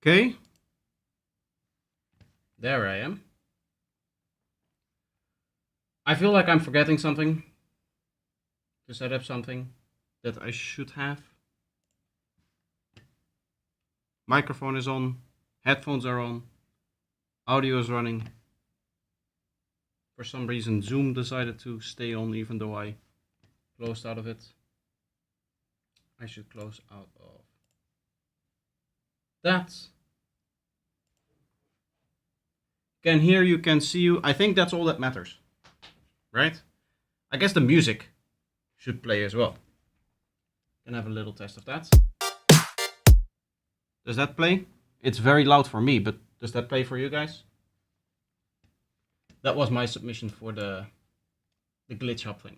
Okay. There I am. I feel like I'm forgetting something. To set up something that I should have. Microphone is on. Headphones are on. Audio is running. For some reason, Zoom decided to stay on even though I closed out of it. I should close out of that. Can hear you, can see you. I think that's all that matters. Right? I guess the music should play as well. Can have a little test of that. Does that play? It's very loud for me, but does that play for you guys? That was my submission for the glitch hop thing.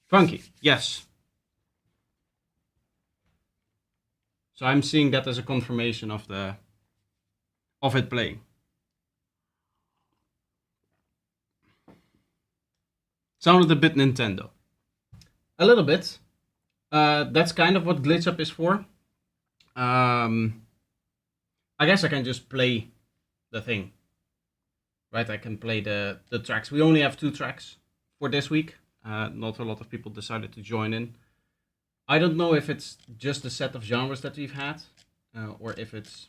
Funky, yes. So I'm seeing that as a confirmation of it playing. Sounded a bit Nintendo. A little bit. That's kind of what glitch up is for. I guess I can just play the thing. Right, I can play the tracks. We only have 2 tracks for this week. Not a lot of people decided to join in. I don't know if it's just the set of genres that we've had, or if it's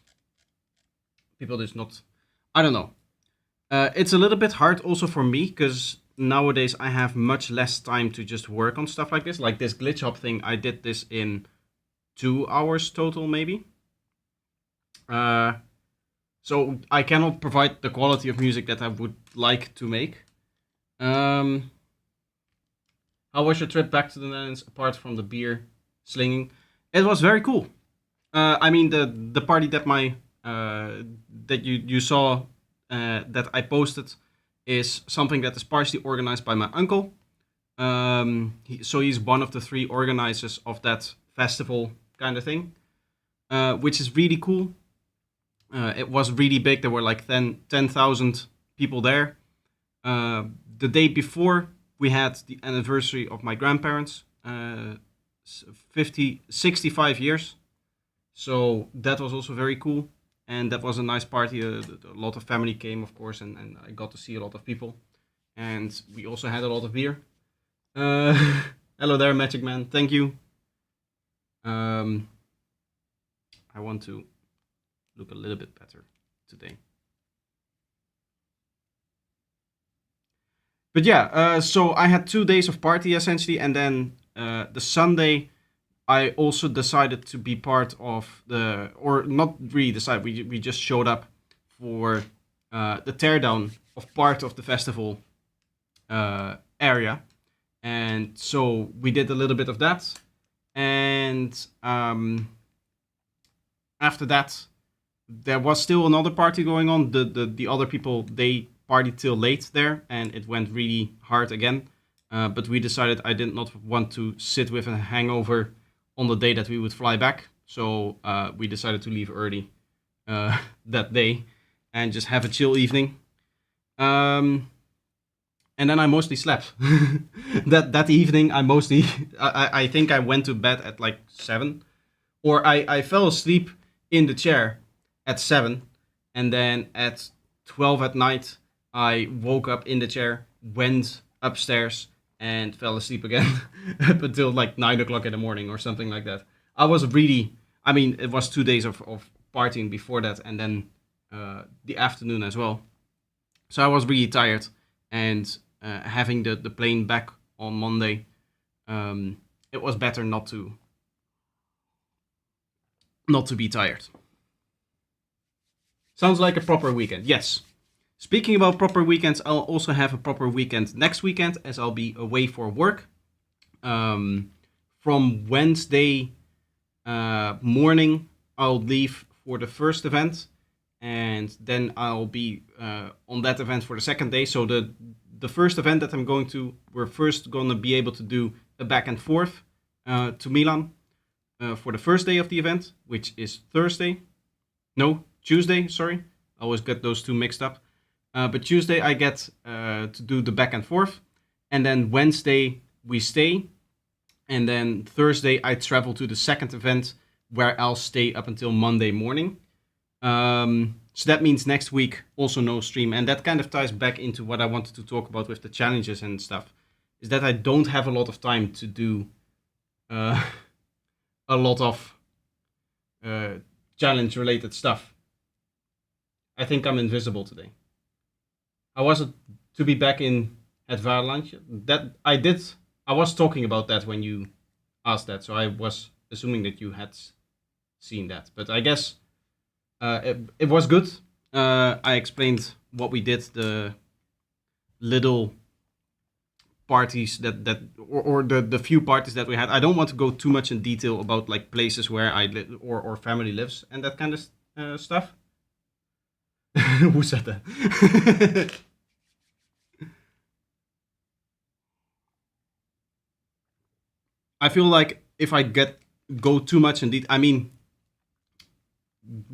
people just not. I don't know. It's a little bit hard also for me because nowadays I have much less time to just work on stuff like this. Like this glitch hop thing, I did this in 2 hours total, maybe. So I cannot provide the quality of music that I would like to make. How was your trip back to the Netherlands apart from the beer slinging? It was very cool. I mean the party that that you saw that I posted is something that is partially organized by my uncle. So he's one of the 3 organizers of that festival kind of thing, which is really cool. It was really big. There were like 10,000 people there. The day before, we had the anniversary of my grandparents, 65 years. So that was also very cool. And that was a nice party. A lot of family came, of course, and I got to see a lot of people. And we also had a lot of beer. Hello there, Magic Man. Thank you. I want to look a little bit better today. But yeah, so I had 2 days of party essentially, and then the Sunday I also decided to be part of or not really decide, we just showed up for the teardown of part of the festival area. And so we did a little bit of that. And after that, there was still another party going on. The other people, they partied till late there, and it went really hard again. But we decided I did not want to sit with a hangover on the day that we would fly back. So we decided to leave early that day and just have a chill evening. And then I mostly slept. that evening, I think I went to bed at like 7. Or I fell asleep in the chair at 7. And then at 12 at night, I woke up in the chair, went upstairs, and fell asleep again up until like 9 o'clock in the morning or something like that. It was 2 days of partying before that, and then the afternoon as well. So I was really tired, and having the plane back on Monday, it was better not to be tired. Sounds like a proper weekend. Yes. Speaking about proper weekends, I'll also have a proper weekend next weekend as I'll be away for work. From Wednesday morning, I'll leave for the first event, and then I'll be on that event for the second day. So the first event that I'm going to, we're first going to be able to do a back and forth to Milan for the first day of the event, which is Tuesday, sorry. I always get those 2 mixed up. But Tuesday I get to do the back and forth, and then Wednesday we stay, and then Thursday I travel to the second event where I'll stay up until Monday morning. So that means next week also no stream, and that kind of ties back into what I wanted to talk about with the challenges and stuff. Is that I don't have a lot of time to do a lot of challenge-related stuff. I think I'm invisible today. How was it to be back at Vaarlandje? I was talking about that when you asked that, so I was assuming that you had seen that. But I guess it was good. I explained what we did, the little parties or the few parties that we had. I don't want to go too much in detail about like places where I live or family lives and that kind of stuff. Who said that? I feel like if I go too much in detail, I mean,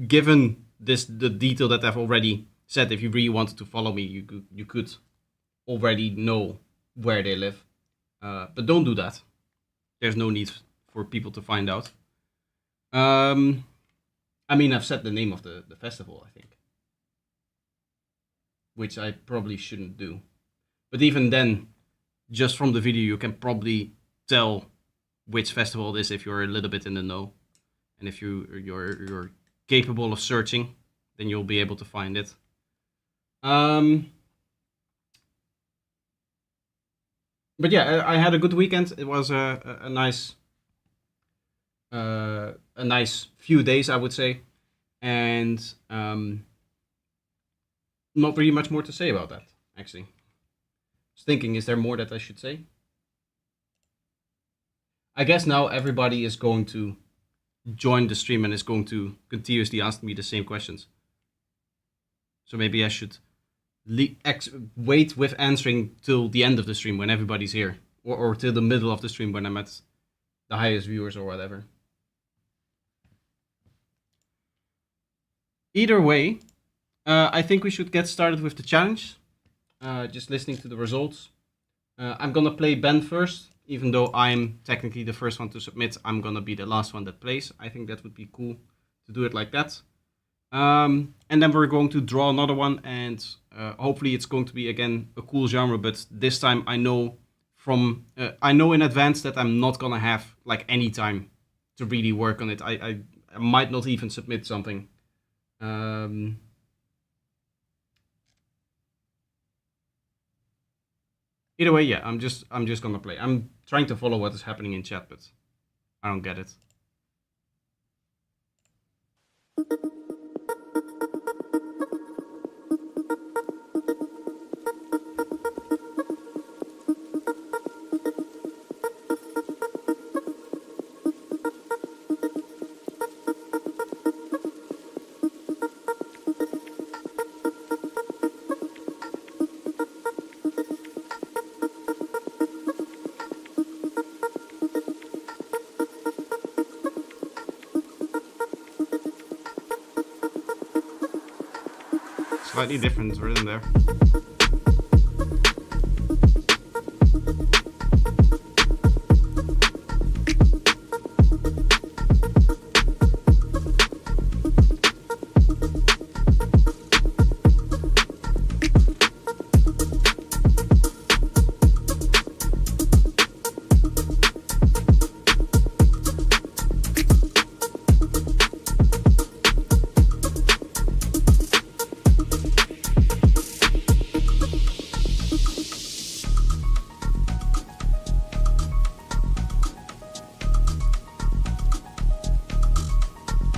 given the detail that I've already said, if you really wanted to follow me, you could already know where they live. But don't do that. There's no need for people to find out. I mean, I've said the name of the festival, I think, which I probably shouldn't do. But even then, just from the video, you can probably tell which festival it is if you're a little bit in the know, and if you're capable of searching, then you'll be able to find it. But yeah, I had a good weekend. It was a nice few days, I would say, and not really much more to say about that, actually. I was thinking, is there more that I should say? I guess now everybody is going to join the stream and is going to continuously ask me the same questions. So maybe I should wait with answering till the end of the stream when everybody's here, or till the middle of the stream when I'm at the highest viewers or whatever. Either way, I think we should get started with the challenge. Just listening to the results. I'm gonna play Ben first. Even though I'm technically the first one to submit, I'm gonna be the last one that plays. I think that would be cool to do it like that. And then we're going to draw another one, and hopefully it's going to be again a cool genre. But this time I know in advance that I'm not gonna have like any time to really work on it. I might not even submit something. Either way, yeah, I'm just gonna play. I'm trying to follow what is happening in chat, but I don't get it. Slightly different written there.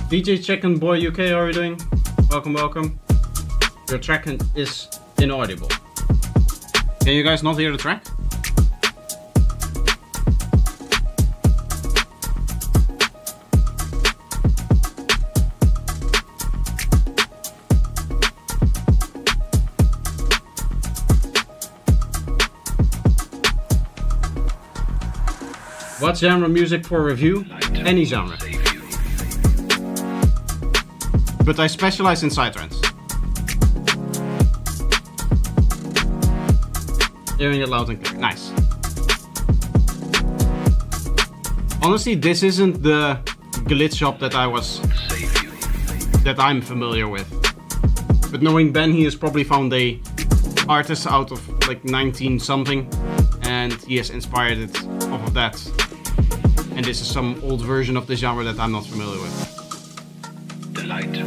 DJ Chicken Boy UK, how are you doing? Welcome. Your track is inaudible. Can you guys not hear the track? What genre music for review? Any genre. But I specialize in psytrance. Hearing it loud and clear. Nice. Honestly, this isn't the glitch shop that I was that I'm familiar with. But knowing Ben, he has probably found a artist out of like 19 something, and he has inspired it off of that. And this is some old version of the genre that I'm not familiar with. The light. The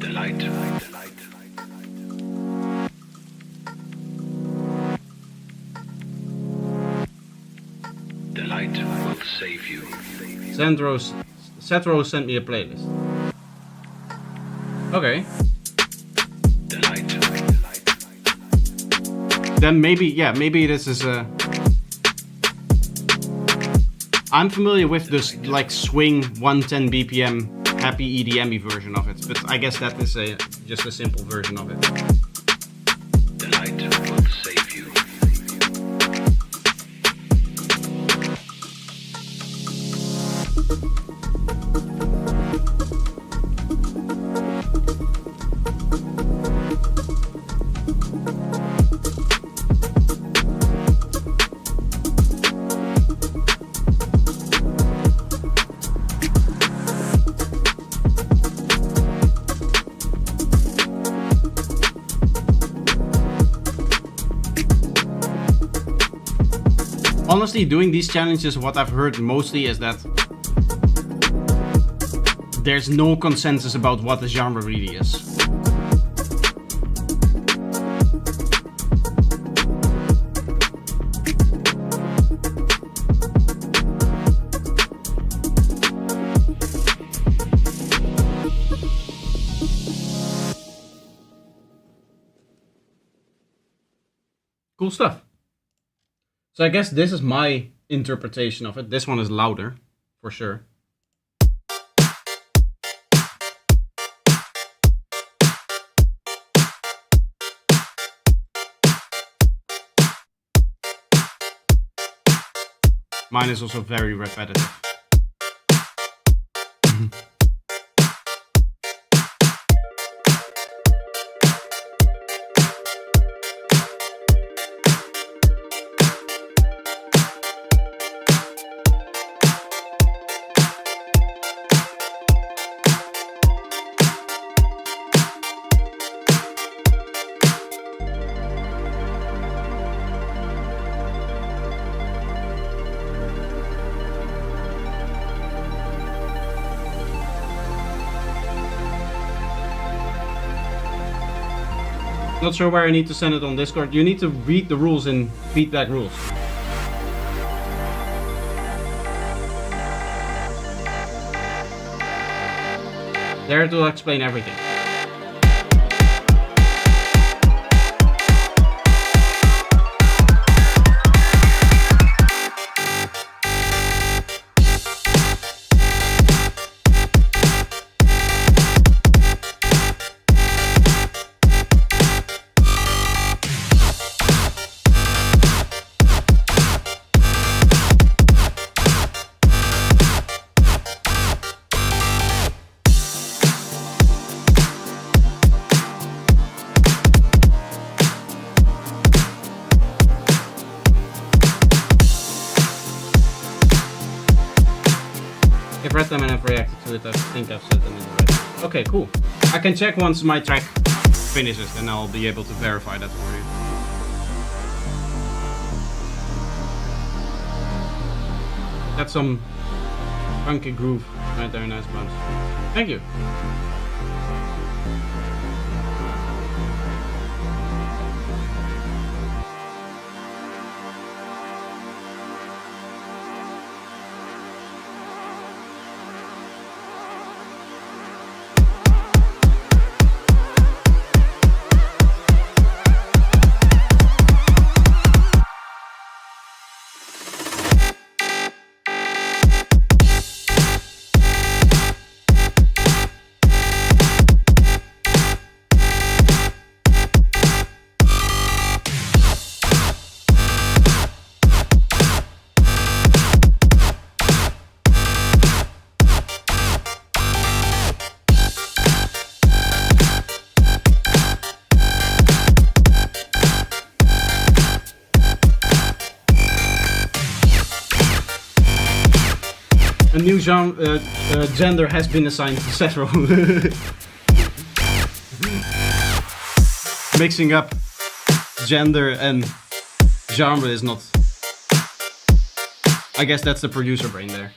light. The light will save you. Setro sent me a playlist. Okay. The light. Then maybe this is a... I'm familiar with this like swing 110 BPM happy EDM version of it, but I guess that is just a simple version of it. The light will save you. Honestly, doing these challenges, what I've heard mostly is that there's no consensus about what the genre really is. Cool stuff. So I guess this is my interpretation of it. This one is louder, for sure. Mine is also very repetitive. Not sure where I need to send it on Discord. You need to read the rules in feedback rules. There to explain everything. I've read them and I've reacted to it. I think I've said them in the right. Okay, cool. I can check once my track finishes, and I'll be able to verify that for you. That's some funky groove right there, nice bunch. Thank you. gender has been assigned to Cetro. Mixing up gender and genre is not... I guess that's the producer brain there.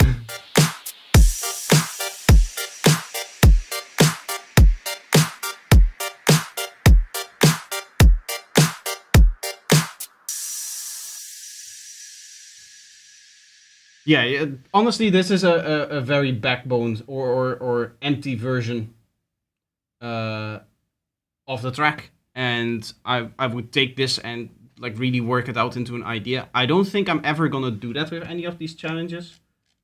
Yeah, honestly, this is a very backboned or empty version of the track, and I would take this and like really work it out into an idea. I don't think I'm ever gonna do that with any of these challenges,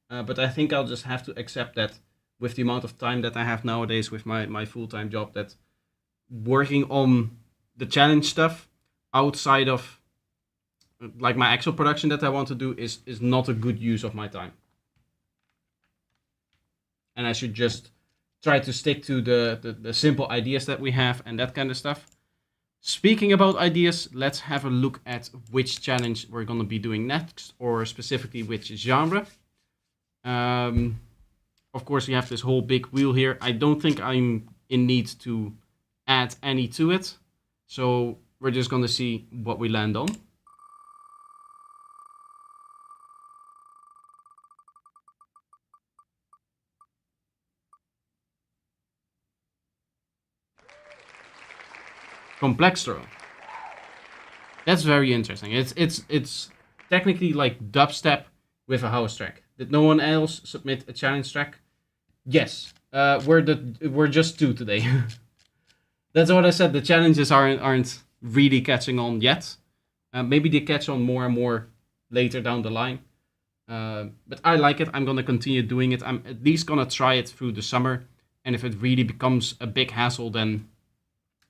but I think I'll just have to accept that with the amount of time that I have nowadays with my full-time job, that working on the challenge stuff outside of like my actual production that I want to do is not a good use of my time. And I should just try to stick to the simple ideas that we have and that kind of stuff. Speaking about ideas, let's have a look at which challenge we're going to be doing next, or specifically which genre. Of course, we have this whole big wheel here. I don't think I'm in need to add any to it. So we're just going to see what we land on. Complextro. That's very interesting. It's technically like dubstep with a house track. Did no one else submit a challenge track? Yes. We're just 2 today. That's what I said. The challenges aren't really catching on yet. Maybe they catch on more and more later down the line. But I like it. I'm gonna continue doing it. I'm at least gonna try it through the summer. And if it really becomes a big hassle, then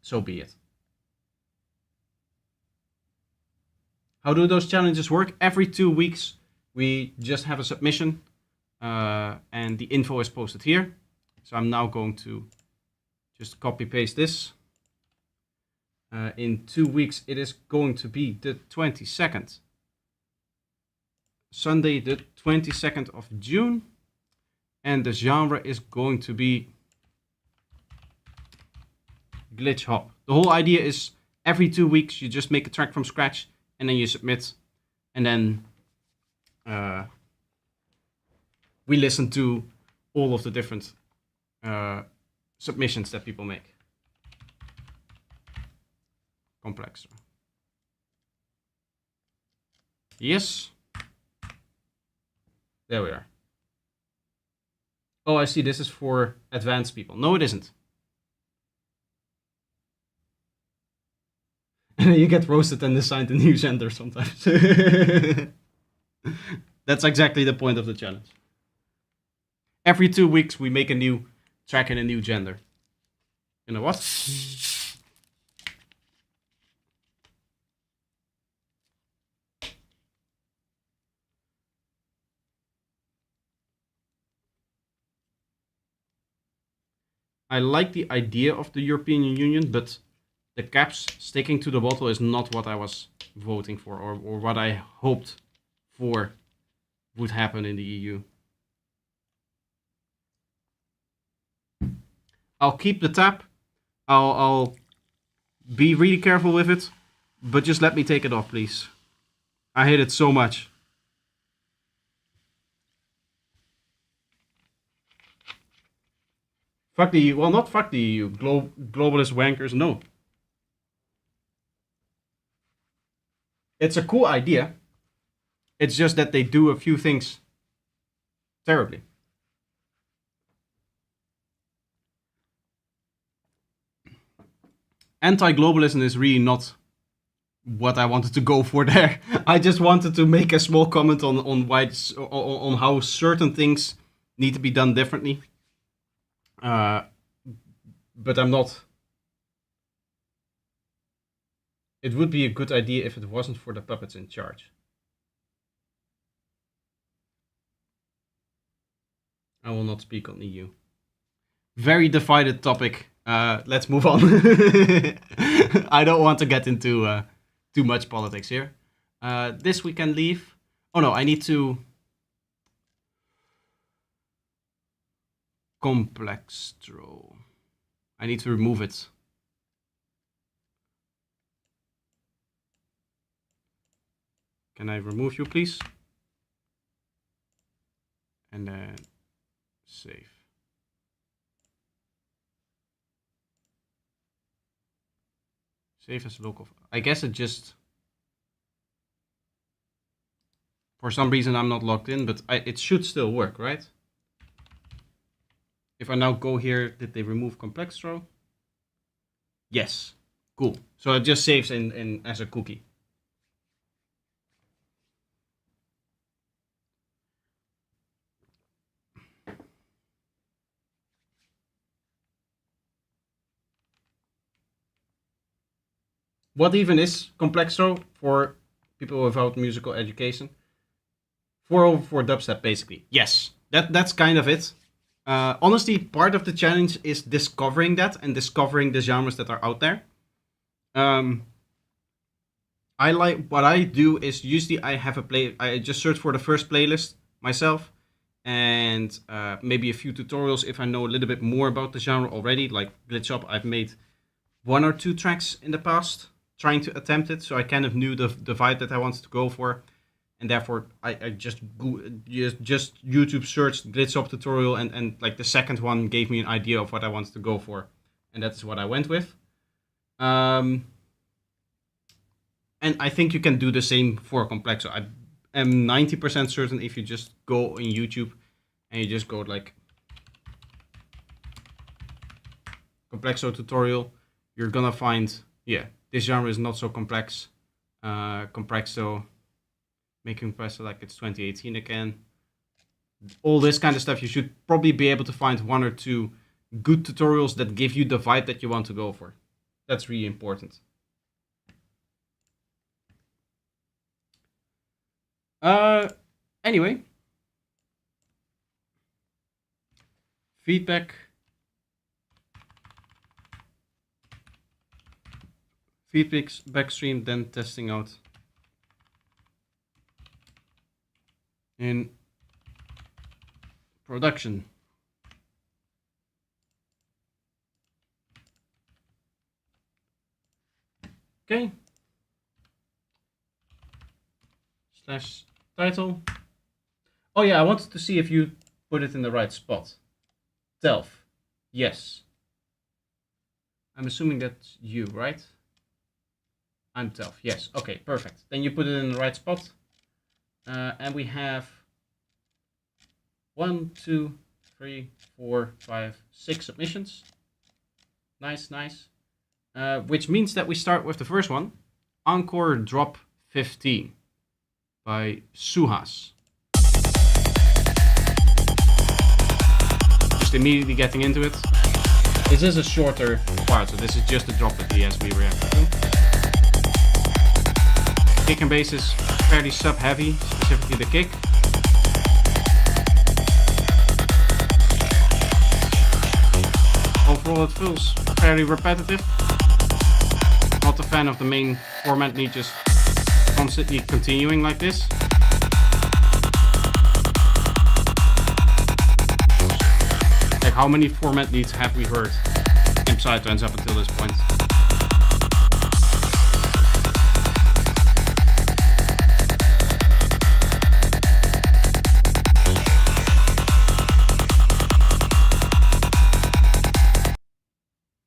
so be it. How do those challenges work? Every 2 weeks, we just have a submission, and the info is posted here. So I'm now going to just copy paste this. In 2 weeks, it is going to be the 22nd. Sunday, the 22nd of June. And the genre is going to be glitch hop. The whole idea is every 2 weeks, you just make a track from scratch, and then you submit, and then we listen to all of the different submissions that people make. Complex. Yes. There we are. Oh, I see. This is for advanced people. No, it isn't. And you get roasted and assigned a new gender sometimes. That's exactly the point of the challenge. Every 2 weeks, we make a new track and a new gender. You know what? I like the idea of the European Union, but the caps sticking to the bottle is not what I was voting for, or what I hoped for would happen in the EU. I'll keep the tap. I'll be really careful with it, but just let me take it off, please. I hate it so much. Fuck the EU. Well, not fuck the EU. Globalist wankers, no. It's a cool idea. It's just that they do a few things terribly. Anti-globalism is really not what I wanted to go for there. I just wanted to make a small comment on why on how certain things need to be done differently. But I'm not. It would be a good idea if it wasn't for the puppets in charge. I will not speak on EU. Very divided topic. Let's move on. I don't want to get into too much politics here. This we can leave. Oh no, I need to Complextro. I need to remove it. Can I remove you, please? And then save. Save as local. I guess it just... For some reason I'm not logged in, but it should still work, right? If I now go here, did they remove Complextro? Yes. Cool. So it just saves in as a cookie. What even is Complextro for people without musical education? 404 dubstep, basically. Yes, that's kind of it. Honestly, part of the challenge is discovering that and discovering the genres that are out there. I like what I do is usually I have I just search for the first playlist myself, and maybe a few tutorials if I know a little bit more about the genre already. Like Glitch Up, I've made 1 or 2 tracks in the past trying to attempt it, so I kind of knew the vibe that I wanted to go for, and therefore I just YouTube searched Glitch Up tutorial, and like the second one gave me an idea of what I wanted to go for, and that's what I went with. And I think you can do the same for Complexo. I am 90% certain if you just go on YouTube and you just go like Complexo tutorial, you're gonna find, yeah, this genre is not so complex. Complexo, making Compressor like it's 2018 again. All this kind of stuff, you should probably be able to find 1 or 2 good tutorials that give you the vibe that you want to go for. That's really important. Anyway, feedback backstream, then testing out in production. Okay. /title. Oh yeah, I wanted to see if you put it in the right spot. Telf. Yes. I'm assuming that's you, right? I'm Telf. Yes. Okay, perfect. Then you put it in the right spot. And we have 1, 2, 3, 4, 5, 6 submissions. Nice, nice. Which means that we start with the first one. Encore Drop 15 by Suhas. Just immediately getting into it. This is a shorter part, so this is just a drop that he has we reacted to. Kick and bass is fairly sub-heavy, specifically the kick. Overall it feels fairly repetitive. Not a fan of the main format lead just constantly continuing like this. Like how many format leads have we heard in psytrance up until this point?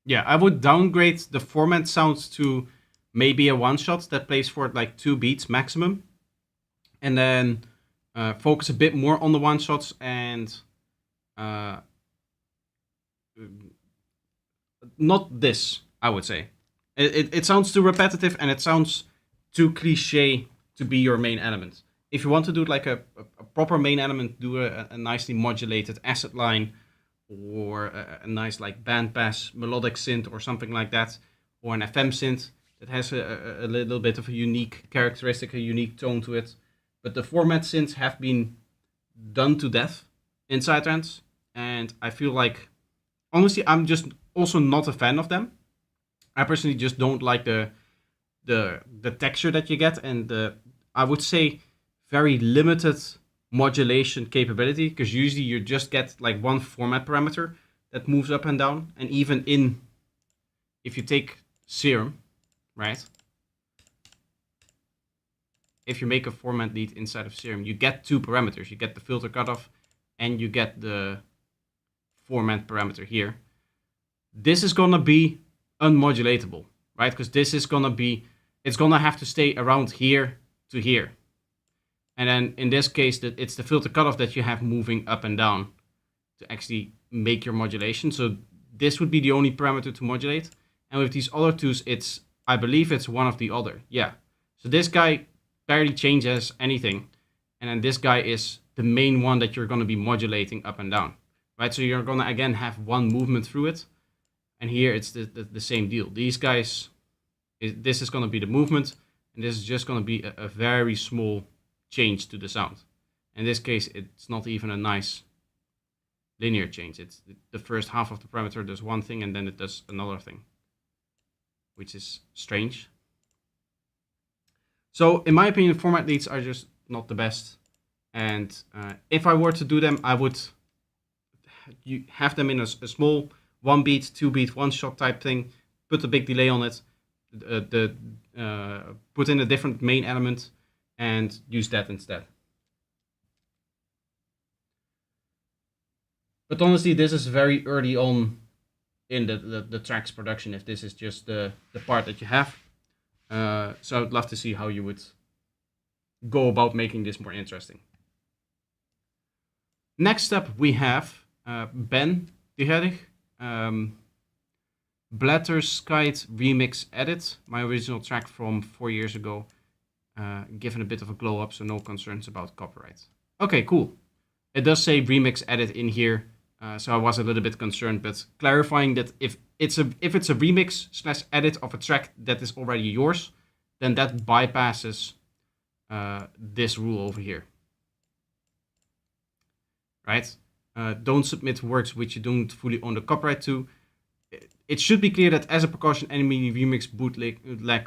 Yeah, I would downgrade the format sounds to maybe a one-shot that plays for like 2 beats maximum. And then focus a bit more on the one-shots and not this, I would say. It sounds too repetitive and it sounds too cliche to be your main element. If you want to do like a proper main element, do a nicely modulated acid line, or a nice like bandpass melodic synth or something like that, or an FM synth that has a little bit of a unique characteristic, a unique tone to it. But the format synths have been done to death in psytrance, and I feel like, honestly, I'm just also not a fan of them. I personally just don't like the texture that you get, and the, I would say, very limited modulation capability, because usually you just get like one format parameter that moves up and down. And even if you take Serum, right? If you make a format lead inside of Serum, you get two parameters. You get the filter cutoff and you get the format parameter here. This is gonna be unmodulatable, right? Because this is gonna be, it's gonna have to stay around here to here. And then in this case, it's the filter cutoff that you have moving up and down to actually make your modulation. So this would be the only parameter to modulate. And with these other twos, I believe it's one of the other. Yeah. So this guy barely changes anything. And then this guy is the main one that you're going to be modulating up and down, right? So you're going to, again, have one movement through it. And here it's the same deal. These guys, this is going to be the movement. And this is just going to be a very small change to the sound. In this case, it's not even a nice linear change. It's the first half of the parameter does one thing and then it does another thing, which is strange. So in my opinion, format leads are just not the best. And if I were to do them, I would have them in a small 1 beat, 2 beat, 1 shot type thing, put a big delay on it, put in a different main element and use that instead. But honestly, this is very early on in the track's production, if this is just the part that you have. So I'd love to see how you would go about making this more interesting. Next up, we have Ben Digerig, Blatterskite Remix Edit, my original track from 4 years ago, given a bit of a glow up, so no concerns about copyright. Okay, cool. It does say Remix Edit in here, so I was a little bit concerned, but clarifying that if it's a remix / edit of a track that is already yours, then that bypasses this rule over here. Right? Don't submit works which you don't fully own the copyright to. It should be clear that as a precaution, any remix, bootleg,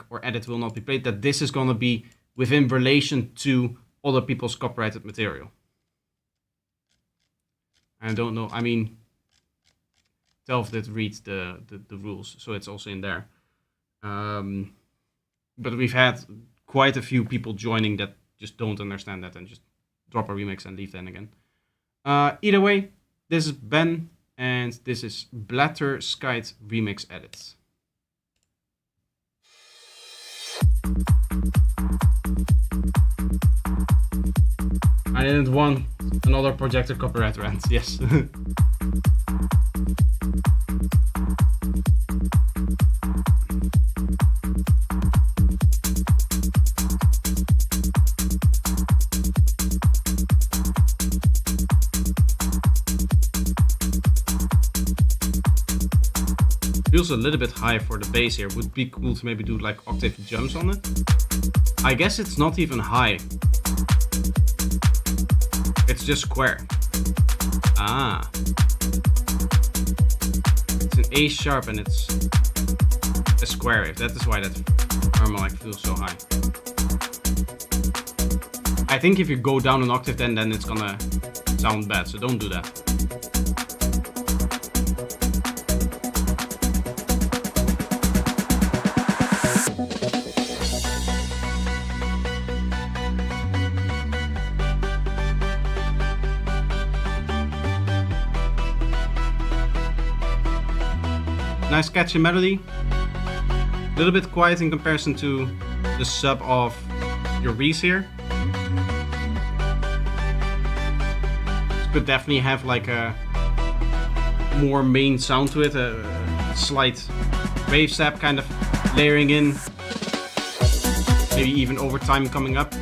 or edit will not be played, that this is going to be within relation to other people's copyrighted material. I don't know, I mean, Telf did read the rules, so it's also in there. But we've had quite a few people joining that just don't understand that and just drop a remix and leave then again. Either way, this is Ben, and this is Blatterskite Remix Edit. I didn't want another projector copyright rant, yes. Feels a little bit high for the bass here. Would be cool to maybe do like octave jumps on it. I guess it's not even high. It's just square. Ah. It's an A sharp and it's a square wave. That is why that harmonic feels so high. I think if you go down an octave then it's gonna sound bad, so don't do that. Nice catchy melody. A little bit quiet in comparison to the sub of your Reese here. This could definitely have like a more main sound to it, a slight wave sap kind of layering in. Maybe even overtime coming up.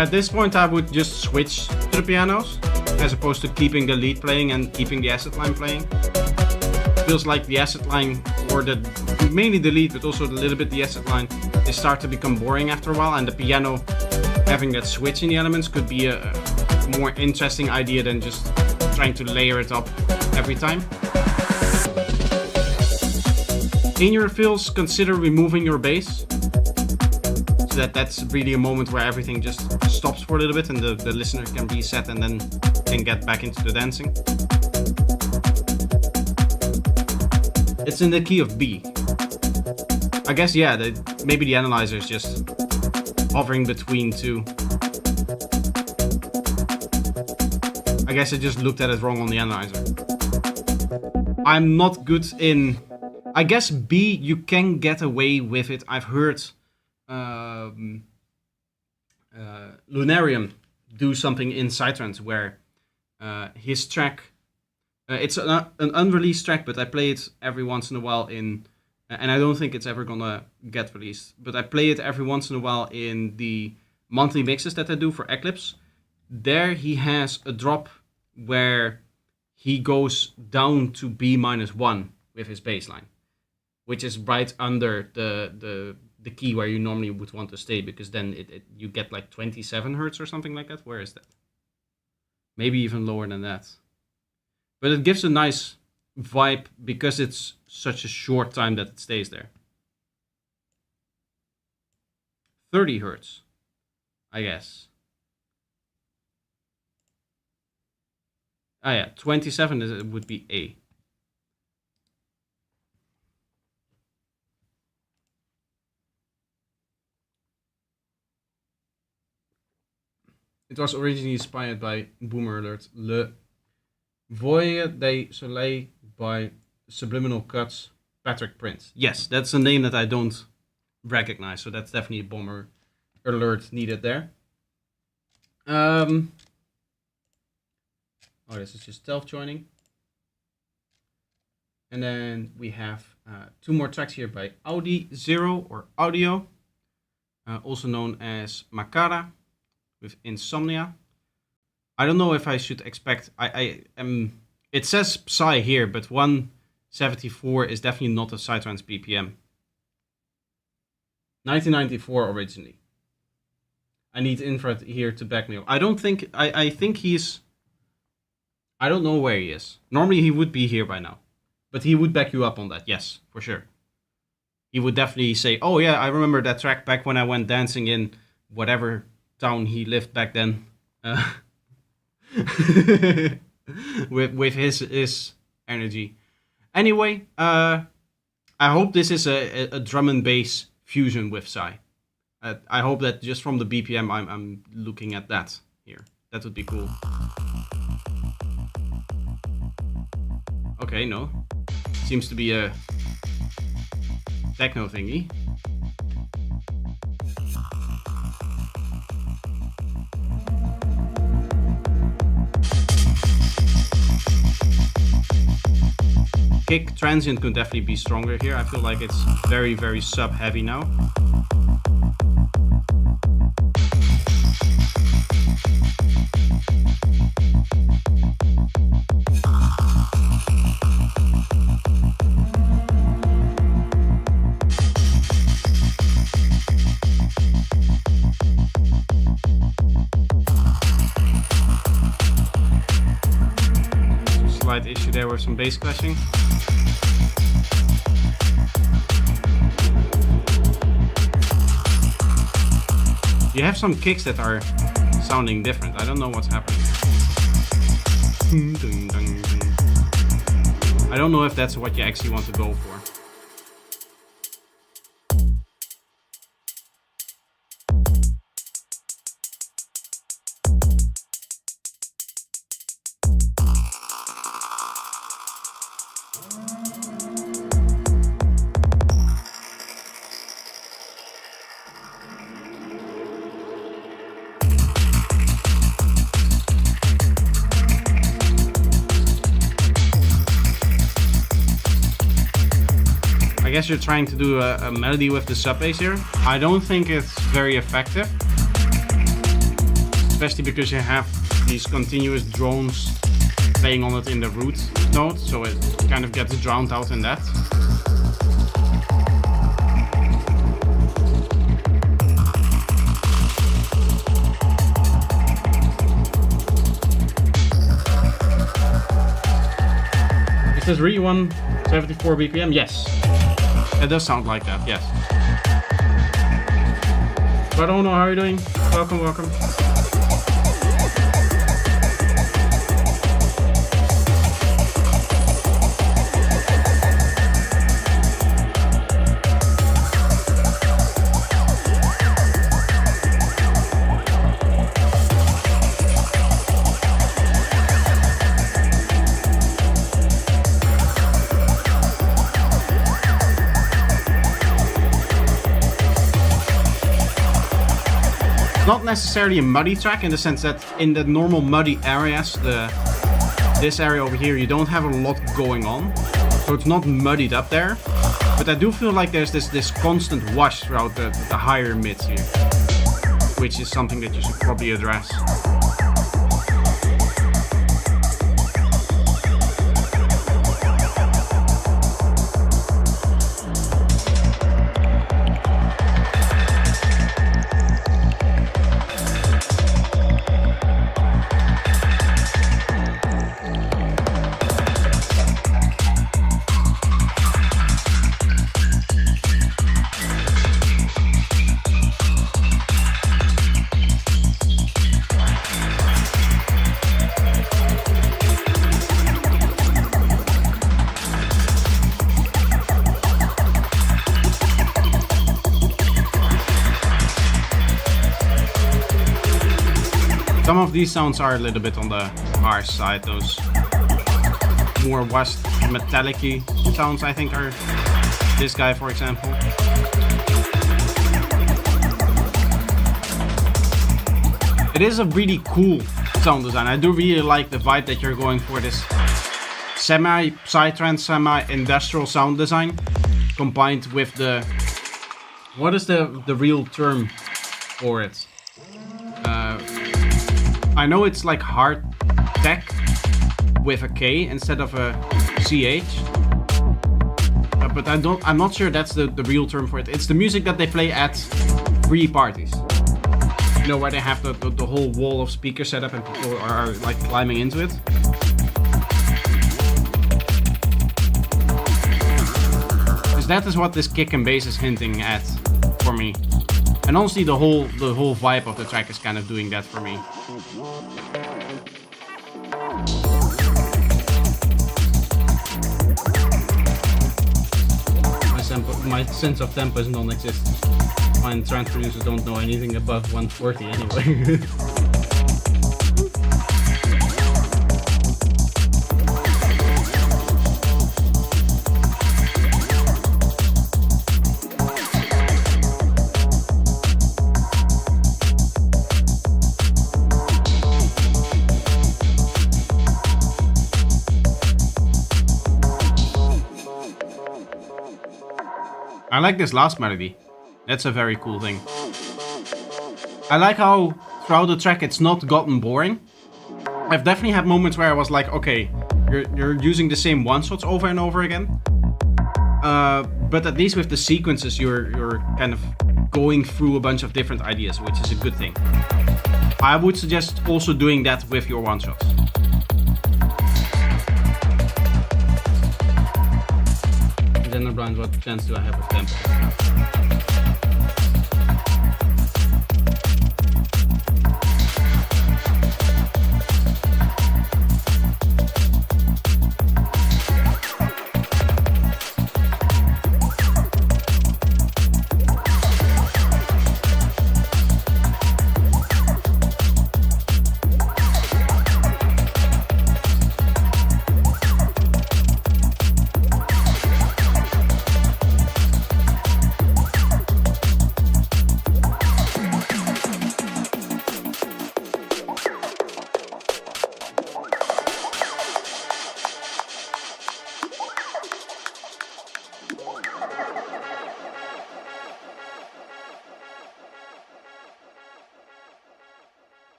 At this point, I would just switch to the pianos, as opposed to keeping the lead playing and keeping the acid line playing. Feels like the acid line, or mainly the lead, but also a little bit the acid line, they start to become boring after a while, and the piano, having that switch in the elements, could be a more interesting idea than just trying to layer it up every time. In your fills, consider removing your bass, so that's really a moment where everything just stops for a little bit and the listener can reset and then can get back into the dancing. It's in the key of B. I guess, yeah, maybe the analyzer is just hovering between two. I guess I just looked at it wrong on the analyzer. I'm not good in... I guess B, you can get away with it. I've heard Lunarium do something in psytrance where his track... it's an unreleased track, but I play it every once in a while in... and I don't think it's ever gonna get released. But I play it every once in a while in the monthly mixes that I do for Eclipse. There he has a drop where he goes down to B-1 with his bass line, which is right under the key where you normally would want to stay, because then you get like 27 hertz or something like that. Where is that? Maybe even lower than that. But it gives a nice vibe because it's such a short time that it stays there. 30 hertz, I guess. Ah yeah, 27 would be A. It was originally inspired by Boomer Alert, Le Voyer des Soleil by Subliminal Cuts, Patrick Prince. Yes, that's a name that I don't recognize, so that's definitely a Boomer Alert needed there. Oh, this is just self-joining. And then we have two more tracks here by Audi Zero or Audio, also known as Makara with Insomnia. I don't know if I should expect... I am. It says Psy here, but 174 is definitely not a psytrance BPM. 1994 originally. I need Infrared here to back me up. I don't think... I think he's... I don't know where he is. Normally he would be here by now. But he would back you up on that, yes, for sure. He would definitely say, oh yeah, I remember that track back when I went dancing in whatever town he lived back then. With his energy. Anyway, I hope this is a drum and bass fusion with Psy. I hope that just from the BPM I'm looking at that here. That would be cool. Okay, no. Seems to be a techno thingy. Kick transient could definitely be stronger here. I feel like it's very, very sub heavy now. Slight issue there with some bass clashing. You have some kicks that are sounding different. I don't know what's happening. I don't know if that's what you actually want to go for. I guess you're trying to do a melody with the sub bass here. I don't think it's very effective. especially because you have these continuous drones playing on it in the root node, so it kind of gets drowned out in that. Is this really 174 BPM? Yes. It does sound like that, yes. Barono, how are you doing? Welcome, welcome. Not necessarily a muddy track in the sense that in the normal muddy areas, this area over here, you don't have a lot going on, so it's not muddied up there. But I do feel like there's this constant wash throughout the higher mids here, which is something that you should probably address. Some of these sounds are a little bit on the harsh side. Those more washed metallic-y sounds, I think, are this guy, for example. It is a really cool sound design. I do really like the vibe that you're going for, this semi-psytrance, semi-industrial sound design, combined with the... What is the real term for it? I know it's like hard tech with a K instead of a CH, but I'm not sure that's the real term for it. It's the music that they play at free parties. You know, where they have the whole wall of speakers set up and people are like climbing into it. Because that is what this kick and bass is hinting at for me. And honestly, the whole vibe of the track is kind of doing that for me. My sense of tempo is non-existent. Mine trance producers don't know anything above 140 anyway. I like this last melody. That's a very cool thing. I like how throughout the track it's not gotten boring. I've definitely had moments where I was like, okay, you're using the same one-shots over and over again. But at least with the sequences, you're kind of going through a bunch of different ideas, which is a good thing. I would suggest also doing that with your one-shots. Gender blind, what chance do I have with tempo?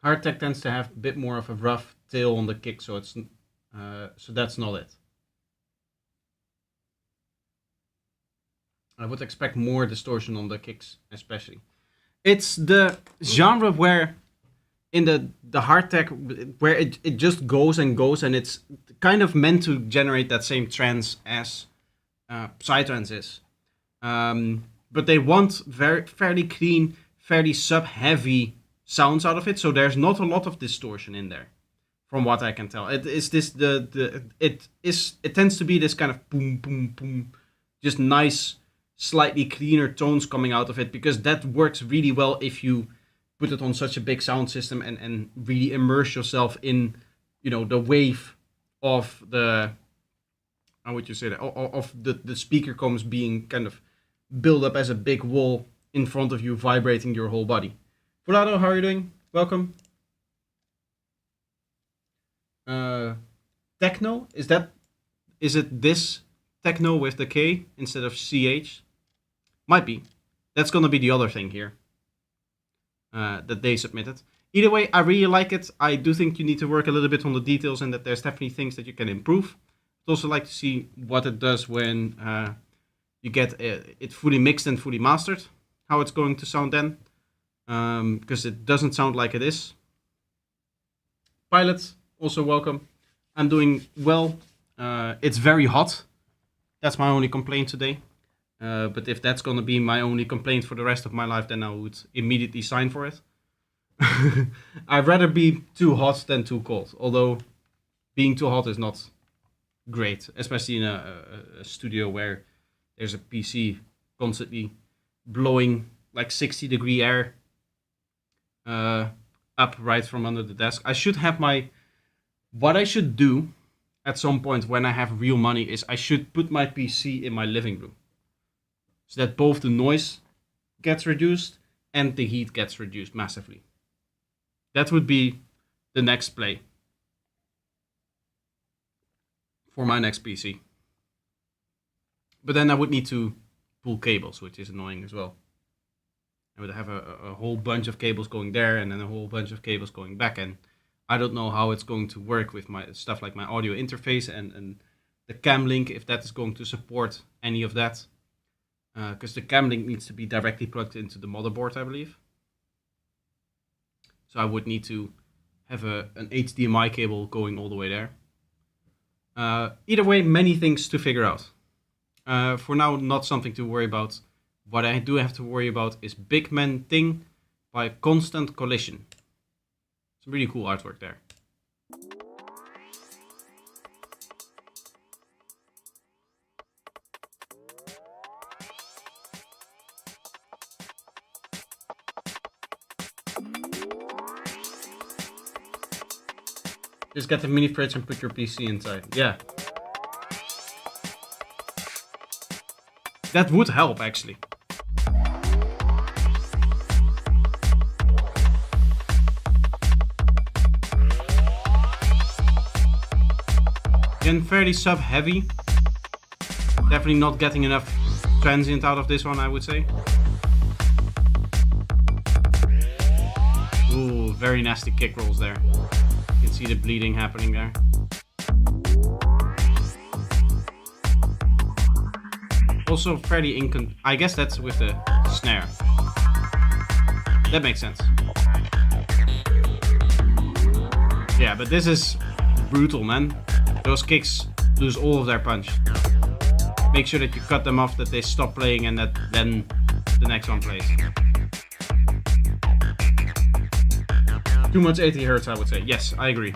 Hardtech tends to have a bit more of a rough tail on the kick, so it's so that's not it. I would expect more distortion on the kicks, especially. It's the genre where in the hardtech where it just goes and goes, and it's kind of meant to generate that same trance as psytrance is. But they want fairly clean, fairly sub-heavy sounds out of it, so there's not a lot of distortion in there, from what I can tell. It is this it tends to be this kind of boom boom boom, just nice, slightly cleaner tones coming out of it, because that works really well if you put it on such a big sound system and really immerse yourself in, the wave of the, how would you say that, of the speaker combs being kind of built up as a big wall in front of you, vibrating your whole body. Volado, how are you doing? Welcome. Techno, is it this techno with the K instead of CH? Might be. That's gonna be the other thing here that they submitted. Either way, I really like it. I do think you need to work a little bit on the details, and that there's definitely things that you can improve. I'd also like to see what it does when you get it fully mixed and fully mastered, how it's going to sound then, because it doesn't sound like it is. Pilot, also welcome. I'm doing well. It's very hot. That's my only complaint today. But if that's going to be my only complaint for the rest of my life, then I would immediately sign for it. I'd rather be too hot than too cold. Although being too hot is not great, especially in a studio where there's a PC constantly blowing like 60-degree air up right from under the desk. I should have what I should do at some point when I have real money is I should put my PC in my living room, so that both the noise gets reduced and the heat gets reduced massively. That would be the next play for my next PC. But then I would need to pull cables, which is annoying as well. I would have a whole bunch of cables going there and then a whole bunch of cables going back, and I don't know how it's going to work with my stuff like my audio interface and the cam link, if that is going to support any of that. Because the cam link needs to be directly plugged into the motherboard, I believe. So I would need to have an HDMI cable going all the way there. Either way, many things to figure out. For now, not something to worry about. What I do have to worry about is Big Man Thing by Constant Collision. Some really cool artwork there. Just get the mini fridge and put your PC inside. Yeah. That would help, actually. Again, fairly sub-heavy. Definitely not getting enough transient out of this one, I would say. Ooh, very nasty kick rolls there. You can see the bleeding happening there. Also fairly I guess that's with the snare. That makes sense. Yeah, but this is brutal, man. Those kicks lose all of their punch. Make sure that you cut them off, that they stop playing, and that then the next one plays. Too much 80 Hz, I would say. Yes, I agree.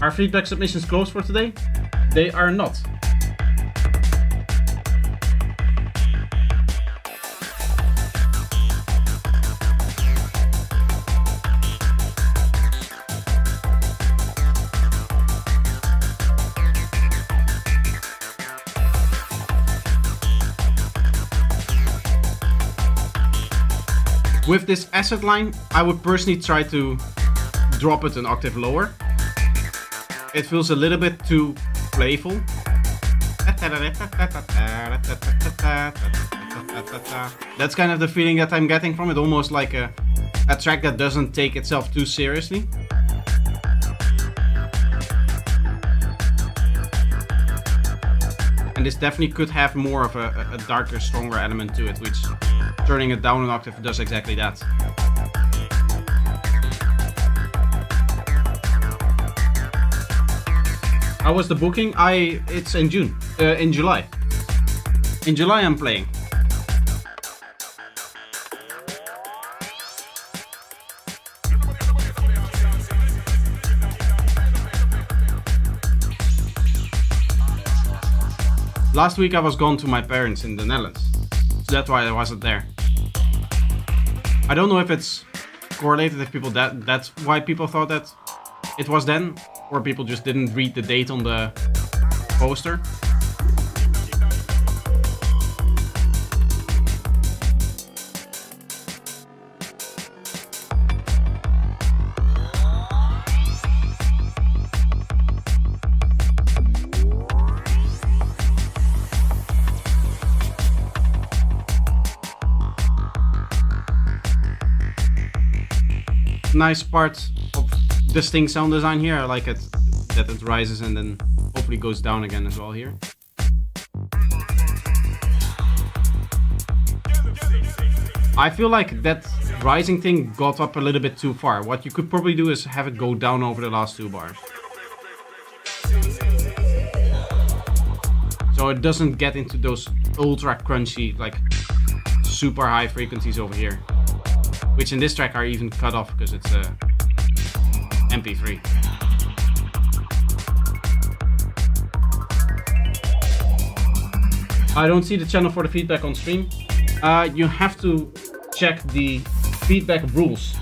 Are feedback submissions closed for today? They are not. With this asset line, I would personally try to drop it an octave lower. It feels a little bit too playful. That's kind of the feeling that I'm getting from it, almost like a a track that doesn't take itself too seriously. And this definitely could have more of a darker, stronger element to it, which turning it down an octave does exactly that. How was the booking? It's in June, in July. In July I'm playing. Last week I was gone to my parents in the Netherlands, so that's why I wasn't there. I don't know if it's correlated, if people that's why people thought that it was then, or people just didn't read the date on the poster. Nice part of distinct sound design here. I like it that it rises and then hopefully goes down again as well here. I feel like that rising thing got up a little bit too far. What you could probably do is have it go down over the last 2 bars. So it doesn't get into those ultra crunchy, like super high frequencies over here. Which in this track are even cut off because it's a MP3. I don't see the channel for the feedback on stream. You have to check the feedback rules.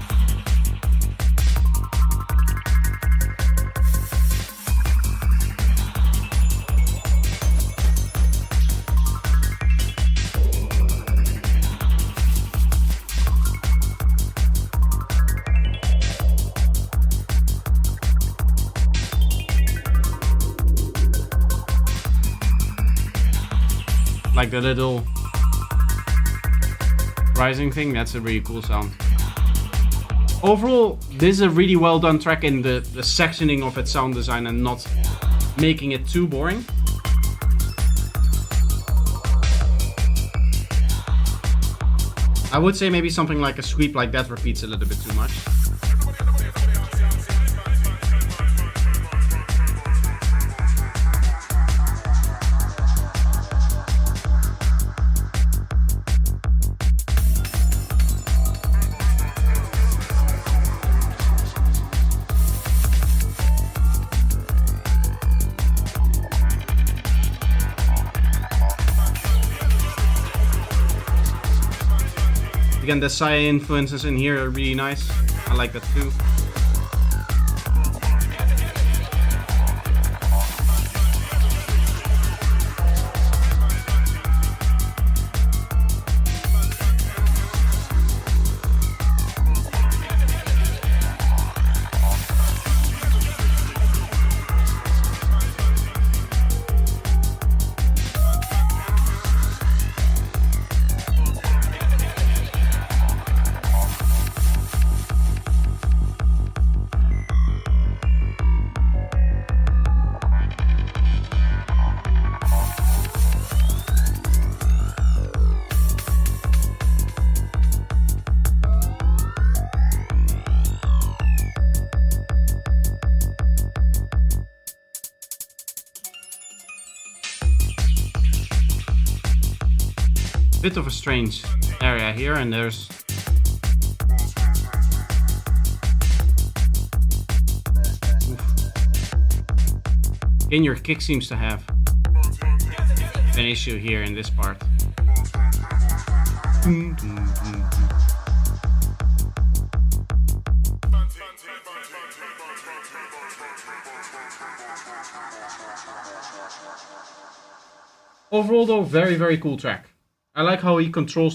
Like the little rising thing, that's a really cool sound. Overall, this is a really well done track in the sectioning of its sound design and not making it too boring. I would say maybe something like a sweep like that repeats a little bit too much. Again, the Psy influences in here are really nice. I like that too. Bit of a strange area here, and there's again, your kick seems to have an issue here in this part. Overall though, very, very cool track. I like how he controls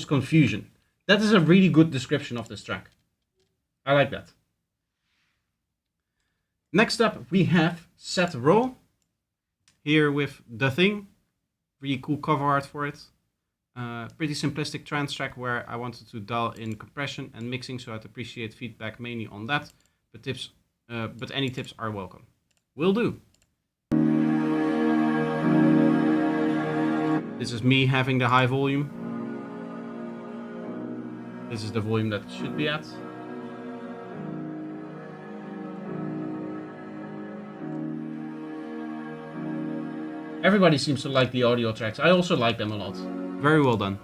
confusion. That is a really good description of this track. I like that. Next up we have Set Roll here with The Thing. Really cool cover art for it. Pretty simplistic trance track where I wanted to dial in compression and mixing, so I'd appreciate feedback mainly on that. But any tips are welcome. Will do. This is me having the high volume. This is the volume that it should be at. Everybody seems to like the audio tracks. I also like them a lot. Very well done.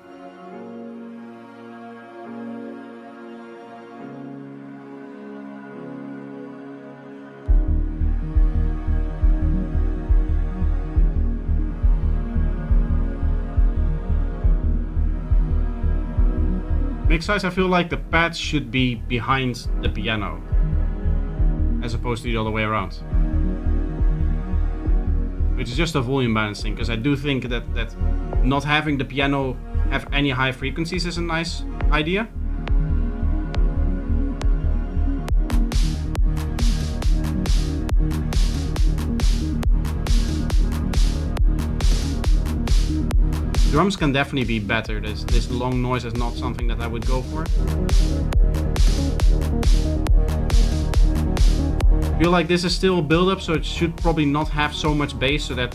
Mix size, I feel like the pads should be behind the piano, as opposed to the other way around. Which is just a volume balancing, because I do think that not having the piano have any high frequencies is a nice idea. Drums can definitely be better. This long noise is not something that I would go for. I feel like this is still a build-up, so it should probably not have so much bass, so that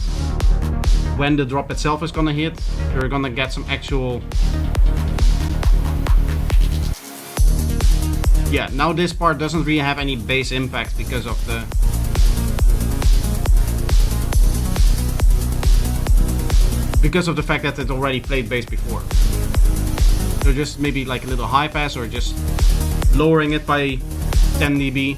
when the drop itself is gonna hit, you're gonna get some actual... Yeah, now this part doesn't really have any bass impact because of the... fact that it already played bass before. So just maybe like a little high pass, or just lowering it by 10 dB.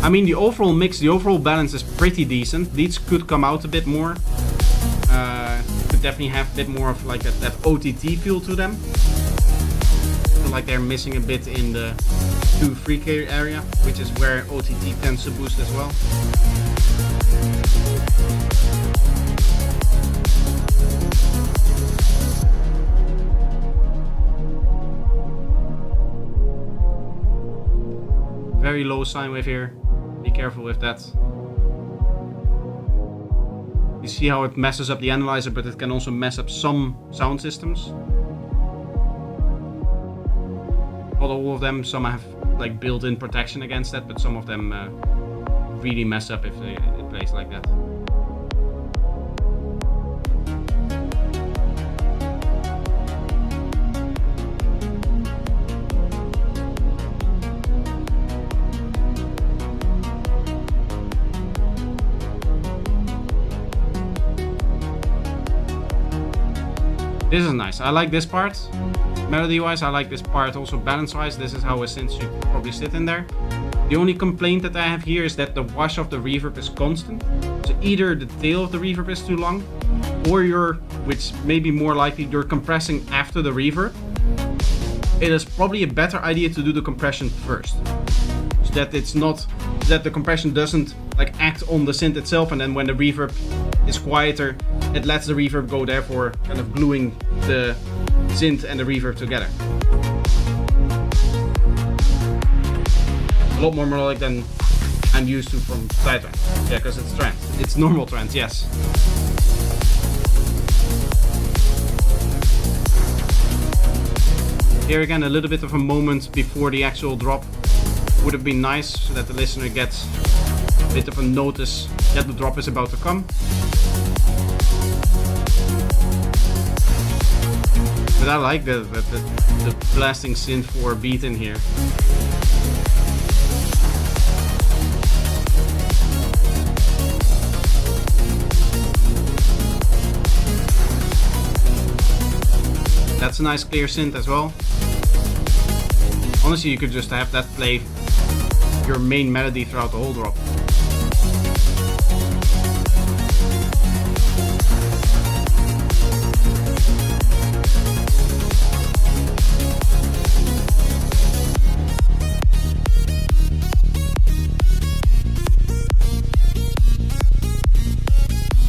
I mean, the overall mix, the overall balance is pretty decent. These could come out a bit more. Could definitely have a bit more of like that OTT feel to them. I feel like they're missing a bit in the 2-3K area, which is where OTT tends to boost as well. Very low sine wave here. Be careful with that. You see how it messes up the analyzer, but it can also mess up some sound systems. Not all of them. Some have like built-in protection against that, but some of them really mess up if it plays like that. This is nice. I like this part. Melody-wise, I like this part. Also balance-wise, this is how a synth should probably sit in there. The only complaint that I have here is that the wash of the reverb is constant. So either the tail of the reverb is too long, or which may be more likely, you're compressing after the reverb. It is probably a better idea to do the compression first, so that that the compression doesn't like act on the synth itself, and then when the reverb is quieter, it lets the reverb go, therefore kind of gluing the synth and the reverb together. A lot more melodic than I'm used to from psytrance. Yeah, because it's trance. It's normal trance, yes. Here again, a little bit of a moment before the actual drop would have been nice, so that the listener gets a bit of a notice that the drop is about to come. But I like the blasting synth 4 beat in here. That's a nice clear synth as well. Honestly, you could just have that play your main melody throughout the whole drop.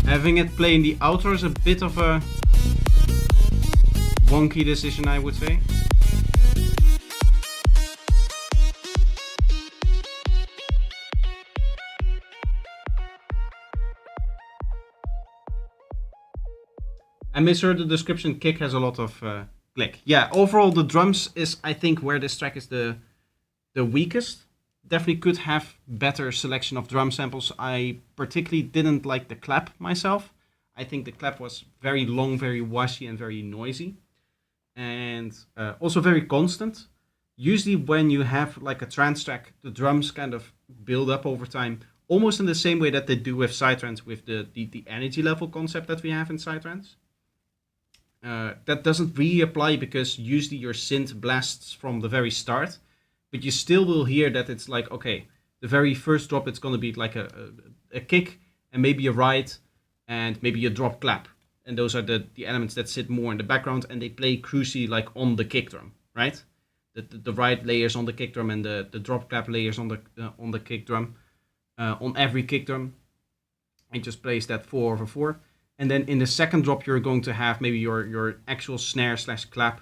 Having it play in the outro is a bit of a wonky decision, I would say. I misheard the description. Kick has a lot of click. Yeah, overall the drums is, I think, where this track is the weakest. Definitely could have better selection of drum samples. I particularly didn't like the clap myself. I think the clap was very long, very washy, and very noisy. And also very constant. Usually when you have like a trance track, the drums kind of build up over time, almost in the same way that they do with psytrance, with the energy level concept that we have in psytrance. That doesn't really apply because usually your synth blasts from the very start, but you still will hear that it's like, okay, the very first drop, it's going to be like a kick and maybe a ride and maybe a drop clap. And those are the elements that sit more in the background and they play crucially like on the kick drum, right? The ride layers on the kick drum and the drop clap layers on the kick drum, on every kick drum. It just plays that 4/4. And then in the second drop, you're going to have maybe your actual snare / clap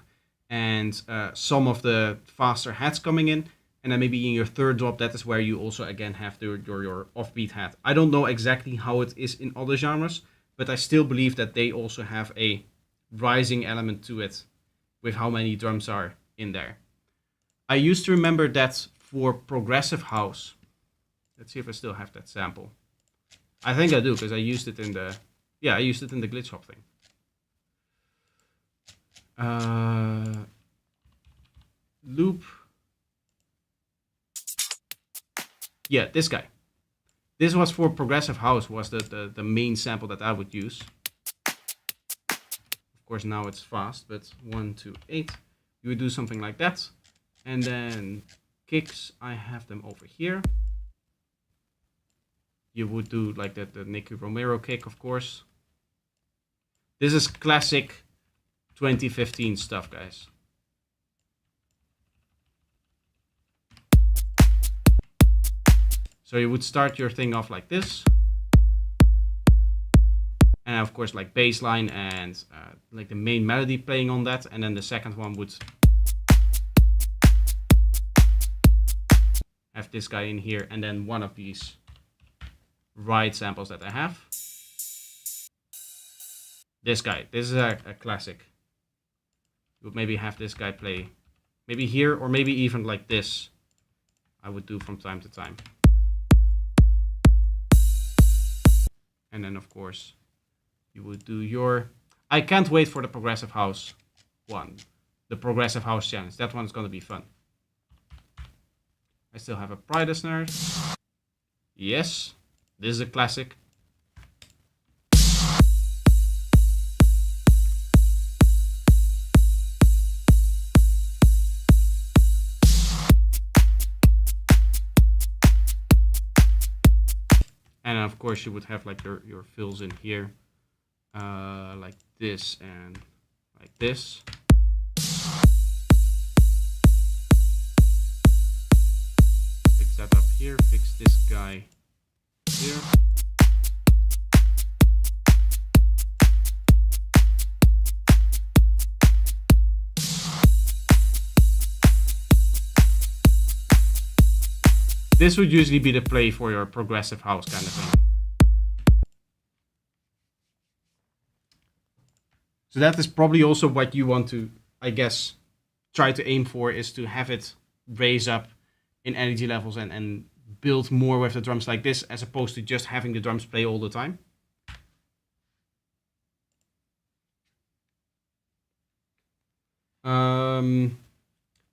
and some of the faster hats coming in. And then maybe in your third drop, that is where you also again have your offbeat hat. I don't know exactly how it is in other genres, but I still believe that they also have a rising element to it with how many drums are in there. I used to remember that for progressive house. Let's see if I still have that sample. I think I do, because I used it in the... Yeah, I used it in the glitch hop thing. Loop. Yeah, this guy. This was for progressive house, was the main sample that I would use. Of course, now it's fast, but 1, 2, 8. You would do something like that. And then kicks, I have them over here. You would do like the Nicky Romero kick, of course. This is classic 2015 stuff, guys. So you would start your thing off like this. And of course like bass line and like the main melody playing on that. And then the second one would have this guy in here and then one of these ride samples that I have. This guy, this is a classic. You would maybe have this guy play maybe here or maybe even like this. I would do from time to time. And then of course you would do your... I can't wait for the progressive house one. The progressive house challenge. That one's going to be fun. I still have a Pride snare. Yes, this is a classic. And of course you would have like your fills in here. Like this and like this. Fix that up here, fix this guy here. This would usually be the play for your progressive house kind of thing. So that is probably also what you want to, I guess, try to aim for, is to have it raise up in energy levels and build more with the drums like this, as opposed to just having the drums play all the time.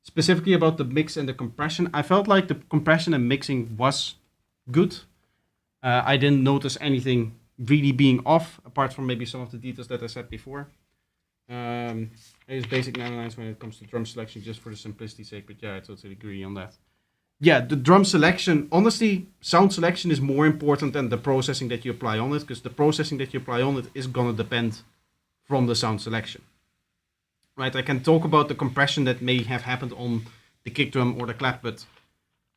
Specifically about the mix and the compression, I felt like the compression and mixing was good. I didn't notice anything really being off, apart from maybe some of the details that I said before. I use basic nanolines when it comes to drum selection, just for the simplicity's sake, but yeah, I totally agree on that. Yeah, the drum selection, honestly, sound selection is more important than the processing that you apply on it, because the processing that you apply on it is gonna depend from the sound selection. Right, I can talk about the compression that may have happened on the kick drum or the clap, but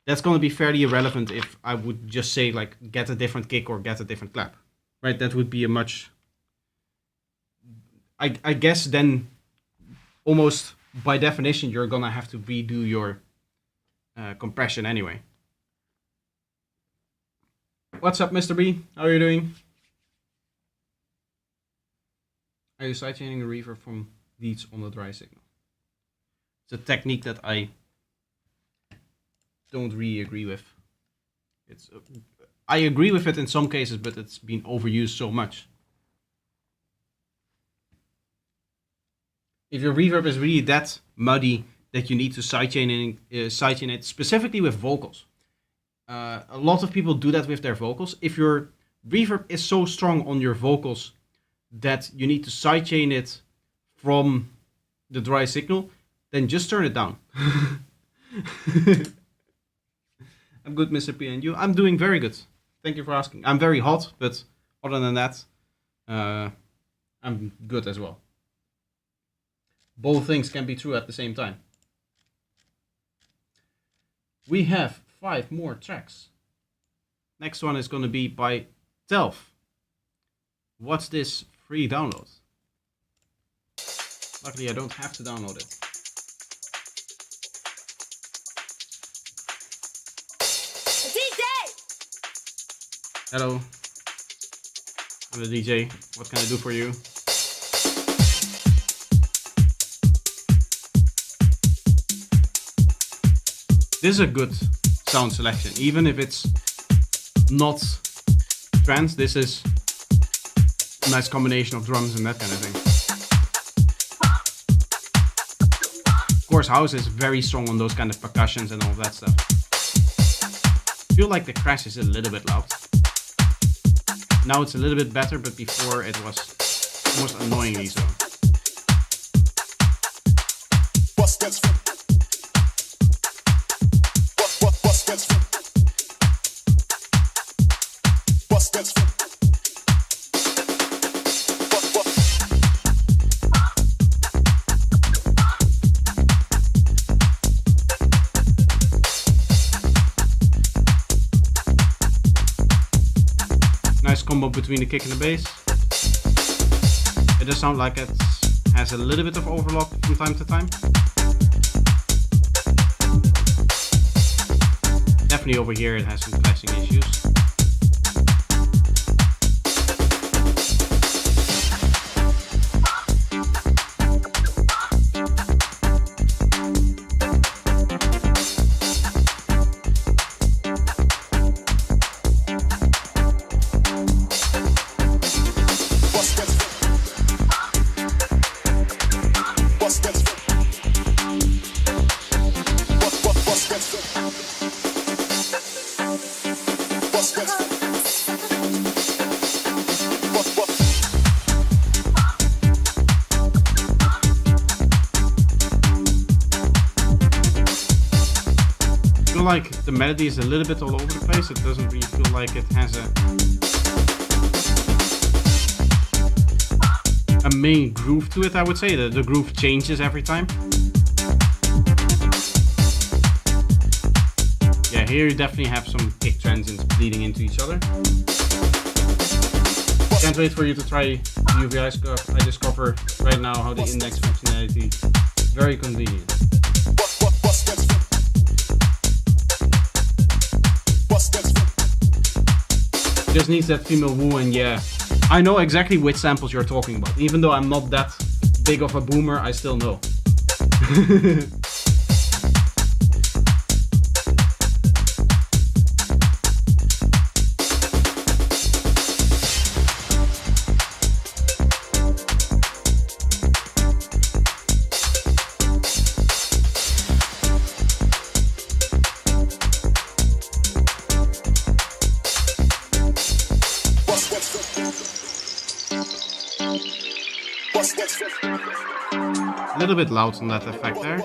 that's going to be fairly irrelevant if I would just say like get a different kick or get a different clap. Right, that would be a much... I guess then almost by definition, you're gonna have to redo your compression anyway. What's up, Mr. B? How are you doing? Are you sidechaining a reverb from leads on the dry signal? It's a technique that I don't really agree with. I agree with it in some cases, but it's been overused so much. If your reverb is really that muddy that you need to sidechain it specifically with vocals. A lot of people do that with their vocals. If your reverb is so strong on your vocals that you need to sidechain it from the dry signal, then just turn it down. I'm good, Mr. P, and you? I'm doing very good. Thank you for asking. I'm very hot, but other than that, I'm good as well. Both things can be true at the same time. We have 5 more tracks. Next one is going to be by Telf. What's this free download? Luckily, I don't have to download it. DJ! Hello. I'm the DJ. What can I do for you? This is a good sound selection, even if it's not trance. This is a nice combination of drums and that kind of thing. Of course, house is very strong on those kind of percussions and all that stuff. I feel like the crash is a little bit loud. Now it's a little bit better, but before it was almost annoyingly so. Nice combo between the kick and the bass. It does sound like it has a little bit of overlap from time to time. Definitely over here it has some clashing issues. Like the melody is a little bit all over the place. It doesn't really feel like it has a main groove to it, I would say. The groove changes every time. Yeah, here you definitely have some kick transients bleeding into each other. Can't wait for you to try the UVI scuff. I discover right now how the index functionality is very convenient. Just needs that female woo, and yeah, I know exactly which samples you're talking about. Even though I'm not that big of a boomer, I still know. A little bit loud on that effect there.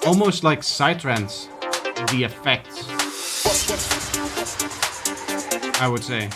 Almost like psytrance, the effect, I would say.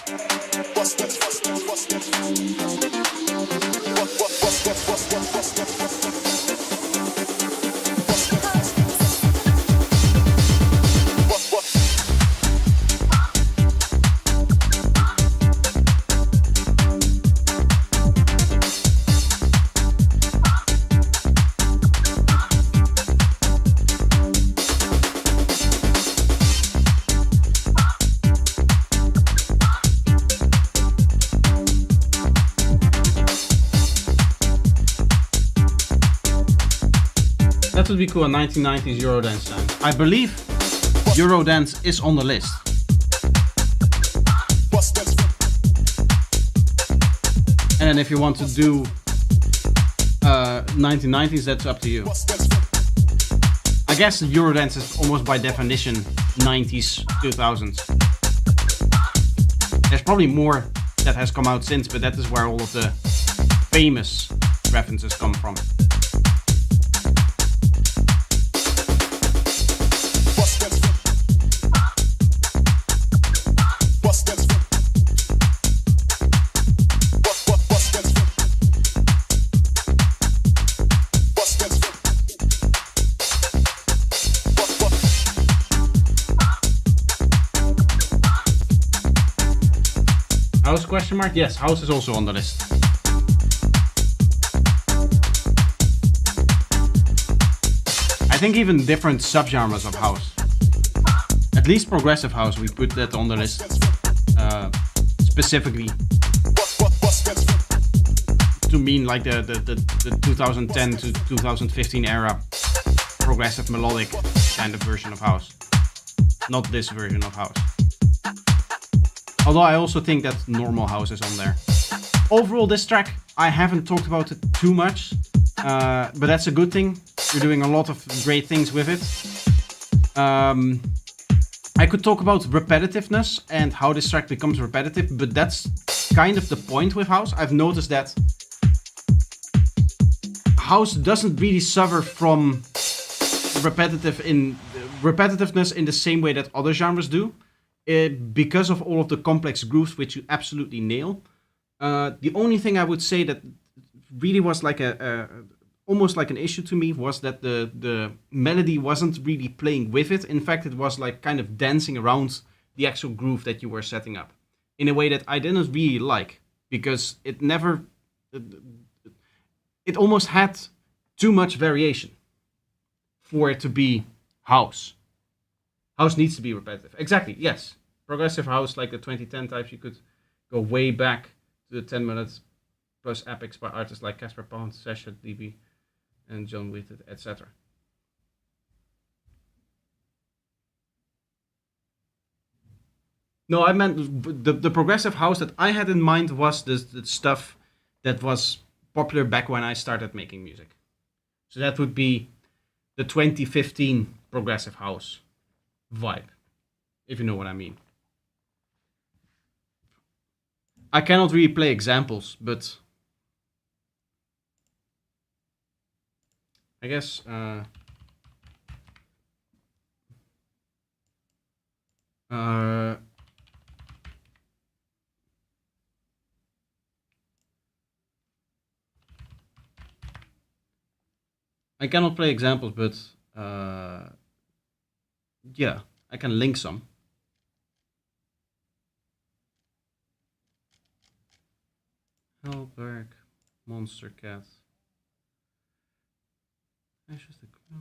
That would be cool, a 1990s Eurodance sound. I believe Eurodance is on the list. And then if you want to do 1990s, that's up to you. I guess Eurodance is almost by definition 90s, 2000s. There's probably more that has come out since, but that is where all of the famous references come from. House question mark? Yes, house is also on the list. I think even different subgenres of house. At least progressive house, we put that on the list. Specifically to mean like the 2010 to 2015 era progressive melodic kind of version of house. Not this version of house. Although I also think that normal house is on there. Overall, this track, I haven't talked about it too much, but that's a good thing. You're doing a lot of great things with it. I could talk about repetitiveness and how this track becomes repetitive, but that's kind of the point with house. I've noticed that house doesn't really suffer from repetitiveness in the same way that other genres do. Because of all of the complex grooves which you absolutely nail. The only thing I would say that really was like almost like an issue to me was that the melody wasn't really playing with it. In fact, it was like kind of dancing around the actual groove that you were setting up in a way that I didn't really like, because it almost had too much variation for it to be house. House needs to be repetitive. Exactly, yes. Progressive house, like the 2010 types, you could go way back to the 10 minutes plus epics by artists like Casper Pond, Sesha, DB, and John Wheaton, etc. No, I meant the progressive house that I had in mind was the stuff that was popular back when I started making music. So that would be the 2015 progressive house vibe, if you know what I mean. I cannot really play examples, but I guess I cannot play examples, but yeah, I can link some. Hellberg, Monster Cat.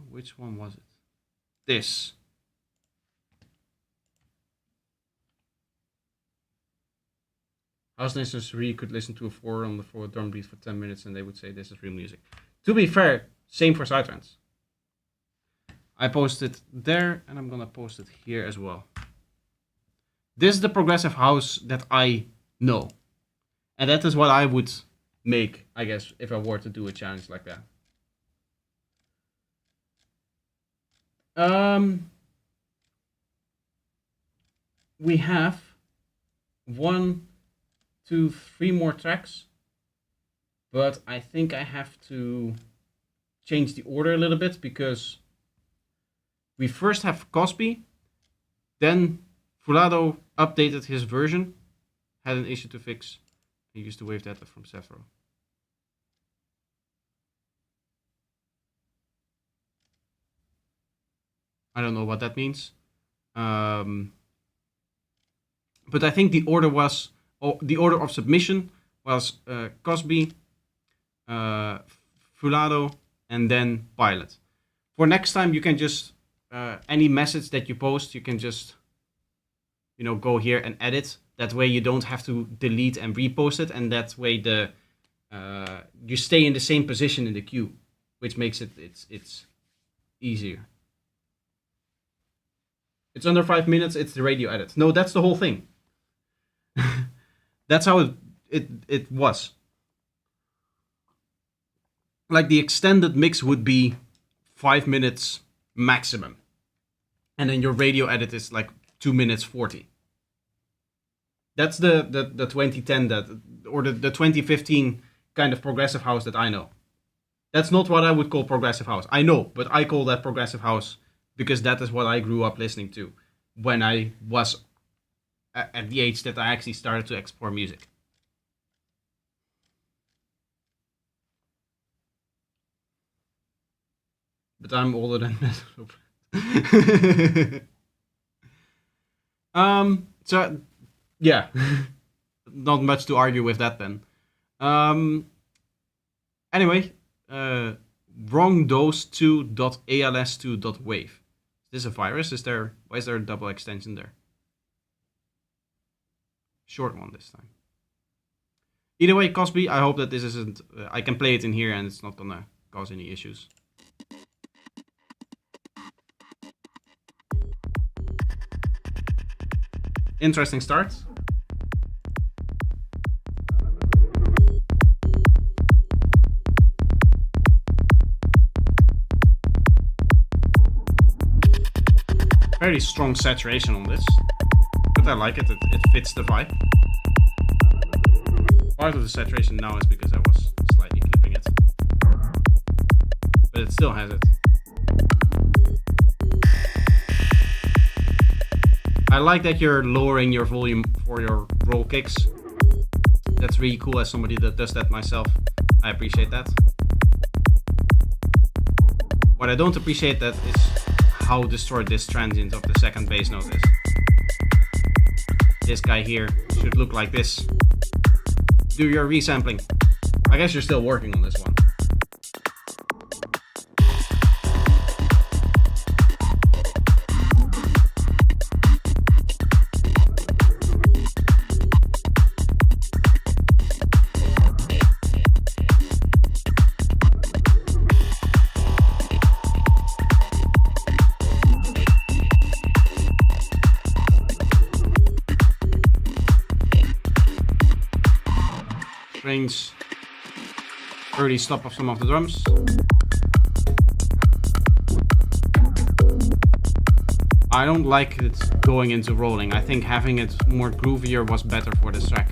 Which one was it? This. House listeners really could listen to a 4 on the 4 drum beat for 10 minutes and they would say this is real music. To be fair, same for psytrance. I posted there and I'm gonna post it here as well. This is the progressive house that I know. And that is what I would make, I guess, if I were to do a challenge like that. We have 1, 2, 3 more tracks. But I think I have to change the order a little bit because we first have Cosby, then Fulado updated his version, had an issue to fix. He used the wave data from Sethro. I don't know what that means. But I think the order was, the order of submission was Cosby, Fulado, and then Pilot. For next time, you can just, any message that you post, you can just, go here and edit. That way you don't have to delete and repost it, and that way you stay in the same position in the queue, which makes it's easier. It's under 5 minutes. It's the radio edit. No, that's the whole thing. That's how it was. Like the extended mix would be 5 minutes maximum, and then your radio edit is like 2 minutes 40. That's the 2010 or the 2015 kind of progressive house that I know. That's not what I would call progressive house. I know, but I call that progressive house because that is what I grew up listening to when I was at the age that I actually started to explore music. But I'm older than that. So yeah, not much to argue with that then. Anyway, wrongdose2.als2.wave. Is this a virus? Why is there a double extension there? Short one this time. Either way, Cosby, I hope that this isn't... I can play it in here and it's not gonna cause any issues. Interesting start. Very strong saturation on this, but I like it. It fits the vibe. Part of the saturation now is because I was slightly clipping it, but it still has it. I like that you're lowering your volume for your roll kicks. That's really cool as somebody that does that myself. I appreciate that. What I don't appreciate that is how destroyed this transient of the second bass note is. This guy here should look like this. Do your resampling. I guess you're still working on this one. Strange early stop of some of the drums. I don't like it going into rolling. I think having it more groovier was better for this track.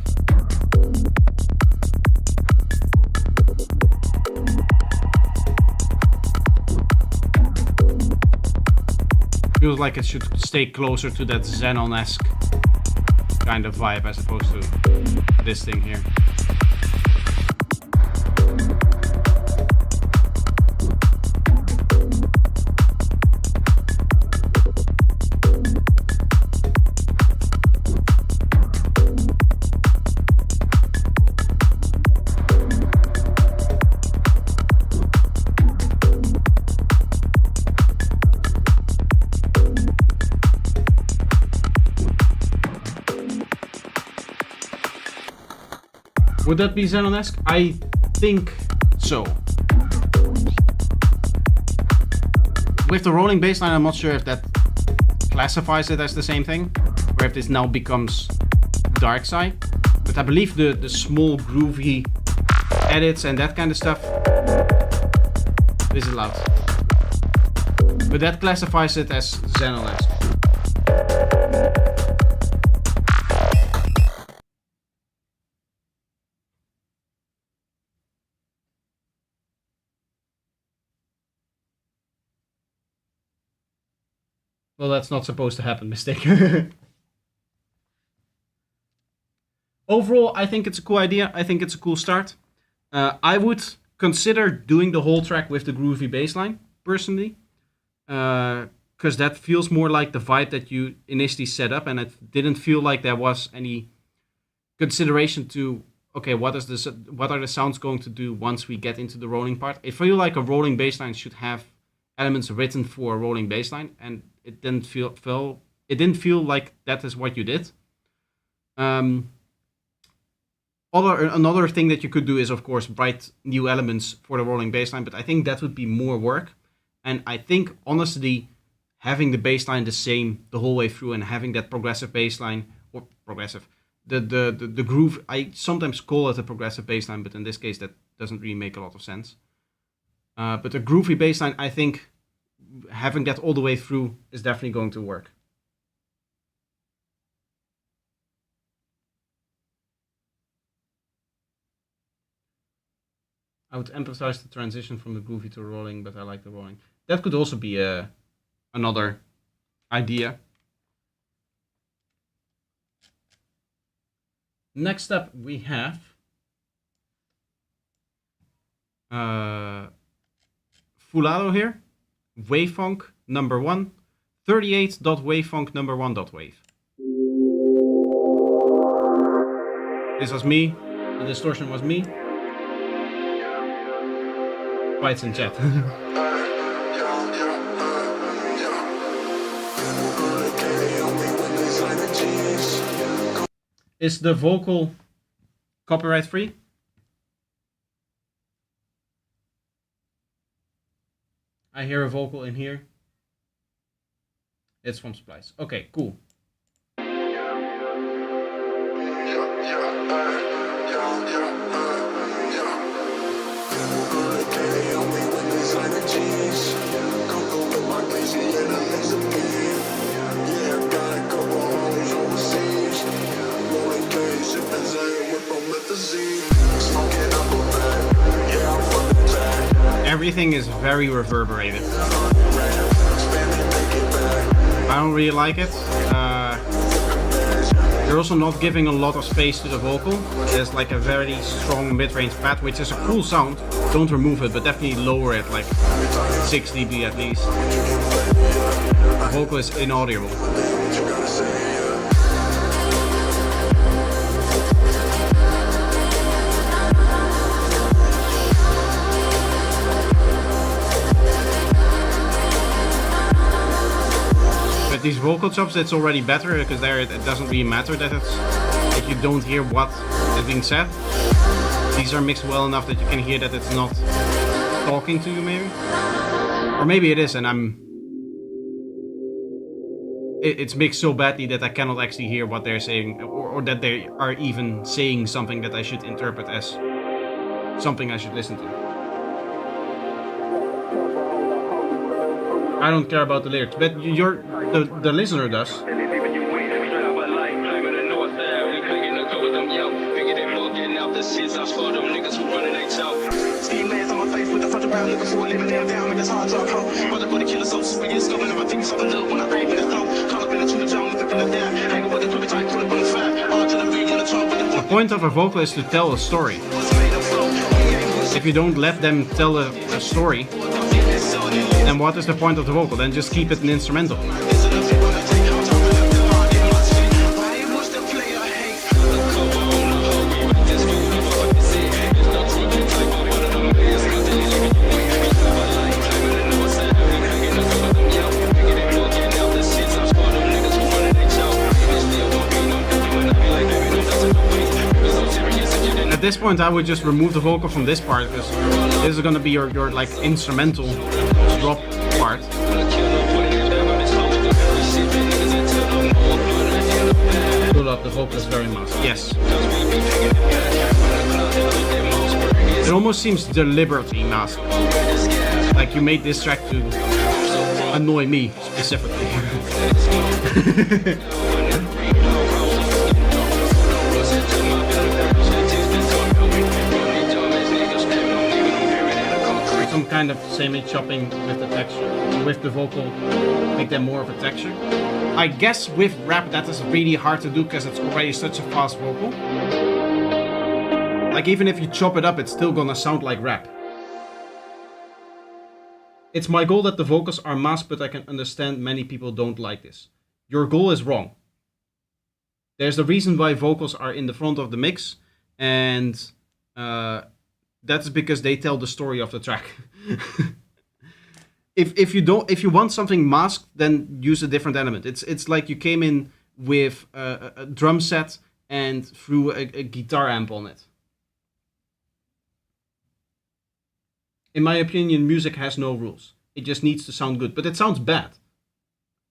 Feels like it should stay closer to that Xenon-esque kind of vibe as opposed to this thing here. Would that be Xenon-esque? I think so. With the rolling bassline, I'm not sure if that classifies it as the same thing, or if this now becomes dark side. But I believe the small groovy edits and that kind of stuff is allowed. But that classifies it as Xenon-esque. Well, that's not supposed to happen, mistake. Overall, I think it's a cool idea. I think it's a cool start. I would consider doing the whole track with the groovy bassline, personally. Because that feels more like the vibe that you initially set up, and it didn't feel like there was any consideration to, okay, what are the sounds going to do once we get into the rolling part. It feels like a rolling bassline should have elements written for a rolling bassline, and it didn't feel like that is what you did. Another thing that you could do is, of course, write new elements for the rolling bassline, but I think that would be more work. And I think, honestly, having the bass line the same the whole way through and having that progressive bass line, or progressive, the groove, I sometimes call it a progressive bass line, but in this case that doesn't really make a lot of sense. But a groovy bass line, I think having that all the way through is definitely going to work. I would emphasize the transition from the groovy to rolling, but I like the rolling. That could also be another idea. Next up, we have Fulado here. Wavefunk number 1. 38.wavefunk number 1.wave. This was me. The distortion was me. Fights in chat. Is the vocal copyright free? I hear a vocal in here. It's from Splice. Okay, cool. Everything is very reverberated. I don't really like it. You're also not giving a lot of space to the vocal. There's like a very strong mid-range pad, which is a cool sound. Don't remove it, but definitely lower it, like 6 dB at least. The vocal is inaudible. These vocal chops, it's already better because there it doesn't really matter that if you don't hear what is being said. These are mixed well enough that you can hear that it's not talking to you, maybe, or maybe it is, and it's mixed so badly that I cannot actually hear what they're saying, or that they are even saying something that I should interpret as something I should listen to. I don't care about the lyrics, but the listener does. The point of a vocal is to tell a story. If you don't let them tell a story, then what is the point of the vocal? Then just keep it an instrumental. At this point, I would just remove the vocal from this part, because this is gonna be your like instrumental drop part. Pull up, the vocal is very masked. Yes. It almost seems deliberately masked. Like you made this track to annoy me specifically. Some kind of semi-chopping with the texture, with the vocal, make them more of a texture. I guess with rap that is really hard to do because it's already such a fast vocal. Like even if you chop it up, it's still gonna sound like rap. It's my goal that the vocals are masked, but I can understand many people don't like this. Your goal is wrong. There's a reason why vocals are in the front of the mix, and that's because they tell the story of the track. If you want something masked, then use a different element. It's like you came in with a drum set and threw a guitar amp on it. In my opinion, music has no rules. It just needs to sound good, but it sounds bad.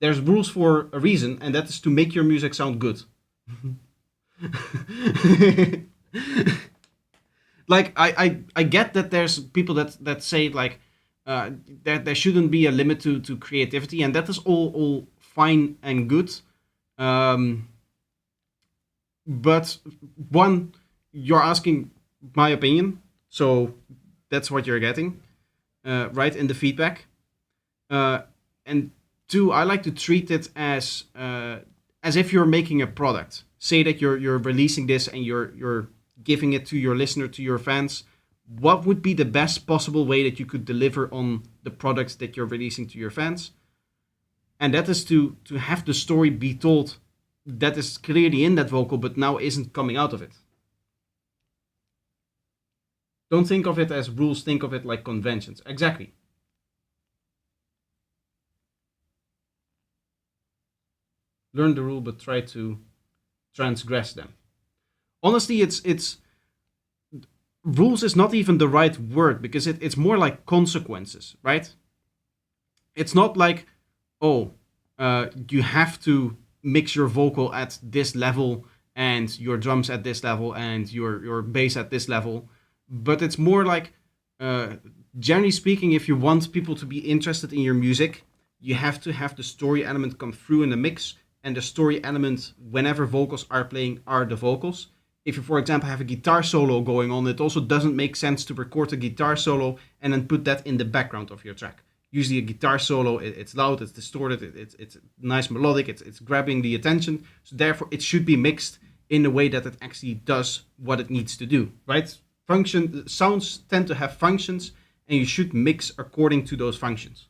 There's rules for a reason, and that is to make your music sound good. Like I get that there's people that say like that there shouldn't be a limit to creativity, and that is all fine and good. Um, but one, you're asking my opinion, so that's what you're getting, right in the feedback. And two, I like to treat it as if you're making a product. Say that you're releasing this and you're giving it to your listener, to your fans. What would be the best possible way that you could deliver on the products that you're releasing to your fans? And that is to have the story be told that is clearly in that vocal, but now isn't coming out of it. Don't think of it as rules, think of it like conventions. Exactly. Learn the rule, but try to transgress them. Honestly, it's rules is not even the right word, because it's more like consequences, right? It's not like, oh, you have to mix your vocal at this level and your drums at this level and your bass at this level, but it's more like, generally speaking, if you want people to be interested in your music, you have to have the story element come through in the mix, and the story element, whenever vocals are playing, are the vocals. If you, for example, have a guitar solo going on, it also doesn't make sense to record a guitar solo and then put that in the background of your track. Usually a guitar solo, it's loud, it's distorted, it's nice melodic, it's grabbing the attention. So therefore, it should be mixed in a way that it actually does what it needs to do, right? Sounds tend to have functions, and you should mix according to those functions.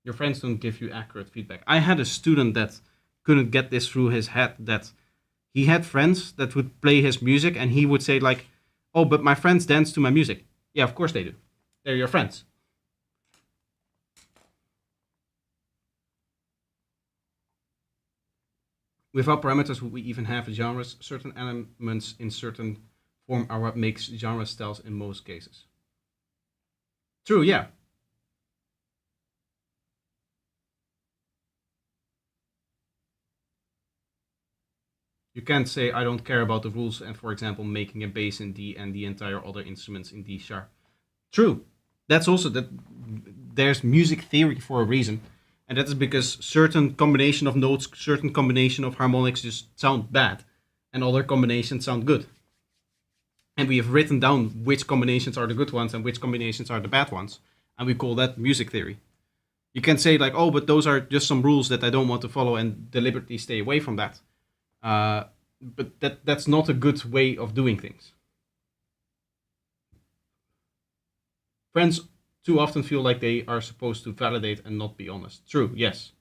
Your friends don't give you accurate feedback. I had a student that couldn't get this through his head, that he had friends that would play his music and he would say like, oh, but my friends dance to my music. Yeah, of course they do. They're your friends. Without parameters, would we even have genres? Certain elements in certain form are what makes genre styles in most cases. True, yeah. You can't say I don't care about the rules and, for example, making a bass in D and the entire other instruments in D sharp. True. That's also that there's music theory for a reason. And that is because certain combination of notes, certain combination of harmonics just sound bad, and other combinations sound good. And we have written down which combinations are the good ones and which combinations are the bad ones, and we call that music theory. You can say like, oh, but those are just some rules that I don't want to follow, and deliberately stay away from that. But that's not a good way of doing things. Friends too often feel like they are supposed to validate and not be honest. True, yes.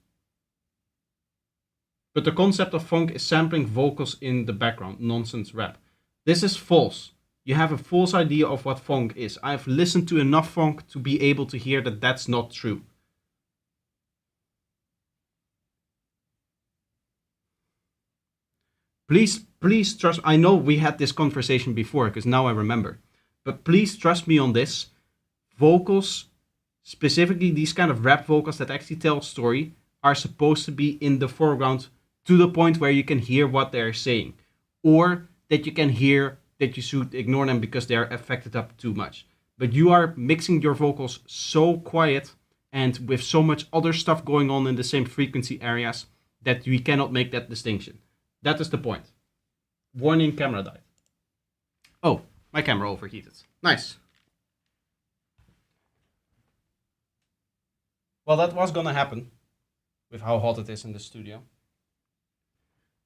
But the concept of funk is sampling vocals in the background, nonsense rap. This is false. You have a false idea of what funk is. I've listened to enough funk to be able to hear that that's not true. Please trust. I know we had this conversation before, because now I remember. But please trust me on this. Vocals, specifically these kind of rap vocals that actually tell a story, are supposed to be in the foreground to the point where you can hear what they're saying, or that you can hear that you should ignore them because they're affected up too much. But you are mixing your vocals so quiet and with so much other stuff going on in the same frequency areas that we cannot make that distinction. That is the point. Warning, camera died. Oh, my camera overheated. Nice. Well, that was gonna happen with how hot it is in the studio.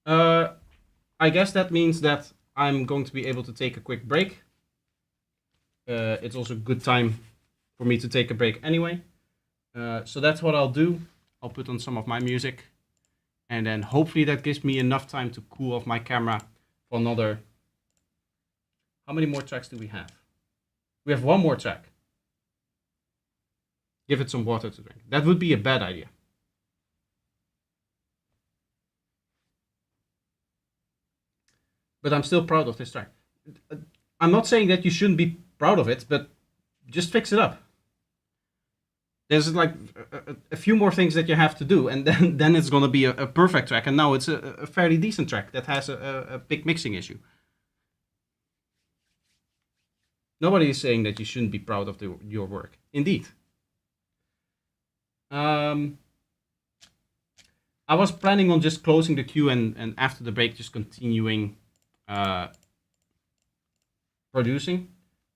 I guess that means that I'm going to be able to take a quick break. It's also a good time for me to take a break anyway. So that's what I'll do. I'll put on some of my music, And then hopefully that gives me enough time to cool off my camera for another... How many more tracks do we have? We have one more track. Give it some water to drink. That would be a bad idea. But I'm still proud of this track. I'm not saying that you shouldn't be proud of it, but just fix it up. There's like a few more things that you have to do, and then it's going to be a perfect track. And now it's a fairly decent track that has a big mixing issue. Nobody is saying that you shouldn't be proud of your work. Indeed. I was planning on just closing the queue and after the break just continuing producing.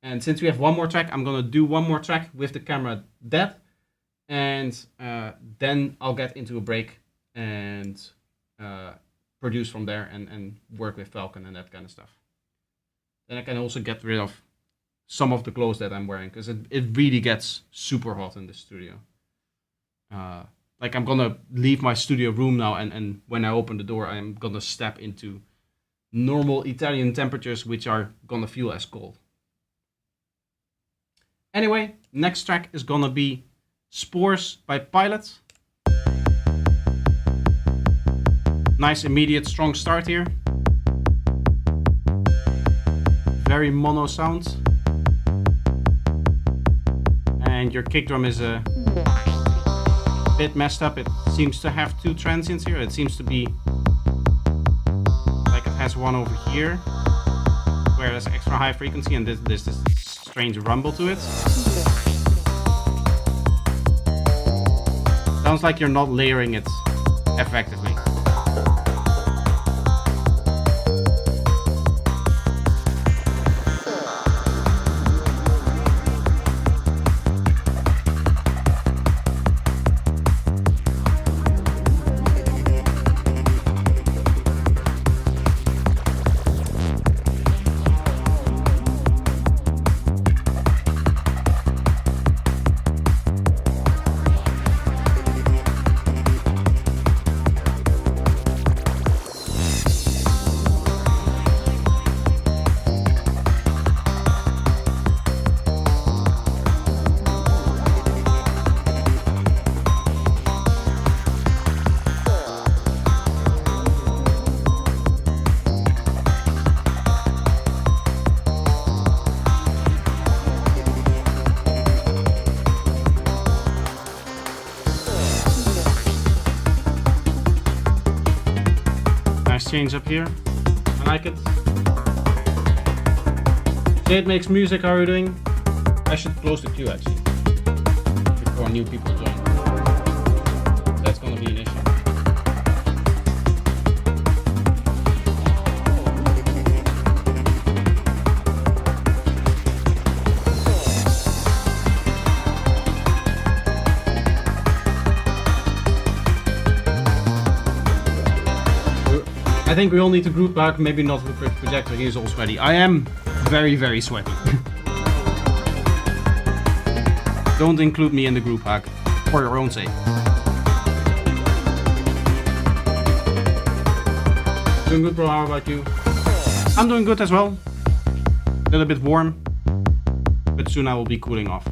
And since we have one more track, I'm going to do one more track with the camera dead. And then I'll get into a break and produce from there and work with Falcon and that kind of stuff. Then I can also get rid of some of the clothes that I'm wearing, because it really gets super hot in the studio. Like I'm gonna leave my studio room now, and when I open the door, I'm gonna step into normal Italian temperatures, which are gonna feel as cold. Anyway, next track is gonna be Spores by Pilot. Nice immediate strong start here. Very mono sound. And your kick drum is a bit messed up. It seems to have two transients here. It seems to be like it has one over here where there's extra high frequency, and there's this strange rumble to it. Sounds like you're not layering it effectively. Change up here. I like it. Jade makes music. How are you doing? I should close the queue actually before new people join. That's gonna be an issue. I think we all need to group back, maybe not with the projector, he's all sweaty. I am very, very sweaty. Don't include me in the group hack, for your own sake. Doing good, bro, how about you? I'm doing good as well. A little bit warm, but soon I will be cooling off.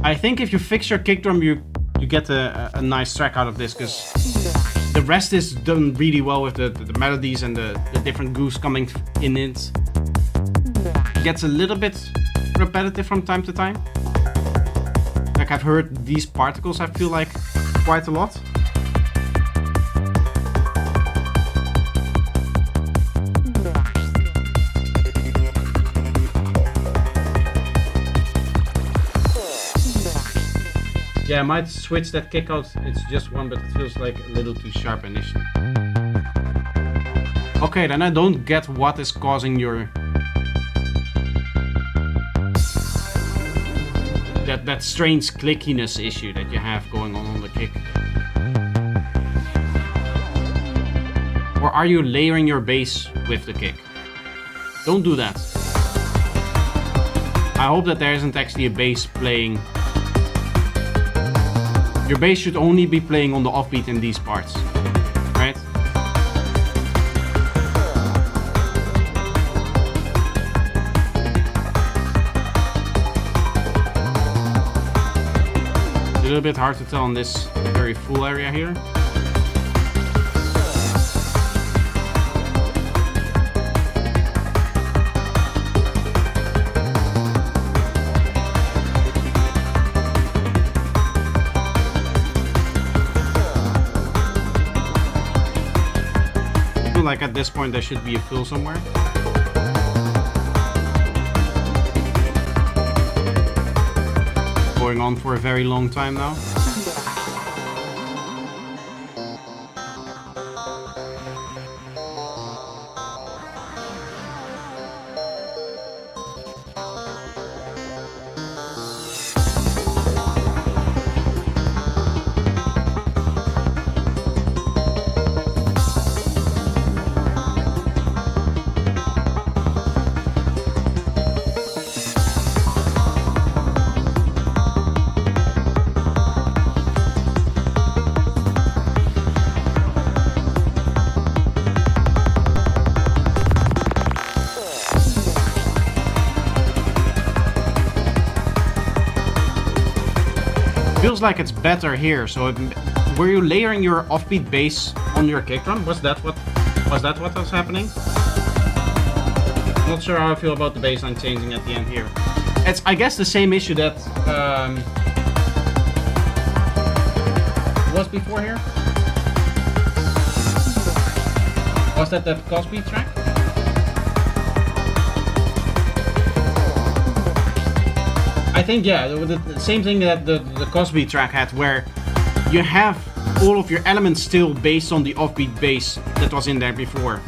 I think if you fix your kick drum, you get a nice track out of this, because the rest is done really well with the melodies and the different grooves coming in it. It gets a little bit repetitive from time to time. Like I've heard these particles, I feel like, quite a lot. Yeah, I might switch that kick out. It's just one, but it feels like a little too sharp initially. Okay, then I don't get what is causing your... that strange clickiness issue that you have going on the kick. Or are you layering your bass with the kick? Don't do that. I hope that there isn't actually a bass playing Your bass should only be playing on the offbeat in these parts, right? A little bit hard to tell on this very full area here. Like at this point there should be a fill somewhere. Going on for a very long time now. Feels like it's better here. So were you layering your offbeat bass on your kick drum? Was that what was happening? Not sure how I feel about the bass line changing at the end here. It's, I guess, the same issue that was before here. Was that the Cosby track? I think, yeah, the same thing that the Cosby track had, where you have all of your elements still based on the offbeat bass that was in there before.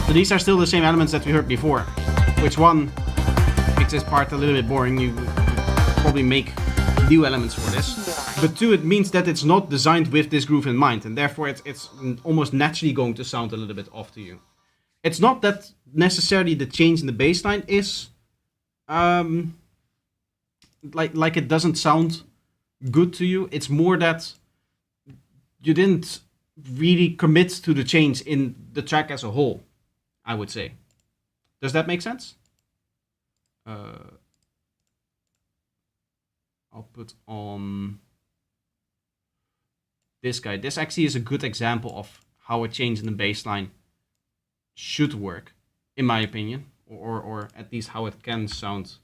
So these are still the same elements that we heard before, which one makes this part a little bit boring. You probably make new elements for this. But two, it means that it's not designed with this groove in mind, and therefore it's almost naturally going to sound a little bit off to you. It's not that necessarily the change in the bass line is like it doesn't sound good to you. It's more that you didn't really commit to the change in the track as a whole, I would say. Does that make sense? I'll put on this guy. This actually is a good example of how a change in the bass line should work, in my opinion, or at least how it can sound.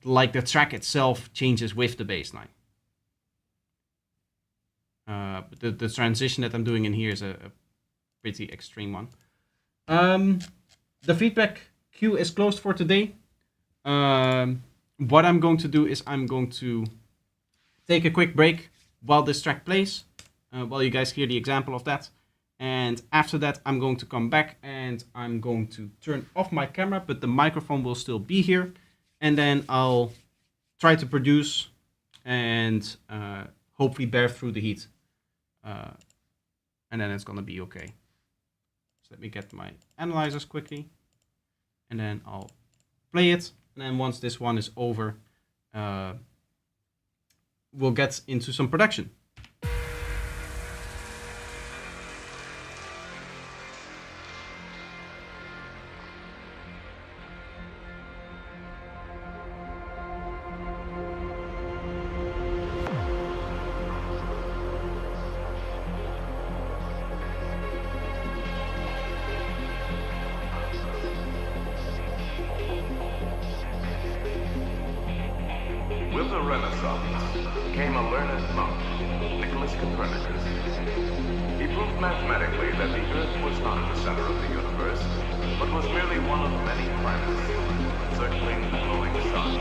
Like the track itself changes with the bass line. But the transition that I'm doing in here is a pretty extreme one. The feedback queue is closed for today. What I'm going to do is I'm going to take a quick break while this track plays, while you guys hear the example of that. And after that, I'm going to come back and I'm going to turn off my camera, but the microphone will still be here. And then I'll try to produce and hopefully bear through the heat. And then it's going to be okay. So let me get my analyzers quickly. And then I'll play it. And then once this one is over, we'll get into some production. With the Renaissance came a learned monk, Nicholas Copernicus. He proved mathematically that the Earth was not the center of the universe, but was merely one of many planets circling the glowing sun.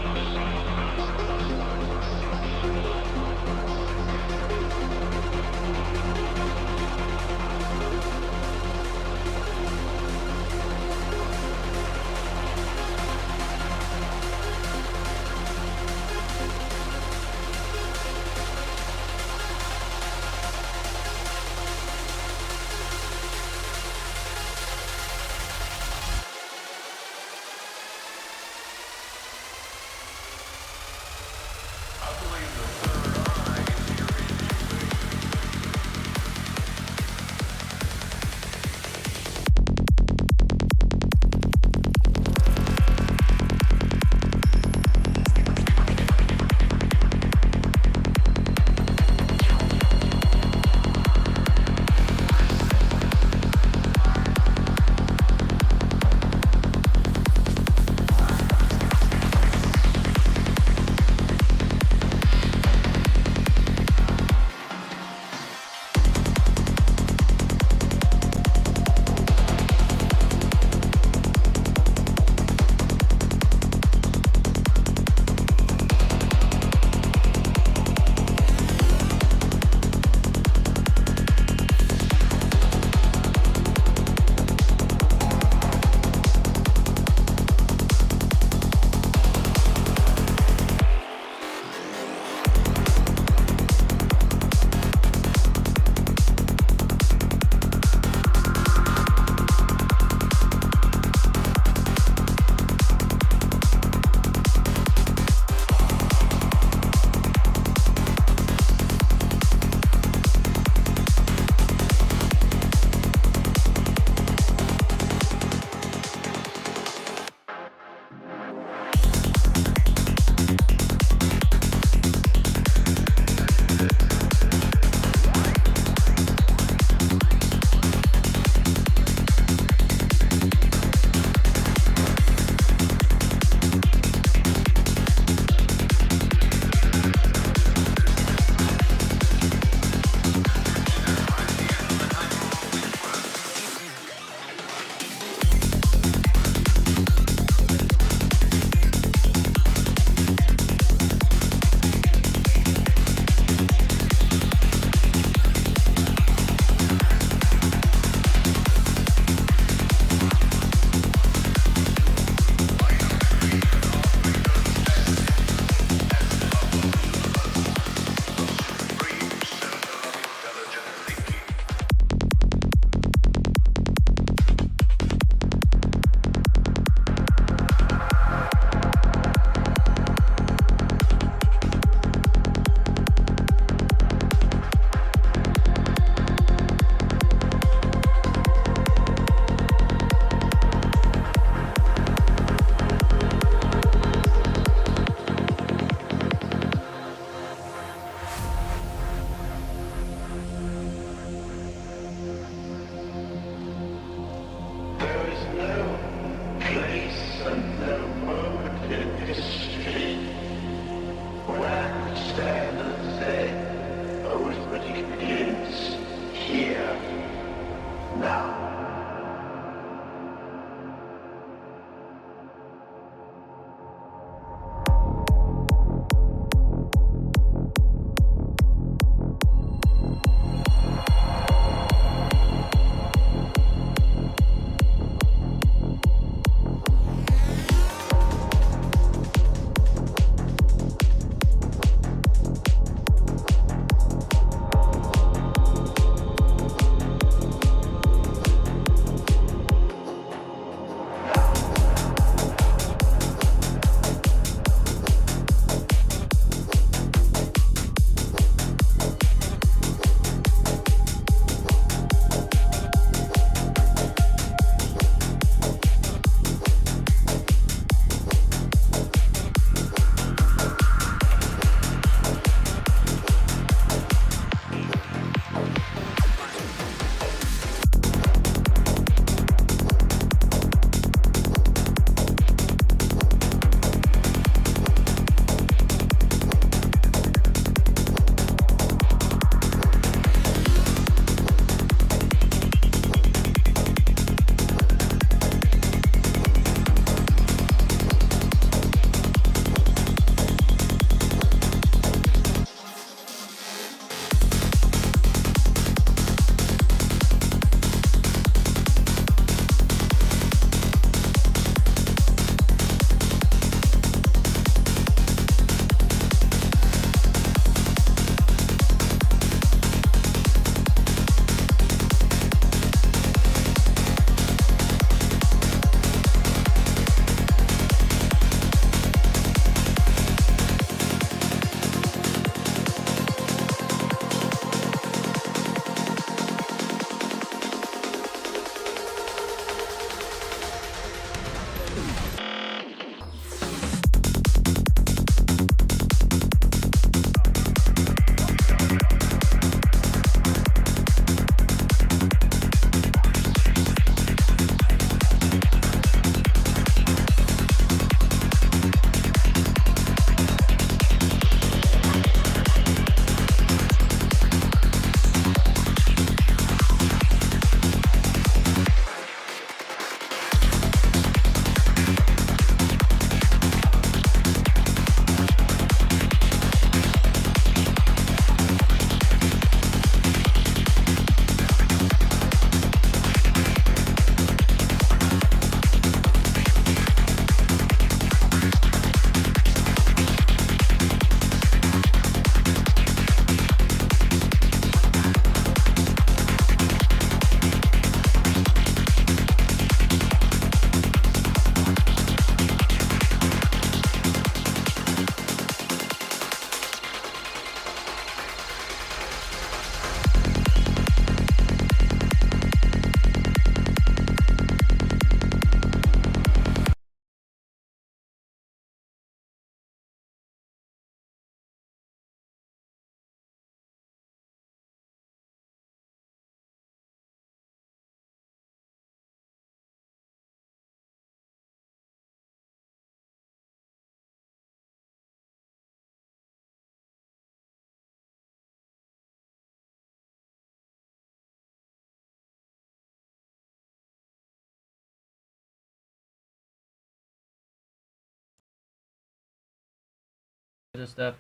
What is that?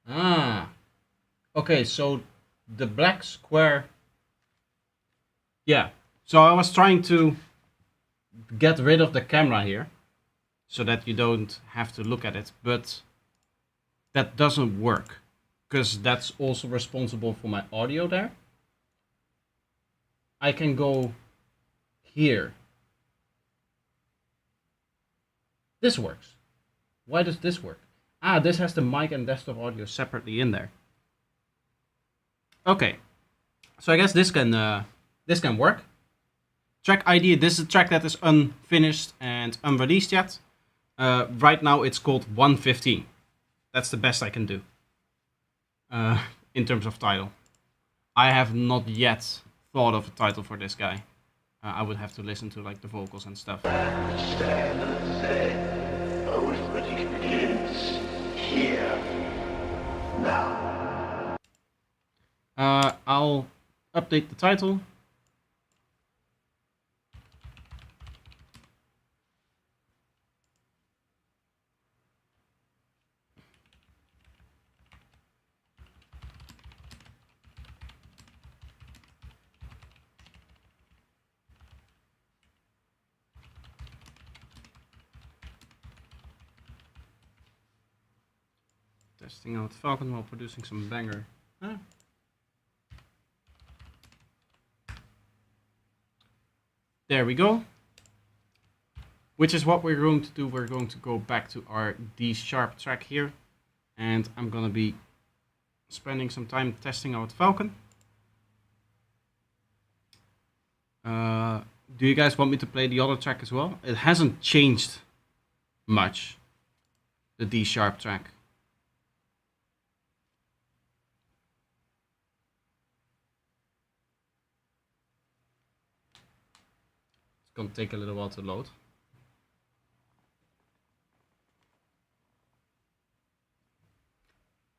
Ah. Okay, so the black square. Yeah. So I was trying to get rid of the camera here so that you don't have to look at it, but that doesn't work because that's also responsible for my audio there. I can go here. This works. Why does this work? Ah, this has the mic and desktop audio separately in there. Okay, so I guess this can work. Track ID, this is a track that is unfinished and unreleased yet. Right now it's called 115. That's the best I can do in terms of title. I have not yet thought of a title for this guy. I would have to listen to like the vocals and stuff. Stand and say, arithmetic begins here, now. I'll update the title. Testing out Falcon while producing some banger. Huh? There we go. Which is what we're going to do. We're going to go back to our D sharp track here. And I'm going to be spending some time testing out Falcon. Do you guys want me to play the other track as well? It hasn't changed much. The D sharp track. It's going to take a little while to load.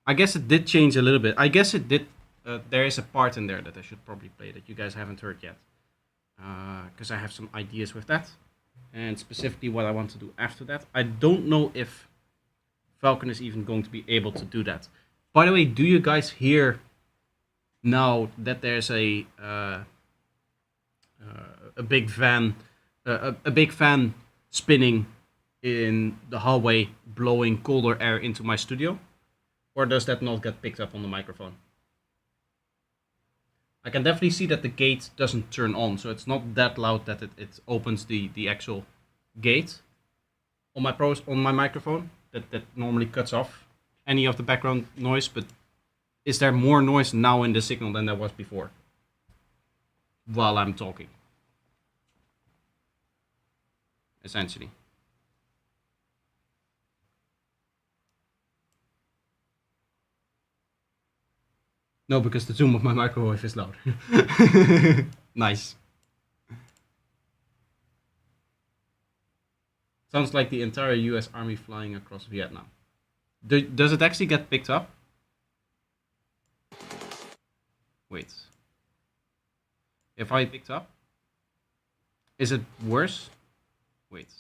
I guess it did change a little bit. I guess it did. There is a part in there that I should probably play that you guys haven't heard yet. Because I have some ideas with that. And specifically what I want to do after that. I don't know if Falcon is even going to be able to do that. By the way, do you guys hear now that there's a big fan, a big fan spinning in the hallway, blowing colder air into my studio? Or does that not get picked up on the microphone? I can definitely see that the gate doesn't turn on, so it's not that loud that it opens the actual gate on my microphone. That normally cuts off any of the background noise, but is there more noise now in the signal than there was before? While I'm talking. Essentially. No, because the zoom of my microwave is loud. Nice. Sounds like the entire US Army flying across Vietnam. Does it actually get picked up? Wait. If I picked up? Is it worse? Wait.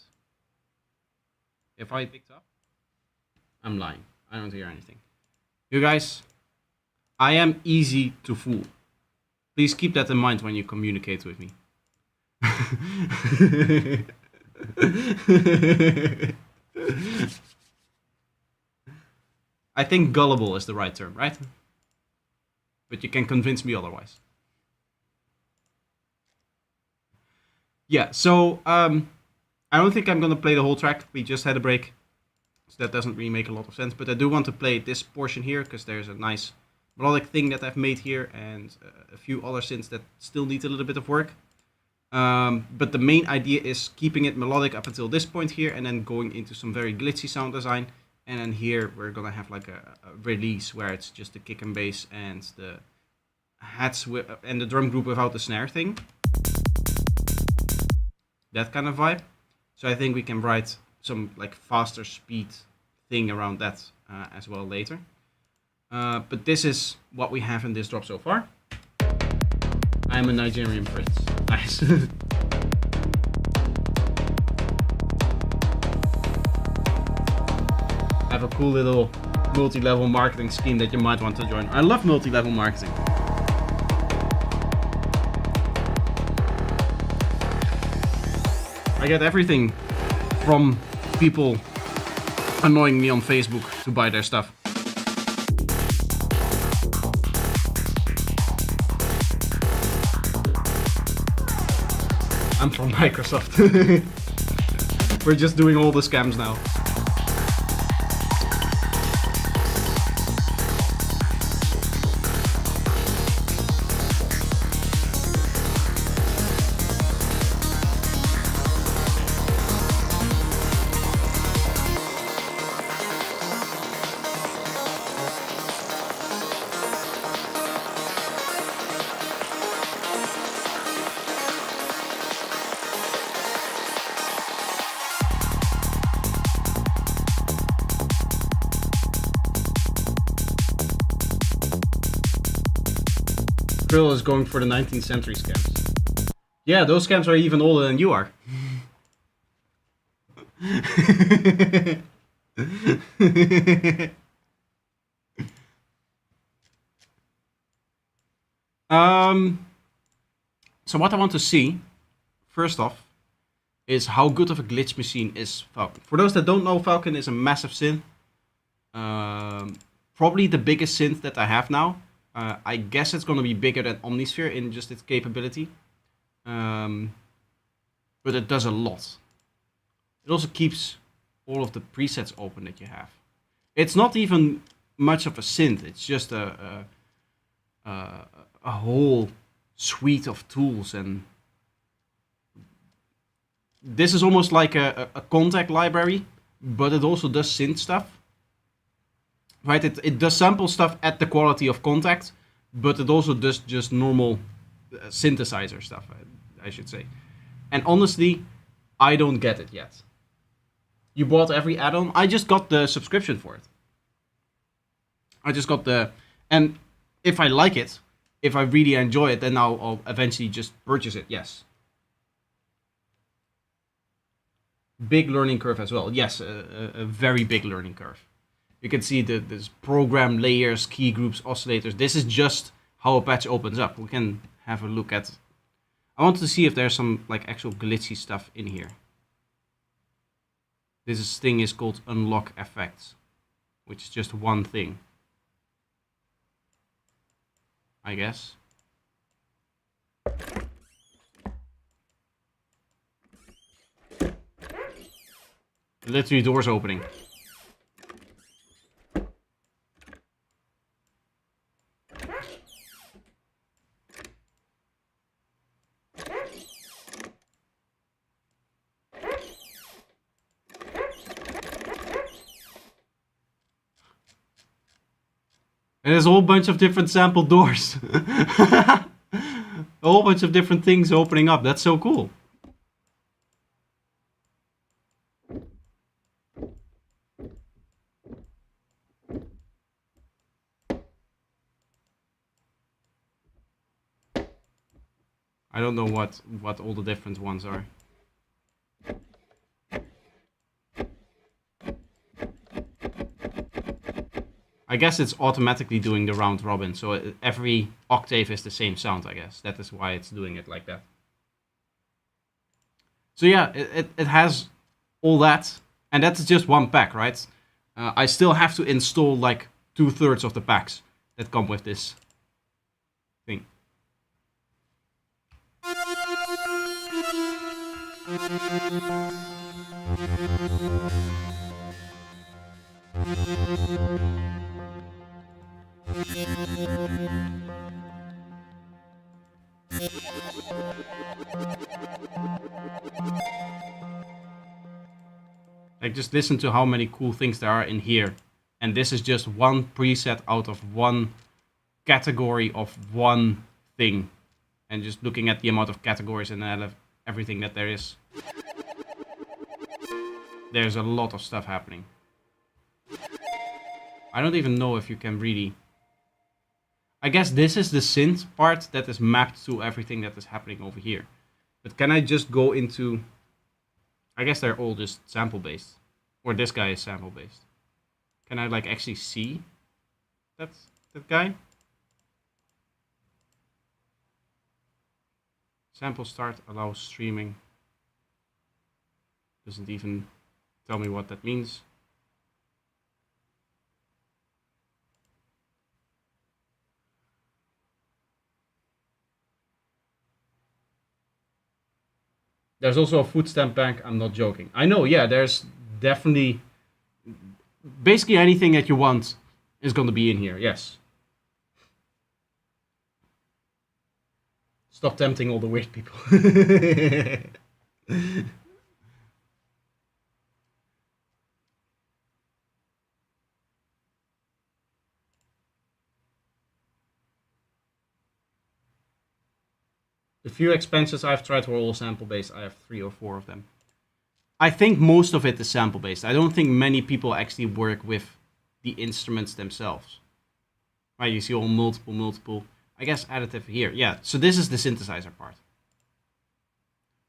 If I picked up? I'm lying. I don't hear anything. You guys, I am easy to fool. Please keep that in mind when you communicate with me. I think gullible is the right term, right? But you can convince me otherwise. Yeah, so I don't think I'm gonna play the whole track. We just had a break, so that doesn't really make a lot of sense. But I do want to play this portion here because there's a nice melodic thing that I've made here and a few other synths that still need a little bit of work. But the main idea is keeping it melodic up until this point here and then going into some very glitchy sound design. And then here we're gonna have like a release where it's just the kick and bass and the hats and the drum group without the snare thing. That kind of vibe. So I think we can write some like faster speed thing around that as well later. But this is what we have in this drop so far. I'm a Nigerian prince. Nice. have a cool little multi-level marketing scheme that you might want to join. I love multi-level marketing. I get everything from people annoying me on Facebook to buy their stuff. I'm from Microsoft. We're just doing all the scams now. Phil is going for the 19th century scams. Yeah, those scams are even older than you are. So what I want to see, first off, is how good of a glitch machine is Falcon. For those that don't know, Falcon is a massive synth. Probably the biggest synth that I have now. I guess it's going to be bigger than Omnisphere in just its capability. But it does a lot. It also keeps all of the presets open that you have. It's not even much of a synth. It's just a whole suite of tools. And this is almost like a contact library, but it also does synth stuff. Right, it does sample stuff at the quality of contact, but it also does just normal synthesizer stuff, I should say. And honestly, I don't get it yet. You bought every add-on? I just got the subscription for it. I just got and if I like it, if I really enjoy it, then I'll eventually just purchase it, yes. Big learning curve as well. Yes, a very big learning curve. You can see this program layers, key groups, oscillators. This is just how a patch opens up. We can have a look at. I want to see if there's some like actual glitchy stuff in here. This thing is called unlock effects, which is just one thing, I guess. Literally doors opening. And there's a whole bunch of different sample doors. A whole bunch of different things opening up. That's so cool. I don't know what all the different ones are. I guess it's automatically doing the round robin, so every octave is the same sound, I guess. That is why it's doing it like that. So yeah, it has all that, and that's just one pack, right? I still have to install like 2/3 of the packs that come with this thing. Like, just listen to how many cool things there are in here. And this is just one preset out of one category of one thing. And just looking at the amount of categories and everything that there is. There's a lot of stuff happening. I don't even know if you can really... I guess this is the synth part that is mapped to everything that is happening over here. But can I just go into... I guess they're all just sample based. Or this guy is sample based. Can I like actually see that guy? Sample start allows streaming. Doesn't even tell me what that means. There's also a food stamp bank. I'm not joking. I know, yeah, there's definitely... Basically anything that you want is going to be in here, yes. Stop tempting all the weird people. The few expansions I've tried were all sample-based. I have 3 or 4 of them. I think most of it is sample-based. I don't think many people actually work with the instruments themselves. Right, you see all multiple. I guess additive here. Yeah, so this is the synthesizer part.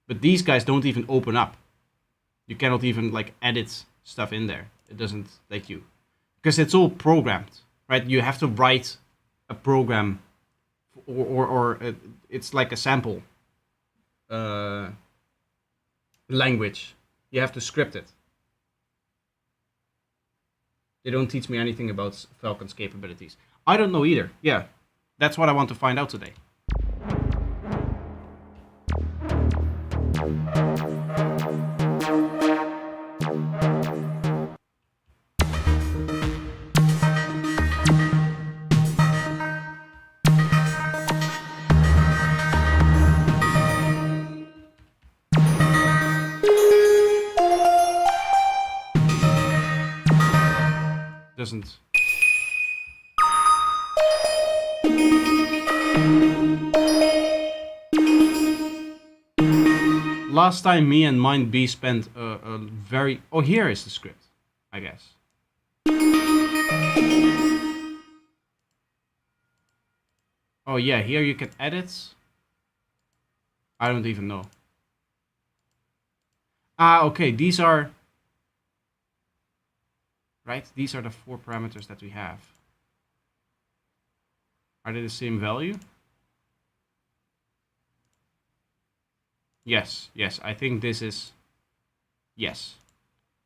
But these guys don't even open up. You cannot even like edit stuff in there. It doesn't let you. Because it's all programmed, right? You have to write a program or it's like a sample language. You have to script it. They don't teach me anything about Falcon's capabilities. I don't know either. Yeah, that's what I want to find out today. Doesn't. Last time me and Mind B spent a very... Oh, here is the script, I guess. Oh yeah, here you can edit. I don't even know. Ah, okay, these are... Right, these are the 4 parameters that we have. Are they the same value? Yes, I think this is... Yes.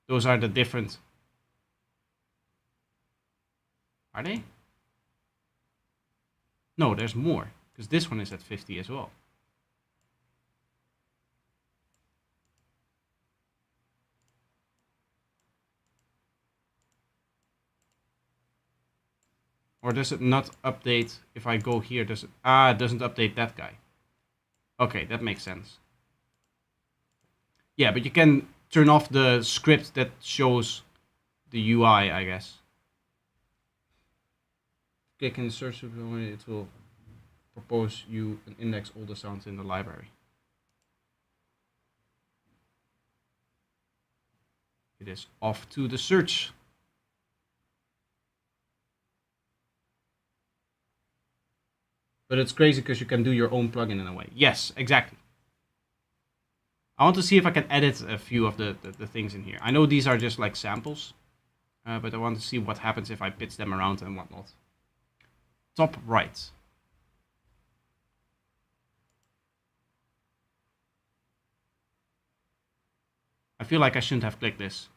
Those are the different... Are they? No, there's more. Because this one is at 50 as well. Or does it not update if I go here? Does it... Ah, it doesn't update that guy. Okay, that makes sense. Yeah, but you can turn off the script that shows the UI, I guess. Click in the search, it will propose you and index all the sounds in the library. It is off to the search. But it's crazy because you can do your own plugin in a way. Yes, exactly. I want to see if I can edit a few of the things in here. I know these are just like samples, but I want to see what happens if I pitch them around and whatnot. Top right. I feel like I shouldn't have clicked this.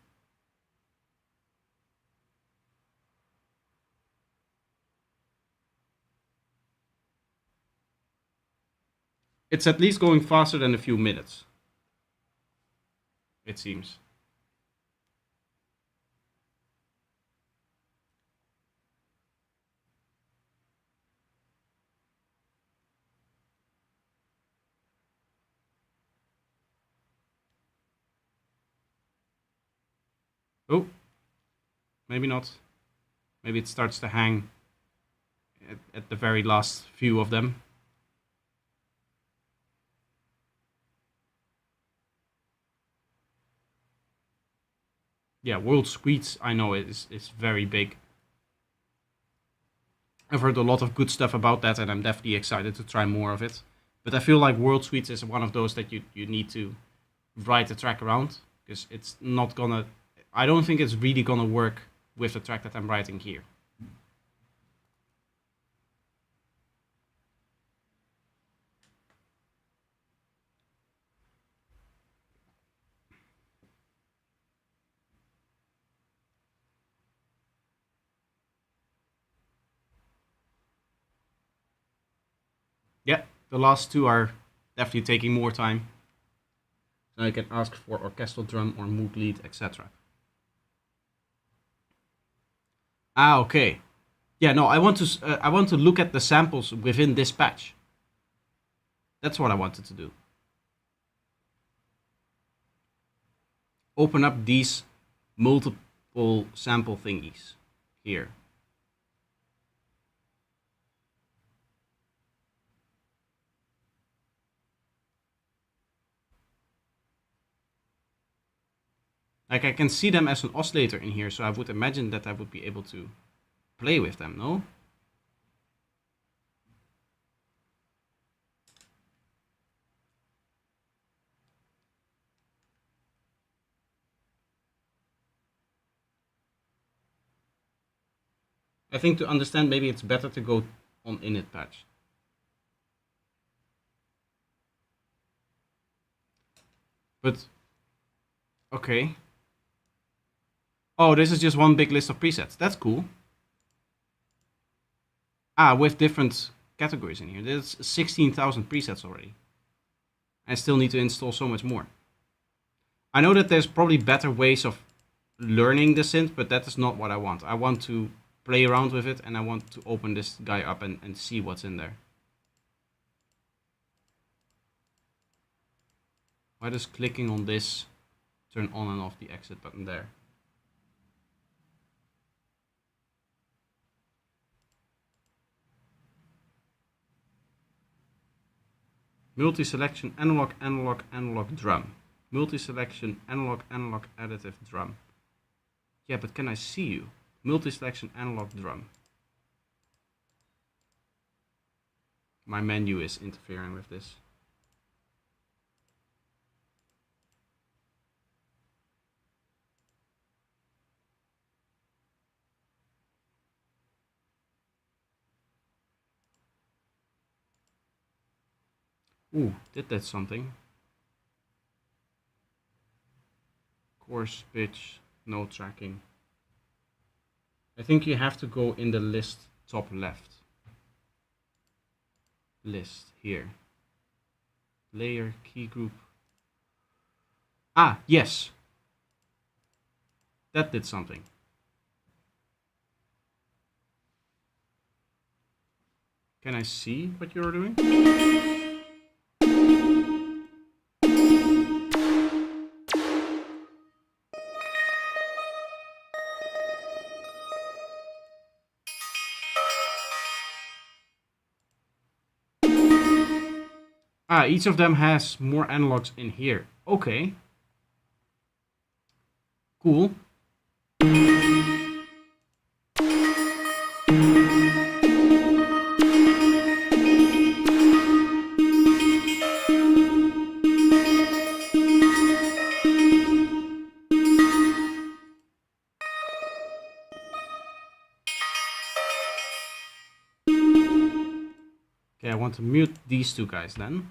It's at least going faster than a few minutes. It seems. Oh, maybe not. Maybe it starts to hang at the very last few of them. Yeah, World Suites, I know is very big. I've heard a lot of good stuff about that, and I'm definitely excited to try more of it. But I feel like World Suites is one of those that you need to write a track around, because it's not gonna... I don't think it's really gonna work with the track that I'm writing here. Yeah, the last two are definitely taking more time. So I can ask for orchestral drum or mood lead, etc. Ah, okay. Yeah, no, I want to look at the samples within this patch. That's what I wanted to do. Open up these multiple sample thingies here. Like I can see them as an oscillator in here, so I would imagine that I would be able to play with them, no? I think to understand, maybe it's better to go on init patch. But, okay. Oh, this is just one big list of presets. That's cool. Ah, with different categories in here. There's 16,000 presets already. I still need to install so much more. I know that there's probably better ways of learning the synth, but that is not what I want. I want to play around with it, and I want to open this guy up and see what's in there. Why does clicking on this turn on and off the exit button there? Multi-selection, analog, analog, analog, drum. Multi-selection, analog, analog, additive, drum. Yeah, but can I see you? Multi-selection, analog, drum. My menu is interfering with this. Ooh, did that something? Coarse, pitch, no tracking. I think you have to go in the list top left. List here. Layer, key group. Ah, yes. That did something. Can I see what you're doing? Ah, each of them has more analogs in here. Okay. Cool. Okay, I want to mute these two guys then.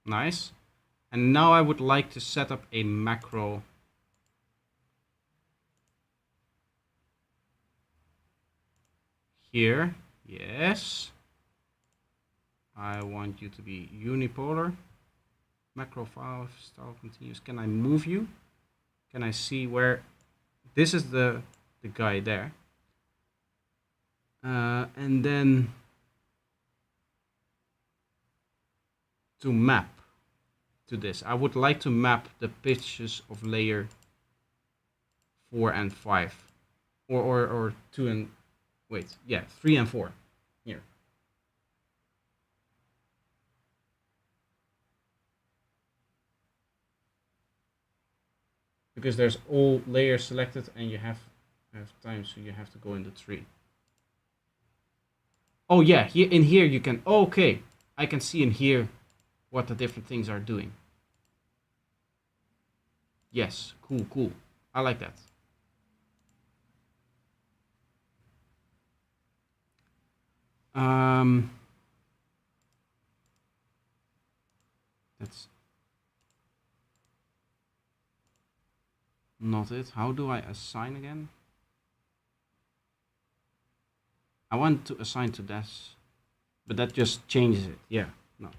Nice. And now I would like to set up a macro. Here. Yes. I want you to be unipolar. Macro file style continuous. Can I move you? Can I see where? This is the guy there. And then to map to this, I would like to map the pitches of layer 4 and 5, or 2 and wait, yeah, 3 and 4 here. Because there's all layers selected, and you have time, so you have to go in the tree. Oh yeah, here in here you can. Okay, I can see in here what the different things are doing. Yes, cool, cool. I like that. That's not it. How do I assign again? I want to assign to this, but that just changes it. Yeah, no.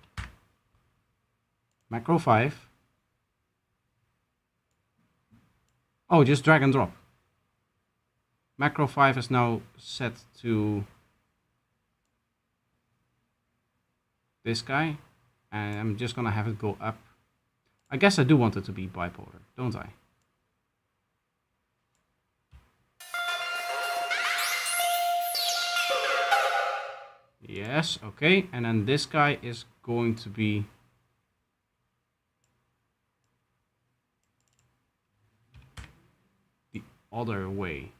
Macro 5. Oh, just drag and drop. Macro 5 is now set to this guy, and I'm just gonna have it go up. I guess I do want it to be bipolar, don't I? Yes, okay, and then this guy is going to be the other way.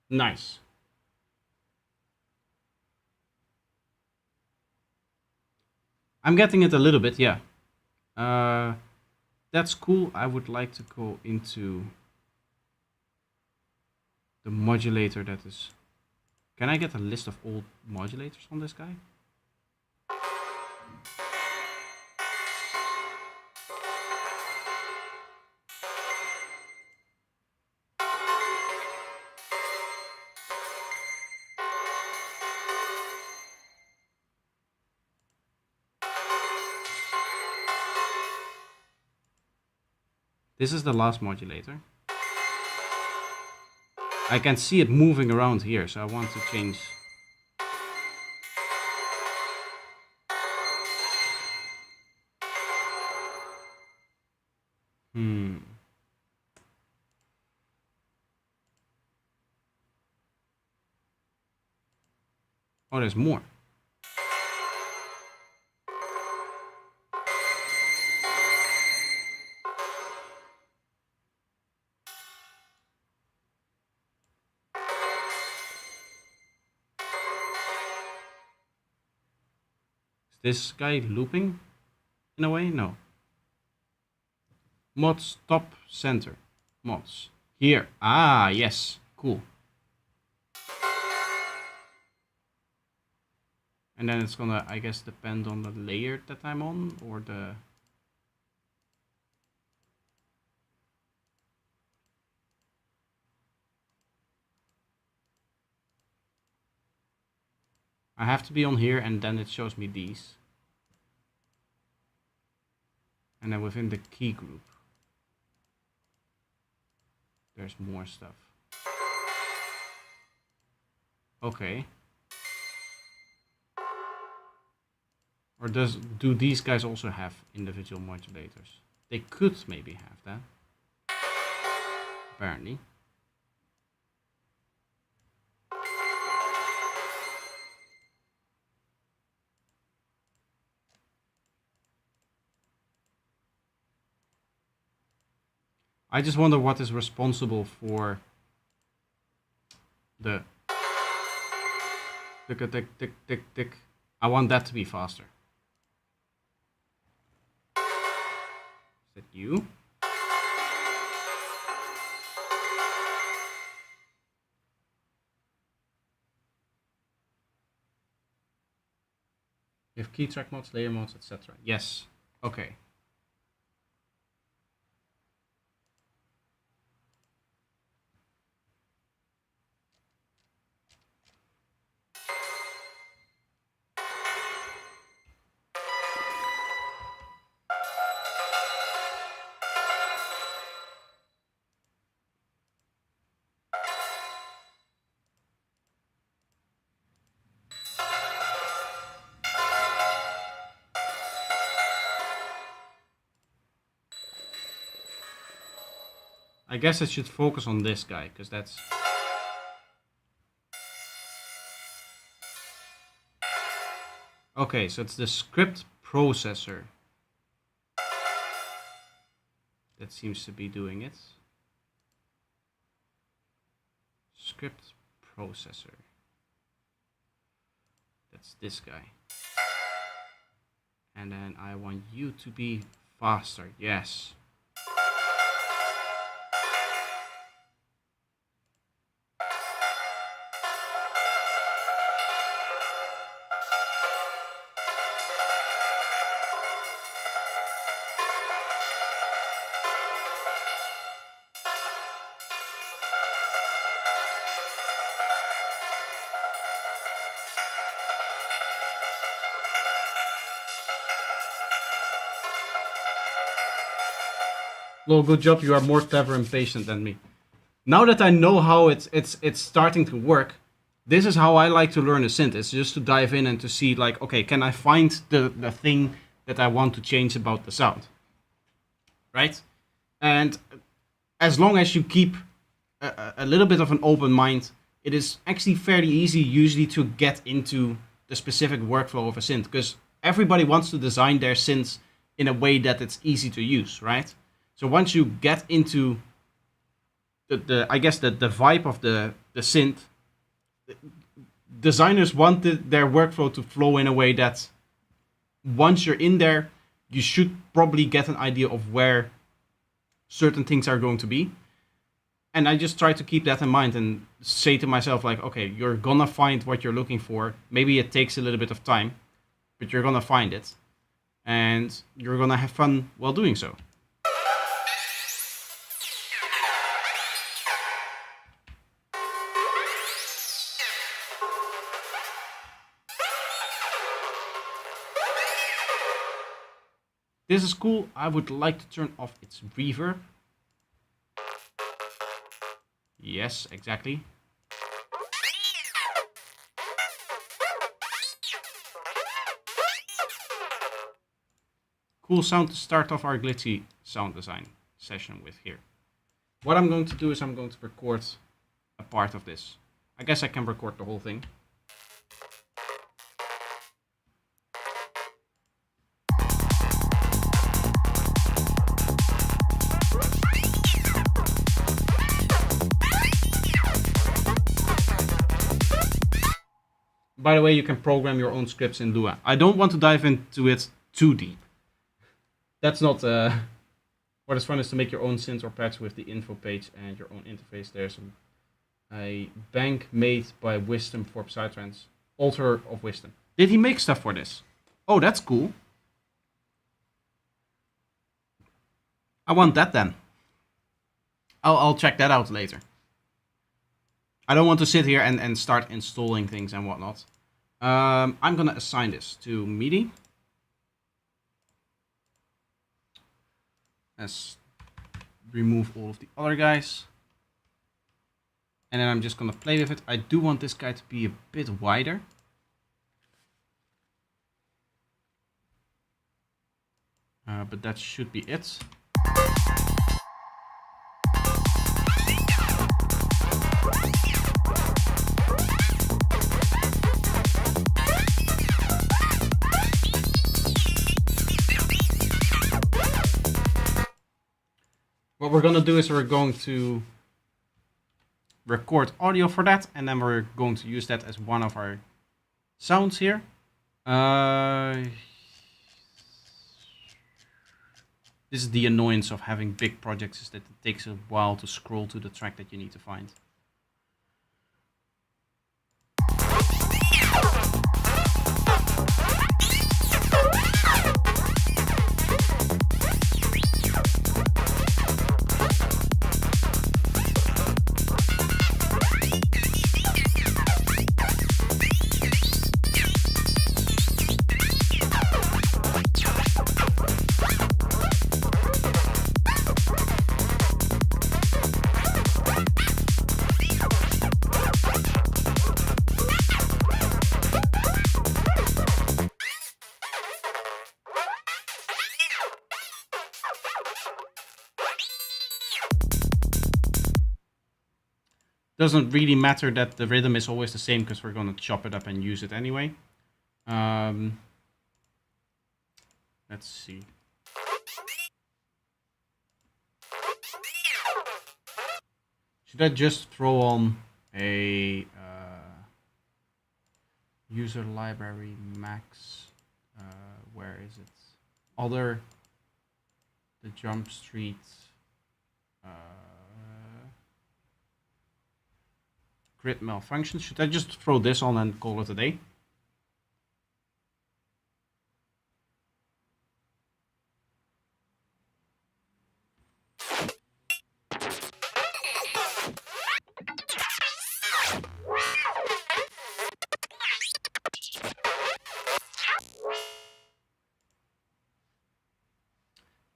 Nice. I'm getting it a little bit, yeah. That's cool. I would like to go into the modulator that is... Can I get a list of all modulators on this guy? This is the last modulator. I can see it moving around here, so I want to change. Oh, there's more. Is this guy looping in a way? No. Mods top center. Mods. Here. Ah, yes. Cool. And then it's gonna, I guess, depend on the layer that I'm on, or the... I have to be on here, and then it shows me these. And then within the key group, there's more stuff. Okay. Or do these guys also have individual modulators? They could maybe have that. Apparently. I just wonder what is responsible for the tick tick tick tick tick. I want that to be faster. Is that you? You have key track mods, layer mods, etc. Yes. Okay. I guess I should focus on this guy, because that's... Okay, so it's the script processor that seems to be doing it. Script processor. That's this guy. And then I want you to be faster. Yes. Well, good job. You are more clever and patient than me. Now that I know how it's starting to work, this is how I like to learn a synth. It's just to dive in and to see like, okay, can I find the thing that I want to change about the sound, right? And as long as you keep a little bit of an open mind, it is actually fairly easy usually to get into the specific workflow of a synth, because everybody wants to design their synths in a way that it's easy to use, right? So once you get into the I guess the vibe of the synth, designers wanted their workflow to flow in a way that once you're in there, you should probably get an idea of where certain things are going to be. And I just try to keep that in mind and say to myself, like, okay, you're gonna find what you're looking for. Maybe it takes a little bit of time, but you're gonna find it. And you're gonna have fun while doing so. This is cool. I would like to turn off its reverb. Yes, exactly. Cool sound to start off our glitchy sound design session with here. What I'm going to do is I'm going to record a part of this. I guess I can record the whole thing. By the way, you can program your own scripts in Lua. I don't want to dive into it too deep. That's not... what is fun is to make your own synth or patch with the info page and your own interface. There's a bank made by Wisdom for psytrance. Altar of Wisdom. Did he make stuff for this? Oh, that's cool. I want that then. I'll check that out later. I don't want to sit here and start installing things and whatnot. I'm gonna assign this to MIDI. Let's remove all of the other guys. And then I'm just gonna play with it. I do want this guy to be a bit wider. But that should be it. What we're gonna do is we're going to record audio for that, and then we're going to use that as one of our sounds here. This is the annoyance of having big projects, is that it takes a while to scroll to the track that you need to find. Doesn't really matter that the rhythm is always the same because we're going to chop it up and use it anyway. Let's see. Should I just throw on a user library max Where is it? Other. The Jump Street. Grid malfunction. Should I just throw this on and call it a day?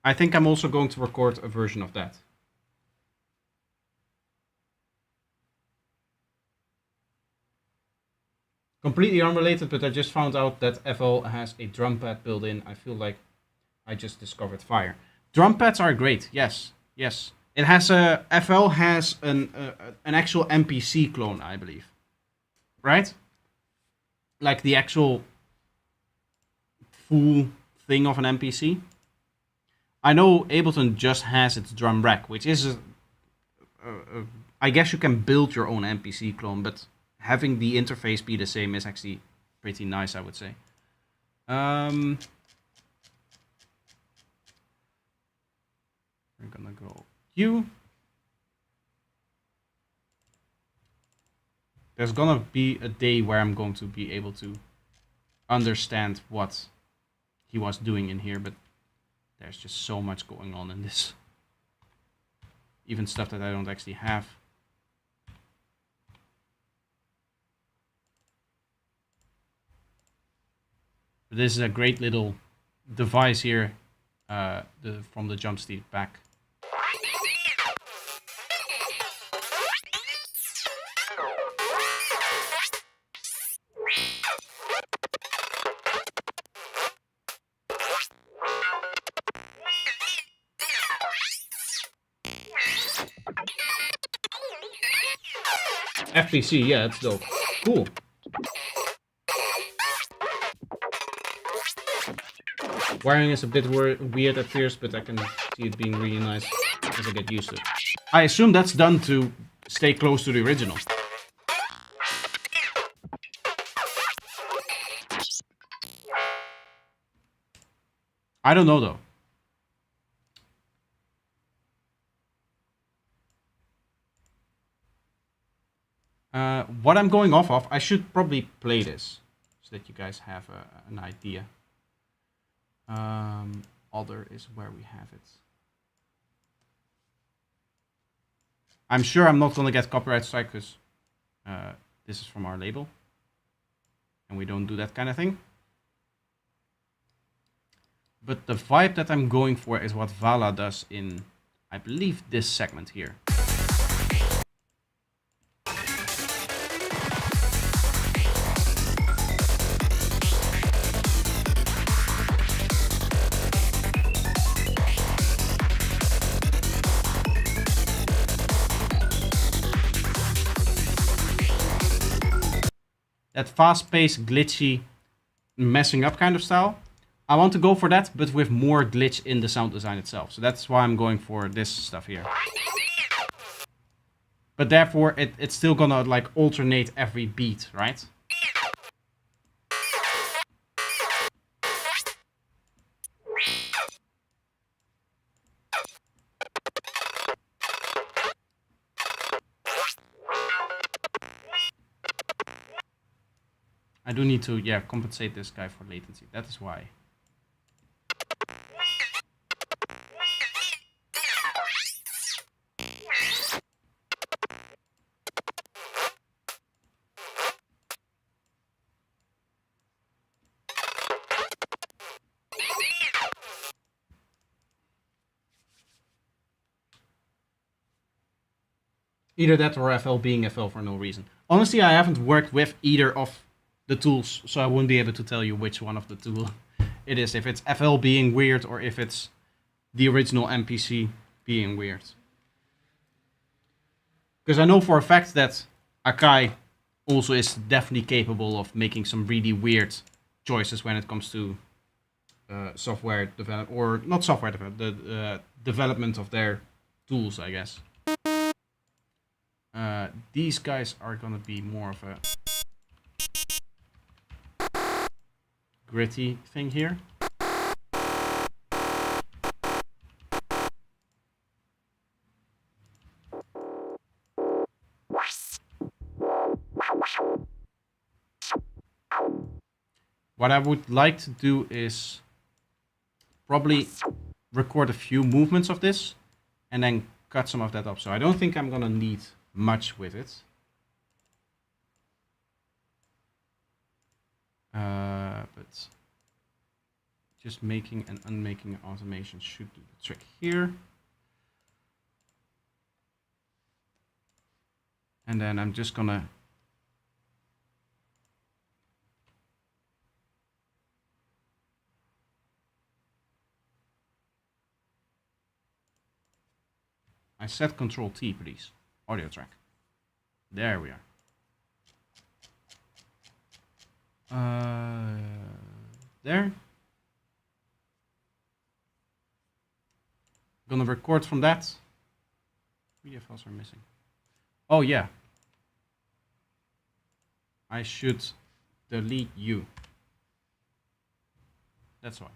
I think I'm also going to record a version of that. Completely unrelated, but I just found out that FL has a drum pad built in. I feel like I just discovered fire. Drum pads are great. Yes, yes. It has a FL has an actual MPC clone, I believe. Right? Like the actual full thing of an MPC. I know Ableton just has its drum rack, which is I guess you can build your own MPC clone, but having the interface be the same is actually pretty nice, I would say. We're gonna go Q. There's gonna be a day where I'm going to be able to understand what he was doing in here, but there's just so much going on in this. Even stuff that I don't actually have. But this is a great little device here from the Jump Street back. FPC, yeah, it's dope. Cool. Wiring is a bit weird at first, but I can see it being really nice as I get used to it. I assume that's done to stay close to the original. I don't know though. What I'm going off of, I should probably play this so that you guys have an idea. Other is where we have it. I'm sure I'm not gonna get copyright strike because this is from our label, and we don't do that kind of thing. But the vibe that I'm going for is what Vala does in, I believe, this segment here. That fast-paced, glitchy, messing up kind of style. I want to go for that, but with more glitch in the sound design itself. So that's why I'm going for this stuff here. But therefore, it's still gonna like alternate every beat, right? I do need to, yeah, compensate this guy for latency. That is why. Either that or FL being FL for no reason. Honestly, I haven't worked with either of the tools, so I wouldn't be able to tell you which one of the two it is. If it's FL being weird or if it's the original MPC being weird. Because I know for a fact that Akai also is definitely capable of making some really weird choices when it comes to software development, or not software development, the development of their tools, I guess. These guys are gonna be more of a gritty thing here. What I would like to do is probably record a few movements of this and then cut some of that up. So I don't think I'm gonna need much with it. But just making and unmaking automation should do the trick here. And then I'm just gonna I set Control T, please. Audio track. There we are. There. Gonna record from that. Media files are missing. Oh yeah. I should delete you. That's why.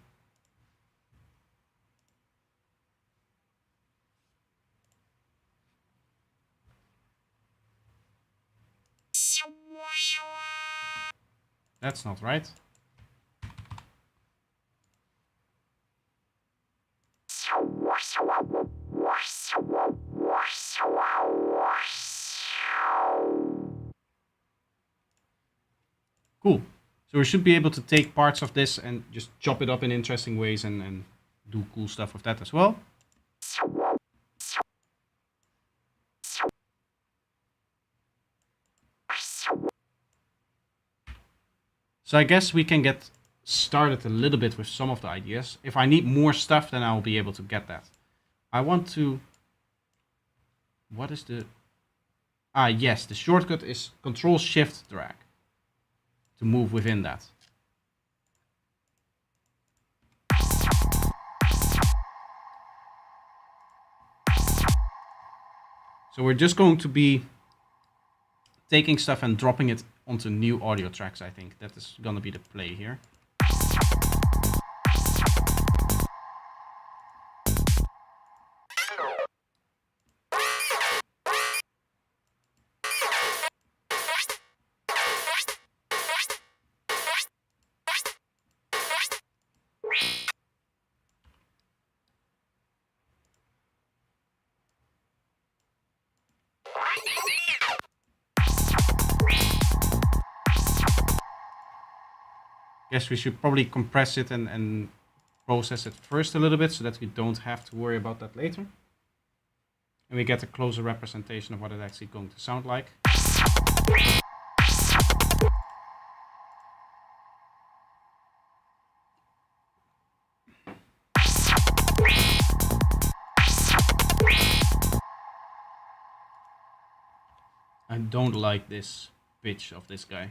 That's not right. Cool. So we should be able to take parts of this and just chop it up in interesting ways and do cool stuff with that as well. So I guess we can get started a little bit with some of the ideas. If I need more stuff, then I'll be able to get that. I want to... What is the... Ah, yes, the shortcut is Control-Shift-Drag to move within that. So we're just going to be taking stuff and dropping it onto new audio tracks, I think. That is going to be the play here. Guess we should probably compress it and process it first a little bit so that we don't have to worry about that later. And we get a closer representation of what it's actually going to sound like. I don't like this pitch of this guy.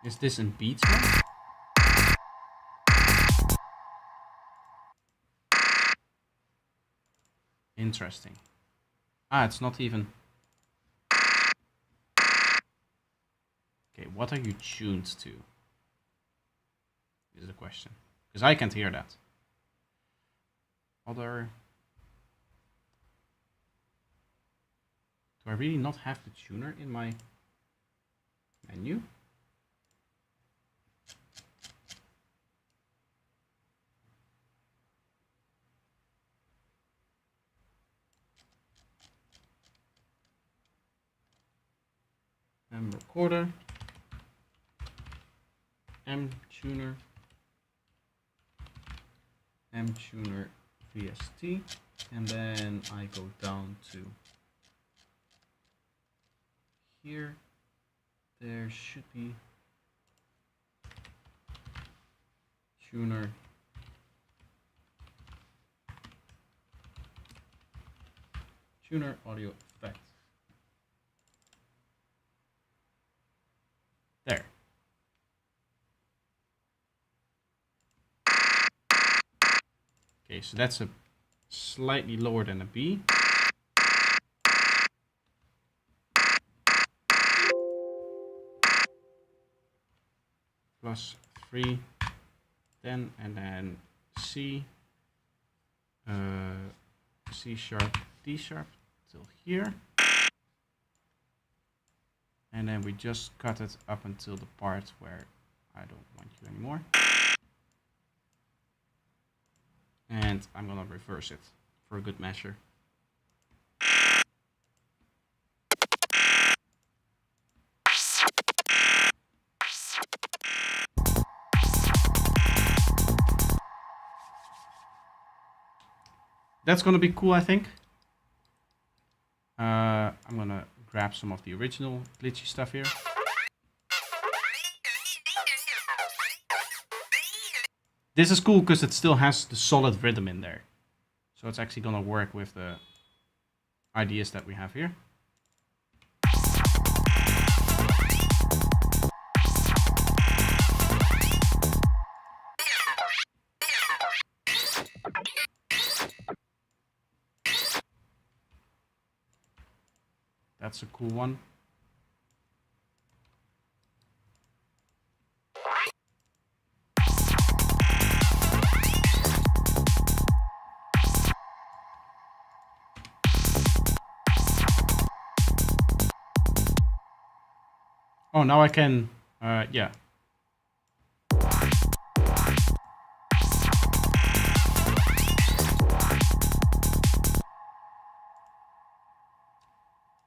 Is this in beats mode? Interesting. Ah, it's not even... Okay, what are you tuned to? Is the question. Because I can't hear that. Other... Do I really not have the tuner in my menu? M recorder, M tuner, M tuner VST, and then I go down to here. There should be tuner audio effect. There. Okay, so that's a slightly lower than a B. plus 3, 10, and then C, C sharp, D sharp till here. And then we just cut it up until the part where I don't want you anymore. And I'm gonna reverse it for a good measure. That's gonna be cool, I think. I'm gonna grab some of the original glitchy stuff here. This is cool because it still has the solid rhythm in there. So it's actually gonna work with the ideas that we have here. That's a cool one. Oh, now I can, yeah.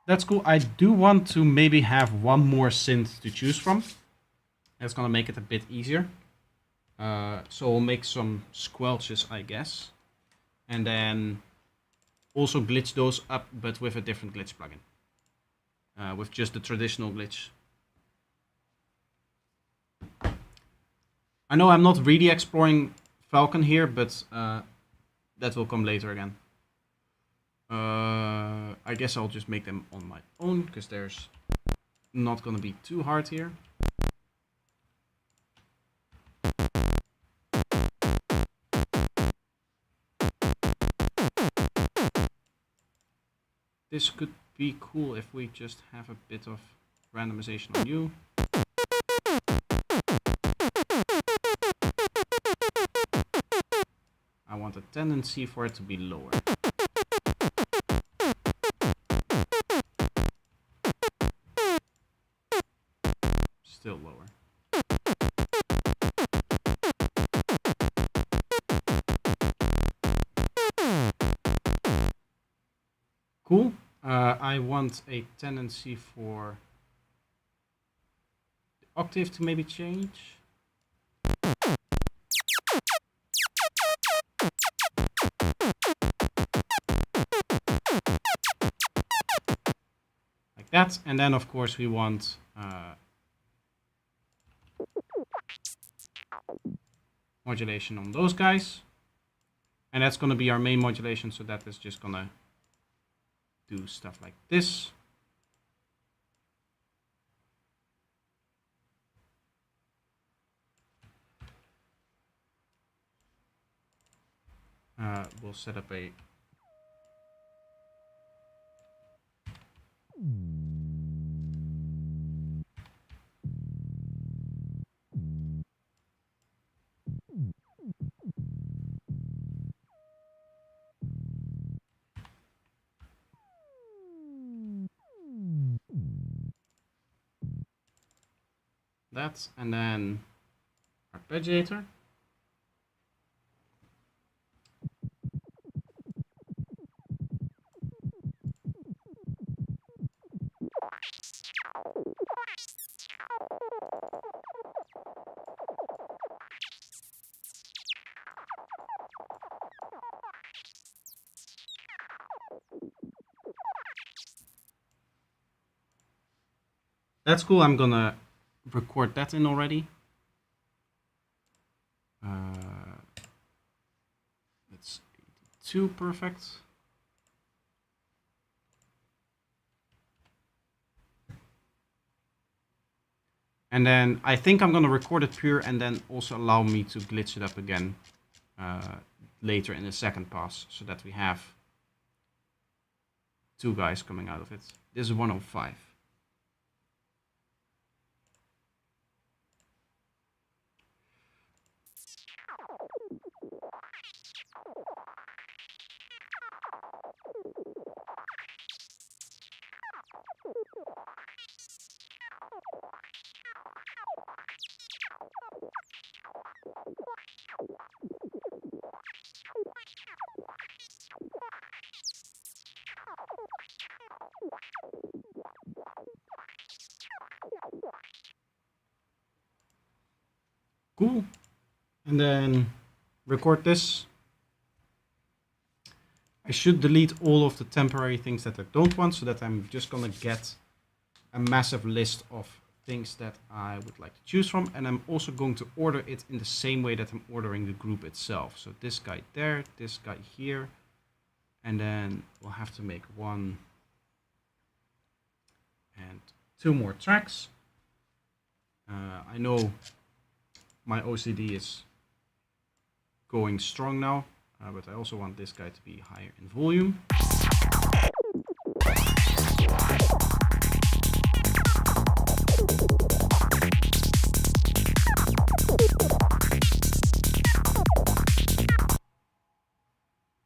That's cool. I do want to maybe have one more synth to choose from. That's gonna make it a bit easier. So we'll make some squelches, I guess. And then also glitch those up, but with a different glitch plugin. With just the traditional glitch. I know I'm not really exploring Falcon here, but that will come later again. I guess I'll just make them on my own, because there's not gonna be too hard here. This could be cool if we just have a bit of randomization on you. I want a tendency for it to be lower. Still lower. Cool. I want a tendency for the octave to maybe change. Like that. And then, of course, we want modulation on those guys. And that's going to be our main modulation, so that is just going to do stuff like this. We'll set up a that, and then arpeggiator. That's cool. I'm gonna record that in already. That's 82, perfect. And then I think I'm gonna record it pure and then also allow me to glitch it up again later in the second pass, so that we have two guys coming out of it. This is 105. Cool. And then record this. I should delete all of the temporary things that I don't want, so that I'm just gonna get a massive list of things that I would like to choose from, and I'm also going to order it in the same way that I'm ordering the group itself. So this guy there, this guy here, and then we'll have to make 1 and 2 more tracks. I know my OCD is going strong now, but I also want this guy to be higher in volume.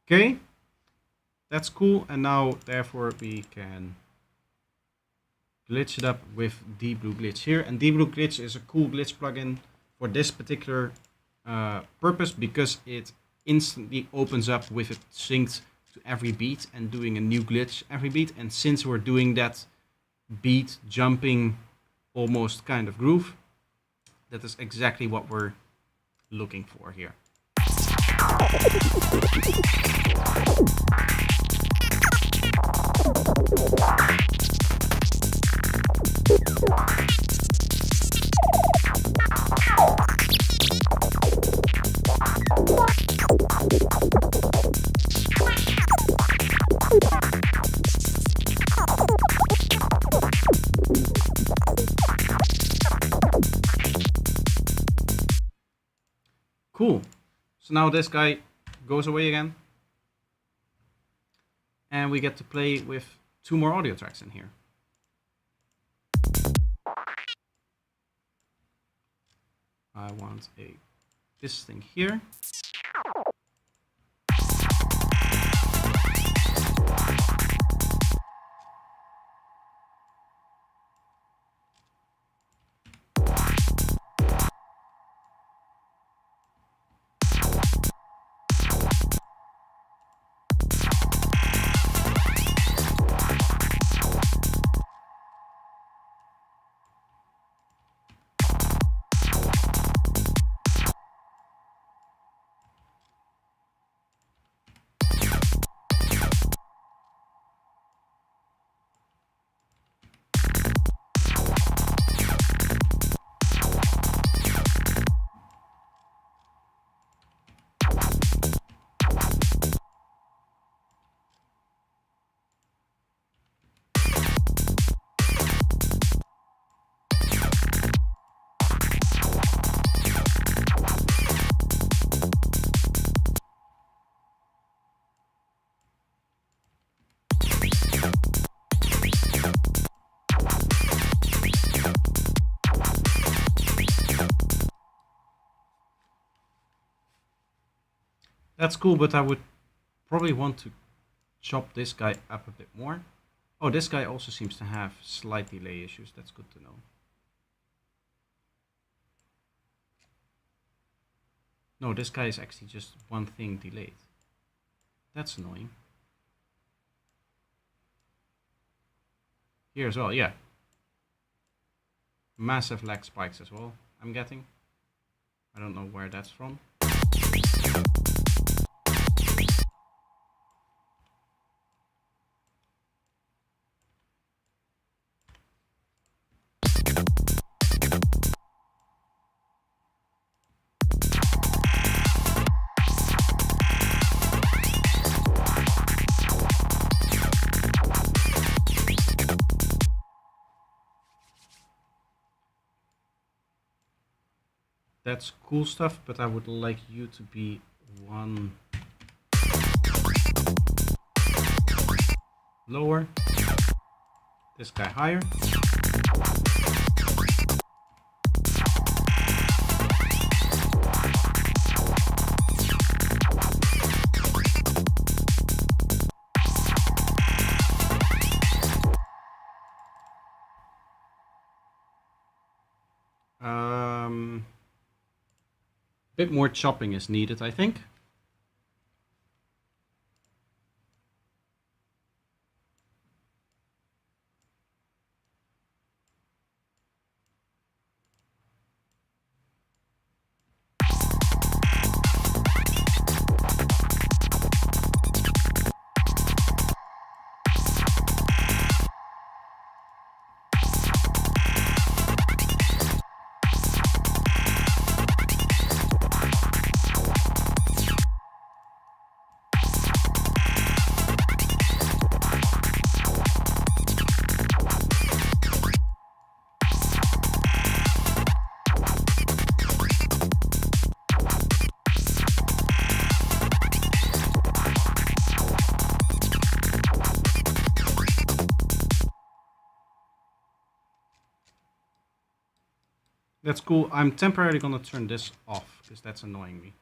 Okay, that's cool, and now therefore we can glitch it up with Deep Blue Glitch here. And Deep Blue Glitch is a cool glitch plugin for this particular purpose, because it instantly opens up with it synced to every beat and doing a new glitch every beat. And since we're doing that beat jumping almost kind of groove, that is exactly what we're looking for here. Cool. So now this guy goes away again, and we get to play with 2 more audio tracks in here. I want this thing here. That's cool, but I would probably want to chop this guy up a bit more. Oh, this guy also seems to have slight delay issues. That's good to know. No, this guy is actually just one thing delayed. That's annoying. Here as well, yeah. Massive lag spikes as well, I'm getting. I don't know where that's from. That's cool stuff, but I would like you to be 1 lower. This guy higher. Bit more chopping is needed, I think. That's cool. I'm temporarily gonna turn this off because that's annoying me.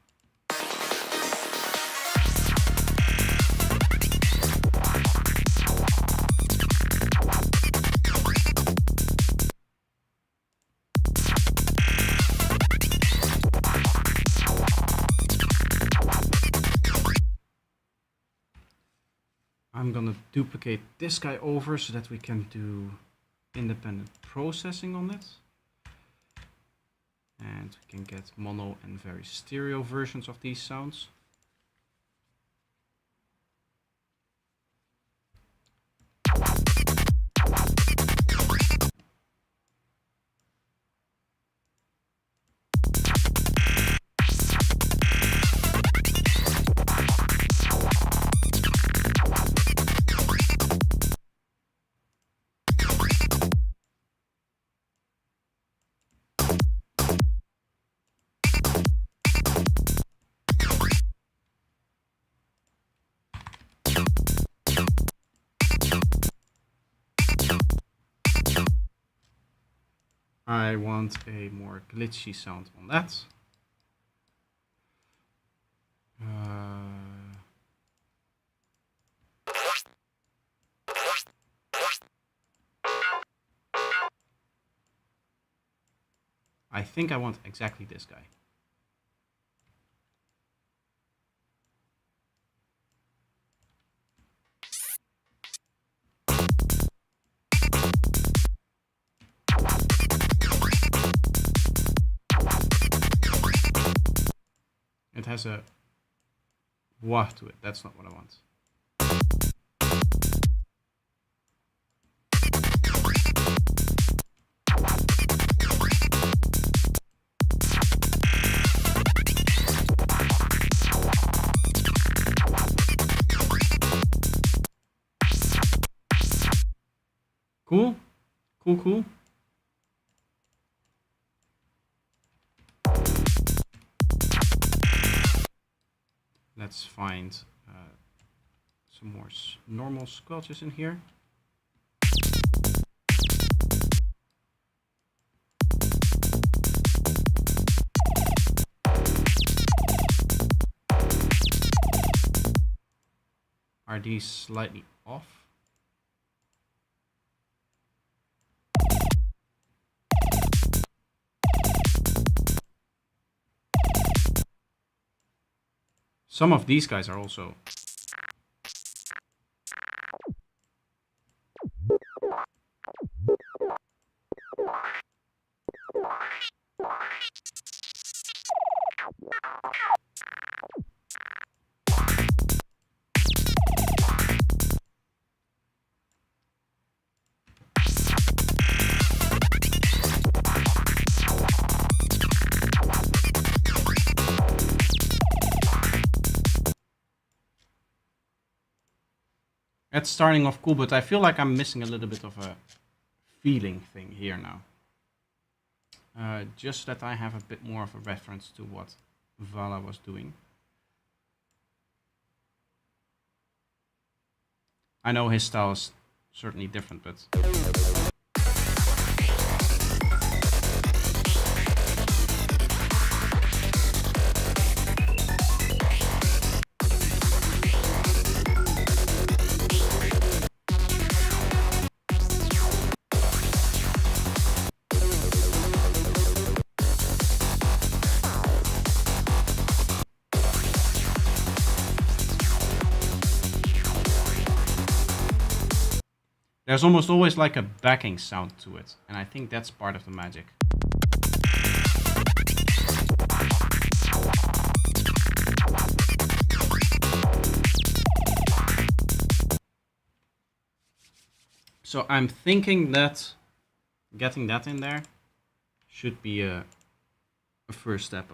I'm gonna duplicate this guy over so that we can do independent processing on it. And we can get mono and very stereo versions of these sounds. I want a more glitchy sound on that. I think I want exactly this guy. It has a wah to it. That's not what I want. Cool? Cool, cool. Let's find some more normal squelches in here. Are these slightly off? Some of these guys are also. It's starting off cool, but I feel like I'm missing a little bit of a feeling thing here now. Just that I have a bit more of a reference to what Vala was doing. I know his style is certainly different, but... There's almost always like a backing sound to it, and I think that's part of the magic. So I'm thinking that getting that in there should be a first step.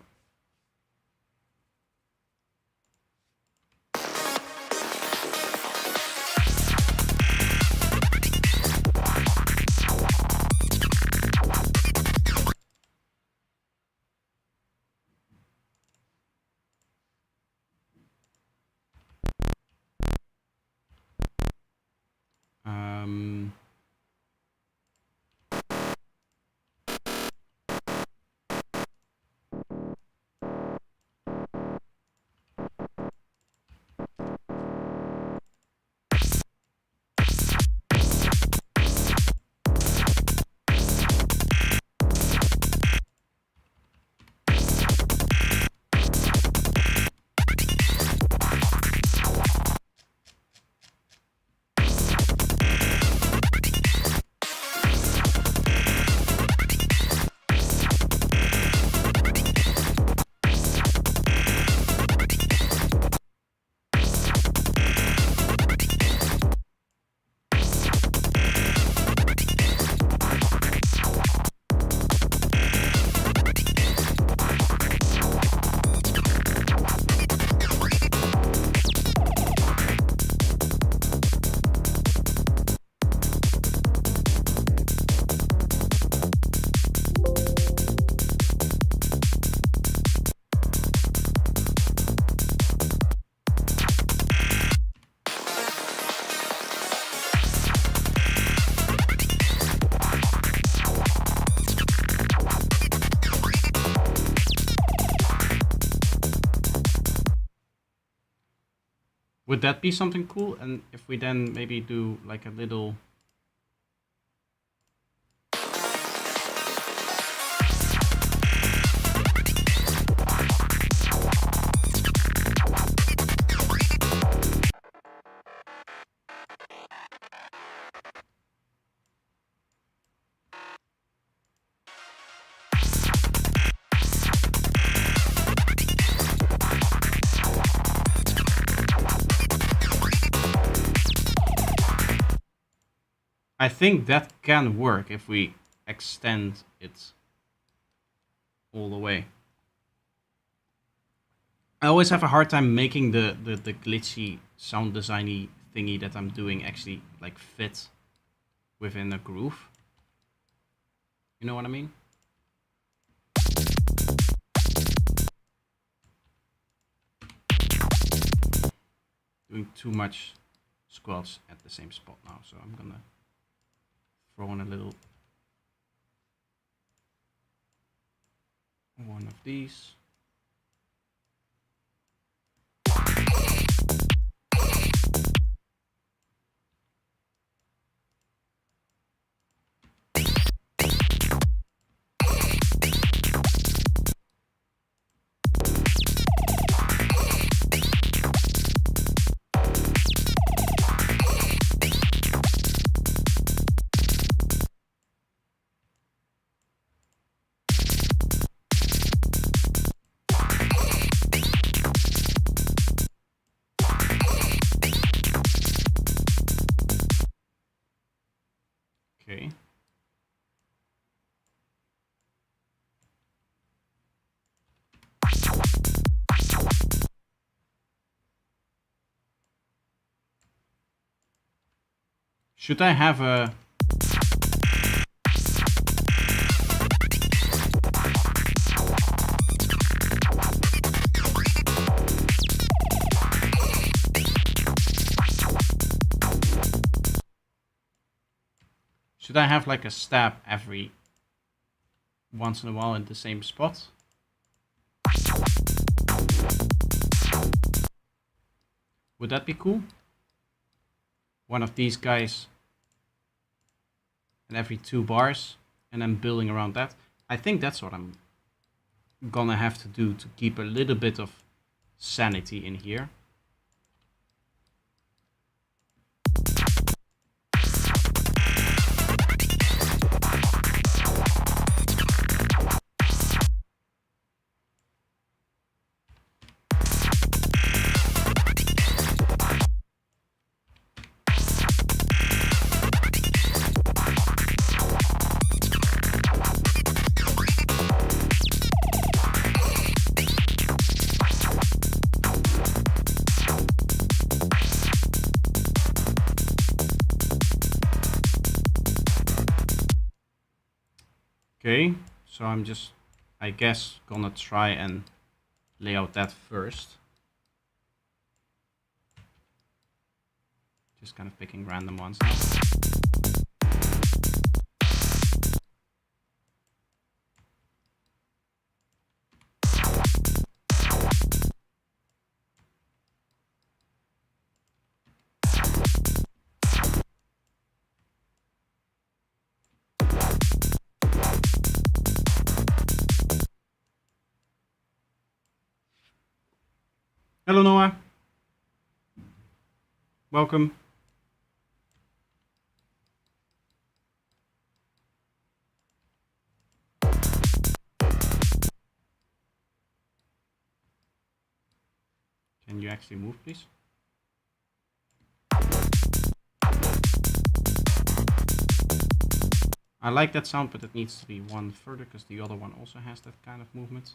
Would that be something cool? And if we then maybe do like a little... I think that can work if we extend it all the way. I always have a hard time making the glitchy sound designy thingy that I'm doing actually like fit within a groove. You know what I mean? Doing too much squelch at the same spot now, so I'm gonna throw in a little one of these. Okay. Should I have a... Should I have like a stab every once in a while in the same spot? Would that be cool? One of these guys and every 2 bars and then building around that. I think that's what I'm gonna have to do to keep a little bit of sanity in here. Okay, so I'm just, I guess, gonna try and lay out that first. Just kind of picking random ones now. Hello, Noah. Welcome. Can you actually move, please? I like that sound, but it needs to be one further because the other one also has that kind of movement.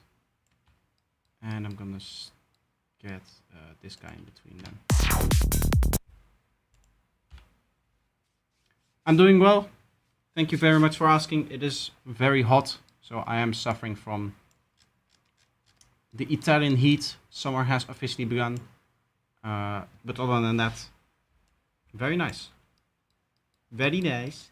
And I'm gonna get this guy in between them. I'm doing well. Thank you very much for asking. It is very hot, so I am suffering from the Italian heat. Summer has officially begun. But other than that, very nice. Very nice.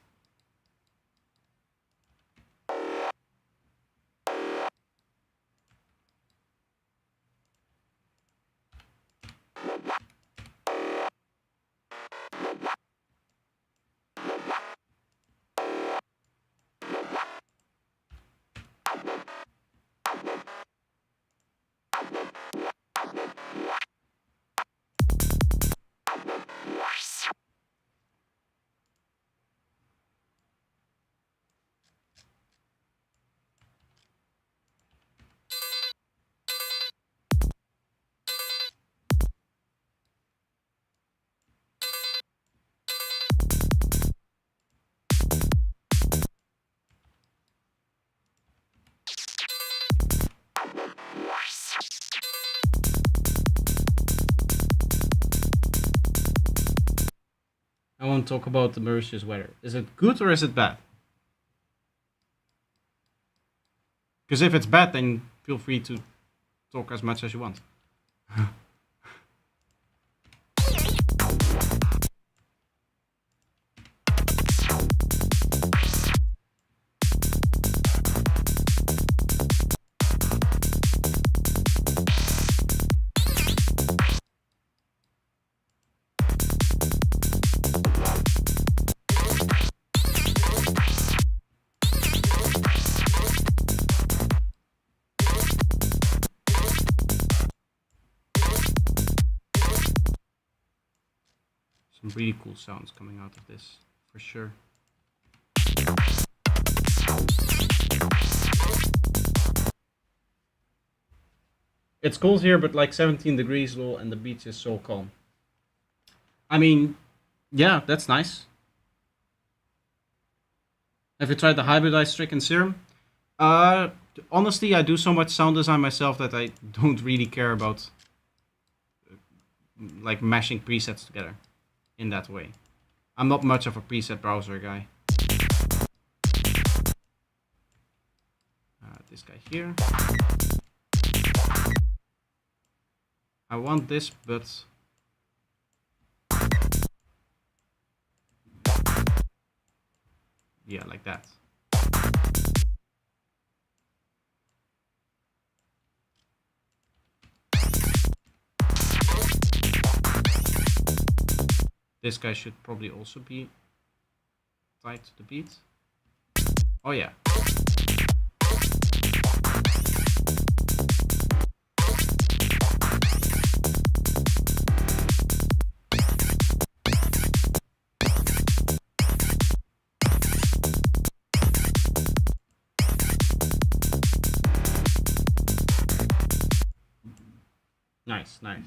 won't talk about the Mauritius weather. Is it good or is it bad? Because if it's bad, then feel free to talk as much as you want. Some really cool sounds coming out of this, for sure. It's cold here, but like 17 degrees low, and the beach is so calm. I mean, yeah, that's nice. Have you tried the hybridized trick and serum? Honestly, I do so much sound design myself that I don't really care about like mashing presets together in that way. I'm not much of a preset browser guy. This guy here. I want this, but yeah, like that. This guy should probably also be tied to the beat. Oh yeah. Nice, nice.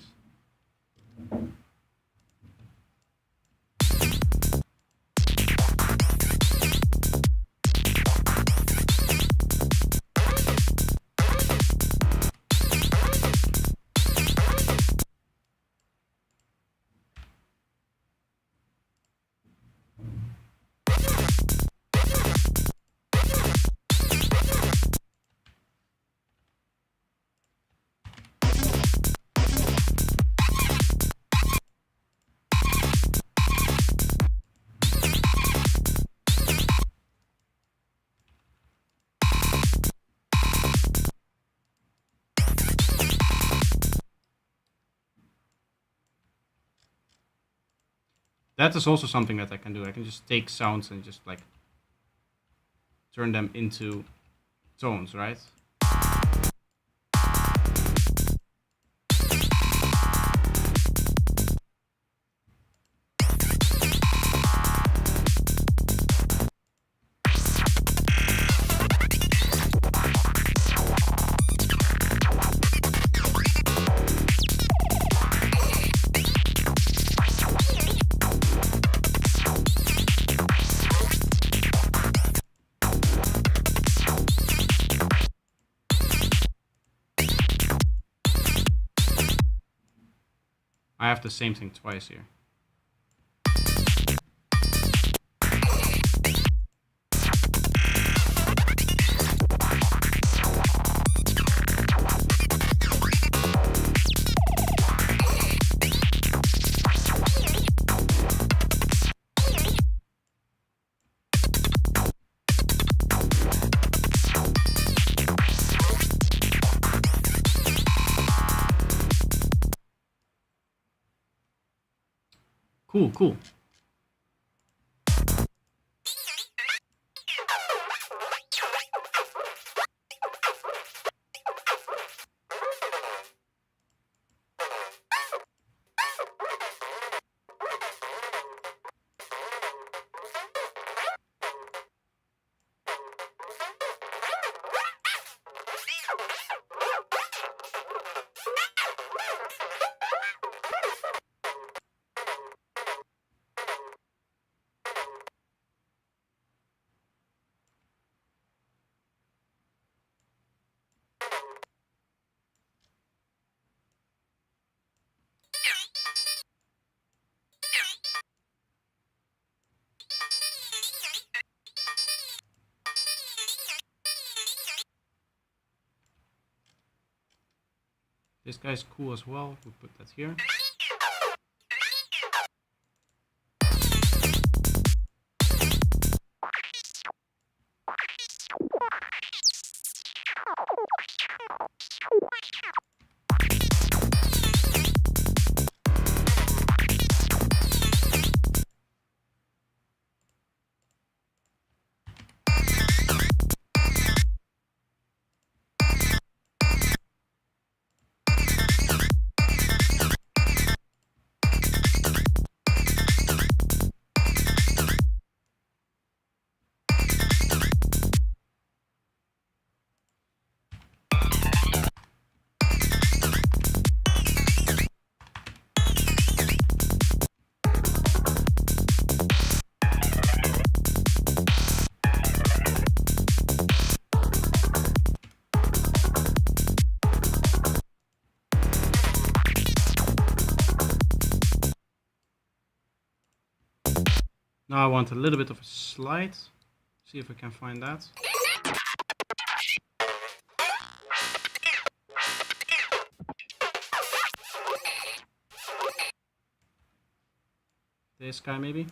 That is also something that I can do. I can just take sounds and just like turn them into tones, right? I have the same thing twice here. Cool, cool. This guy's cool as well. We'll put that here. Now I want a little bit of a slide. See if I can find that. This guy maybe?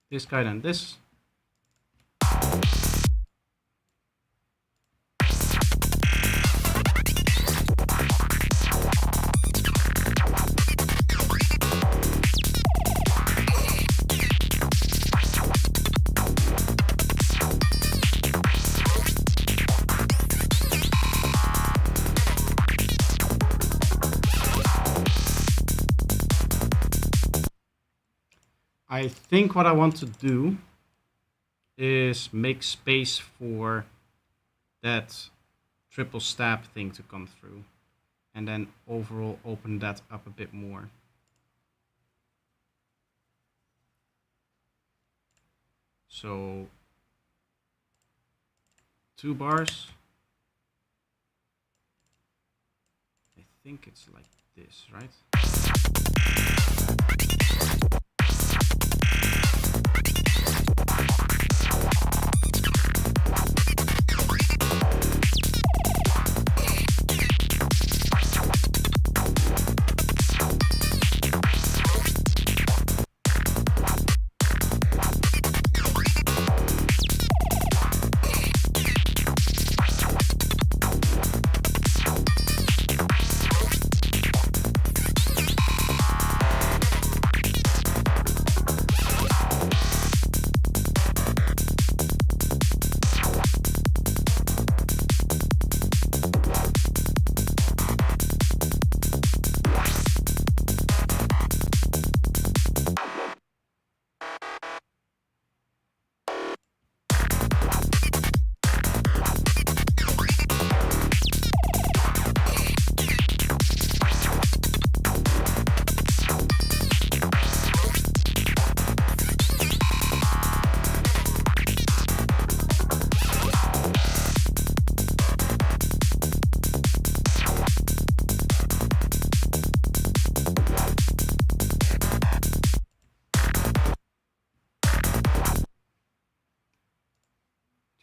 This guy then this. I think what I want to do is make space for that triple stab thing to come through, and then overall open that up a bit more. So 2 bars. I think it's like this, right?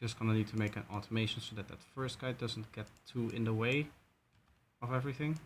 Just gonna need to make an automation so that that first guy doesn't get too in the way of everything.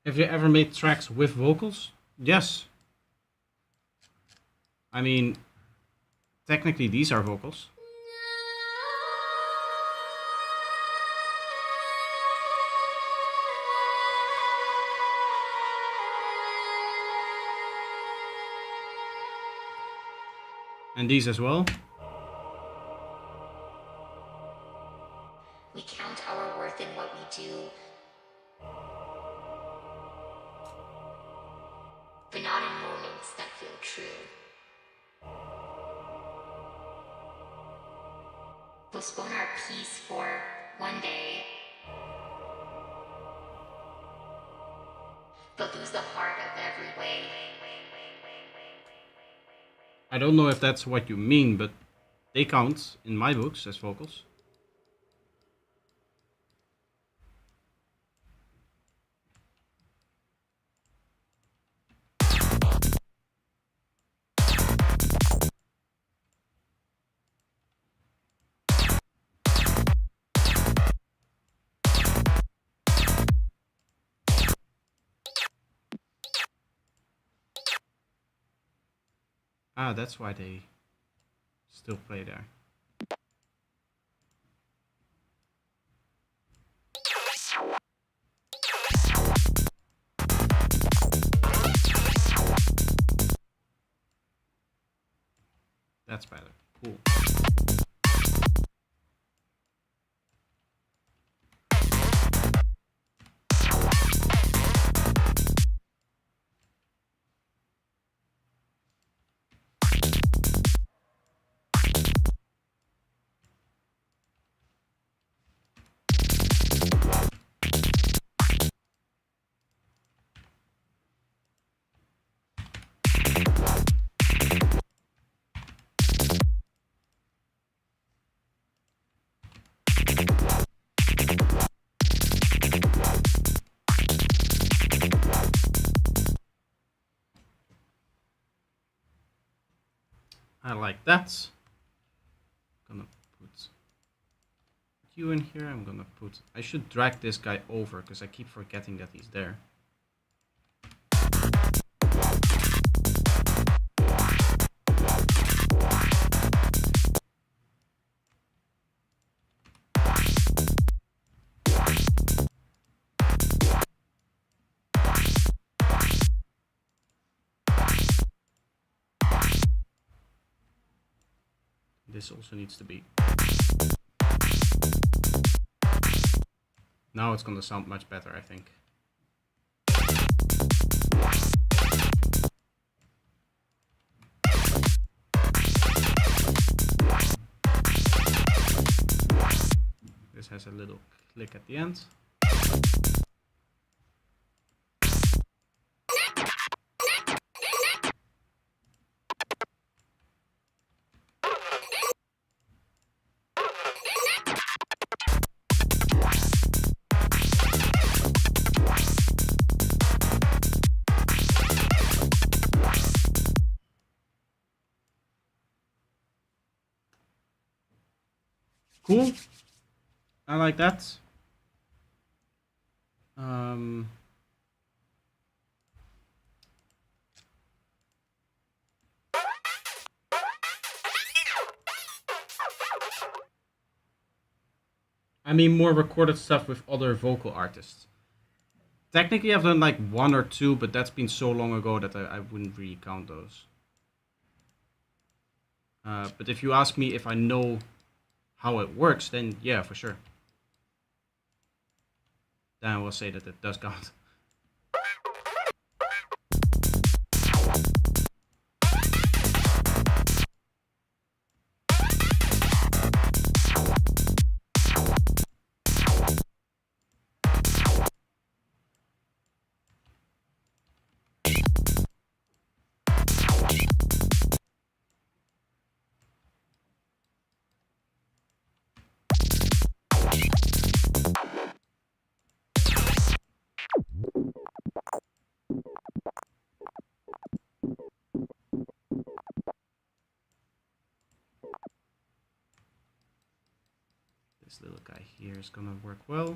Have you ever made tracks with vocals? Yes. I mean, technically these are vocals. And these as well. We count our worth in what we do, but not in moments that feel true. Postpone our peace for one day, but lose the heart of every way. I don't know if that's what you mean, but they count in my books as vocals. Ah, that's why they still play there. That's better. Cool. I like that. Gonna put you in here. I'm gonna put. I should drag this guy over because I keep forgetting that he's there. This also needs to be. Now it's gonna sound much better, I think. This has a little click at the end. Cool. I like that. I mean, more recorded stuff with other vocal artists. Technically, I've done like one or two, but that's been so long ago that I wouldn't really count those. But if you ask me if I know how it works, then yeah, for sure. Then I will say that it does count. This little guy here is gonna work well.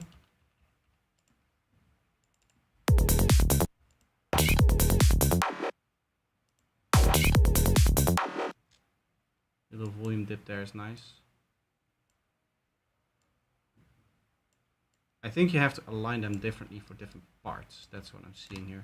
volume dip there is nice. I think you have to align them differently for different parts. That's what I'm seeing here.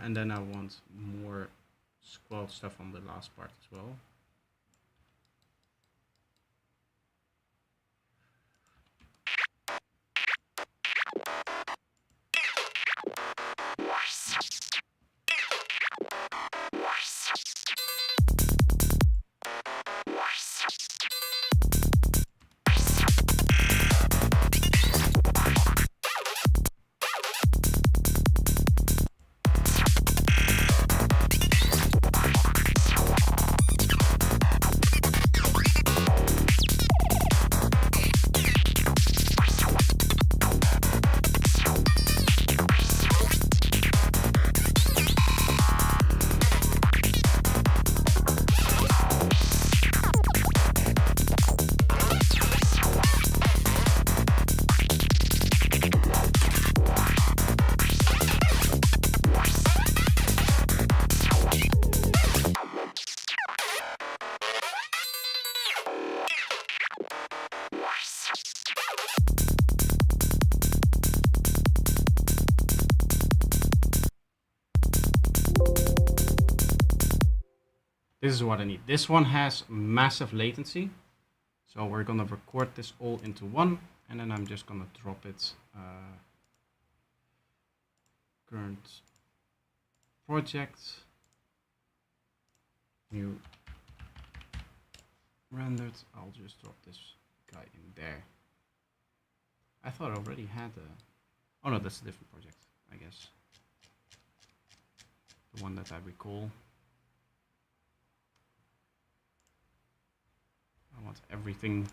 And then I want more squelch stuff on the last part as well. This is what I need. This one has massive latency. So we're gonna record this all into one, and then I'm just gonna drop it. Current project, new rendered. I'll just drop this guy in there. I thought I already had a. Oh no, that's a different project, I guess. The one that I recall. I want everything.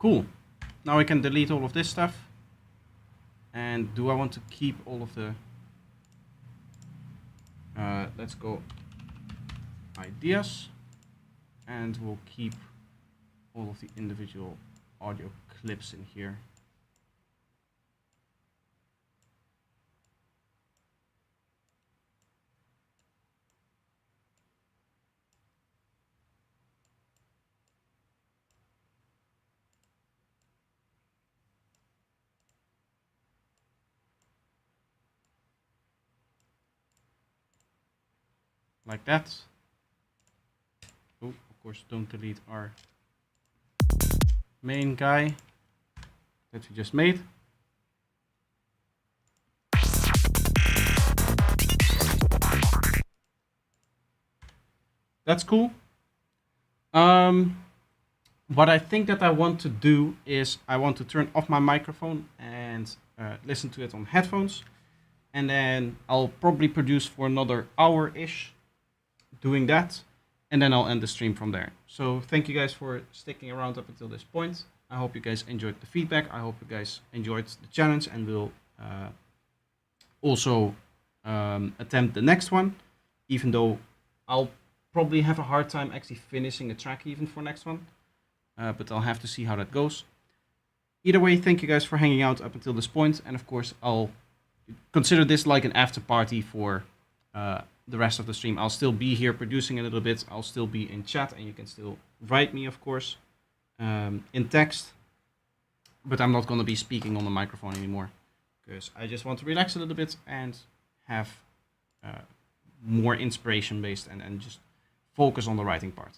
Cool. Now I can delete all of this stuff. And do I want to keep all of the... let's go ideas. And we'll keep all of the individual audio clips in here. Like that. Oh, of course, don't delete our main guy that we just made. That's cool. What I think that I want to do is I want to turn off my microphone and listen to it on headphones. and then I'll probably produce for another hour-ish doing that, and then I'll end the stream from there. So thank you guys for sticking around up until this point. I hope you guys enjoyed the feedback. I hope you guys enjoyed the challenge, and will also attempt the next one, even though I'll probably have a hard time actually finishing a track even for next one, but I'll have to see how that goes. Either way, thank you guys for hanging out up until this point, and of course I'll consider this like an after party for the rest of the stream. I'll still be here producing a little bit. I'll still be in chat, and you can still write me, of course, in text, but I'm not going to be speaking on the microphone anymore, because I just want to relax a little bit and have more inspiration based, and just focus on the writing part.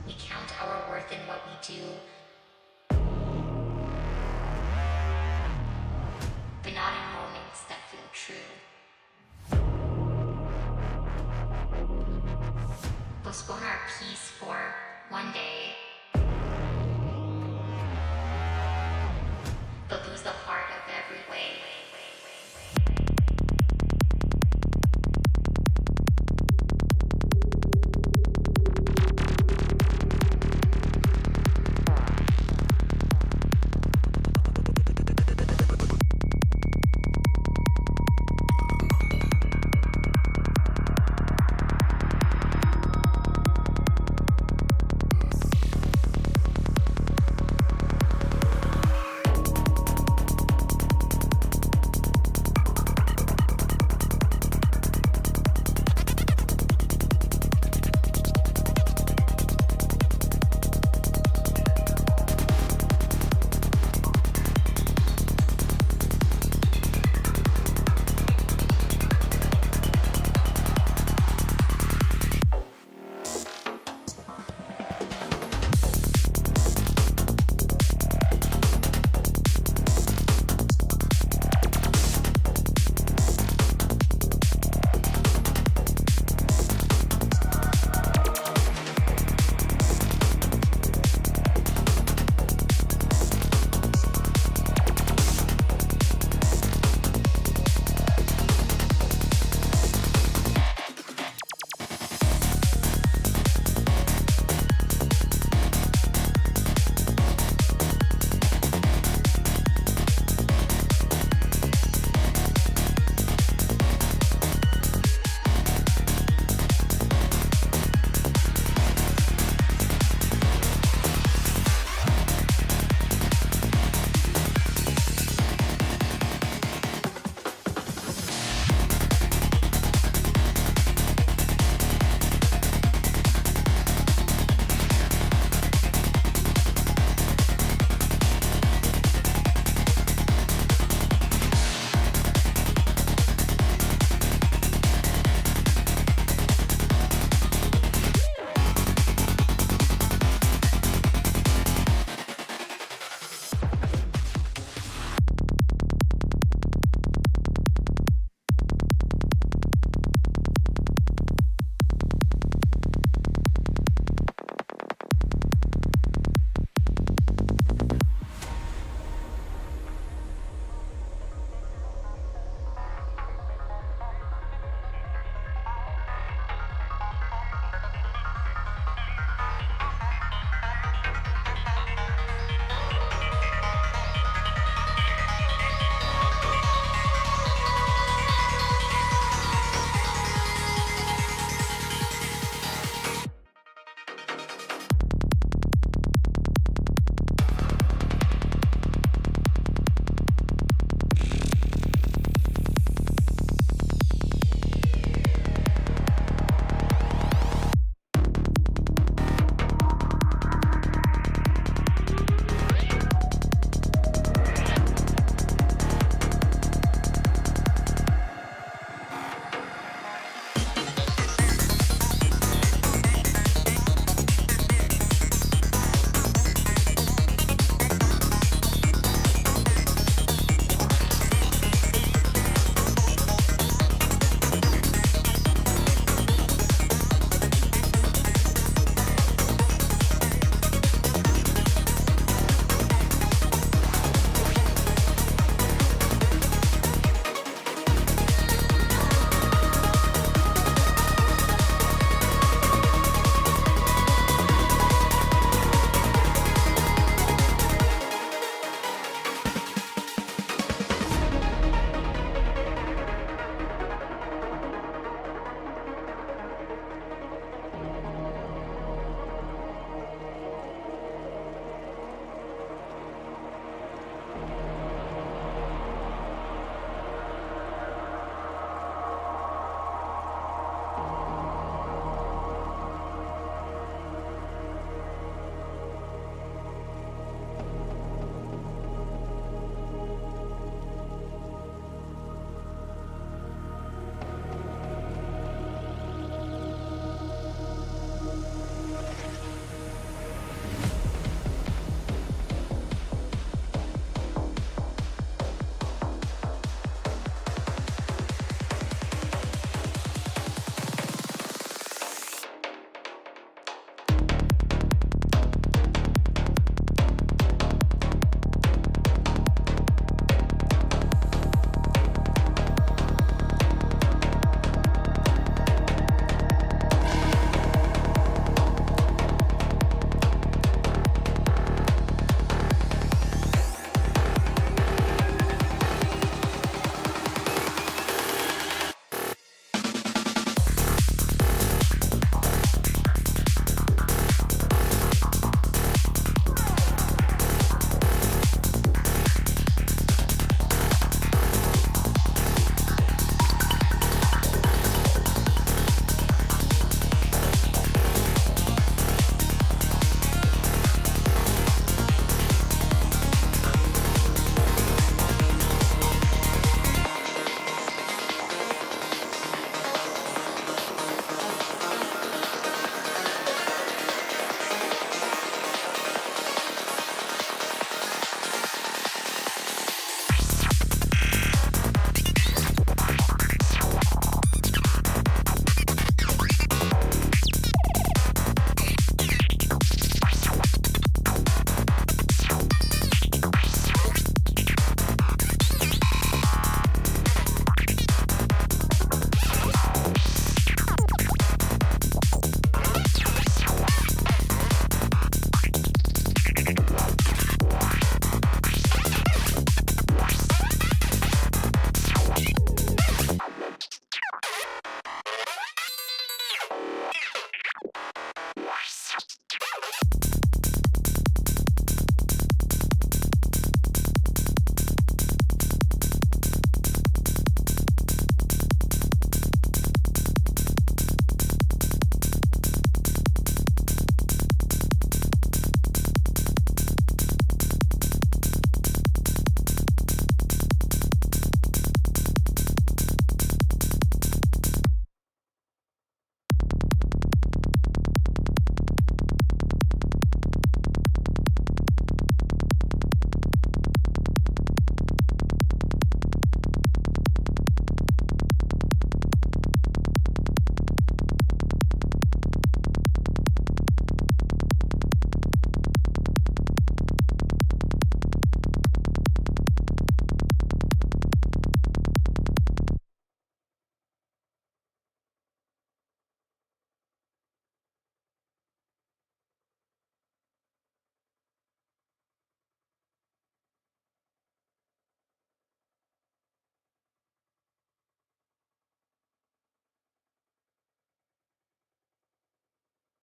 We count our worth in what we do, but not in moments that feel true. Postpone our peace for one day.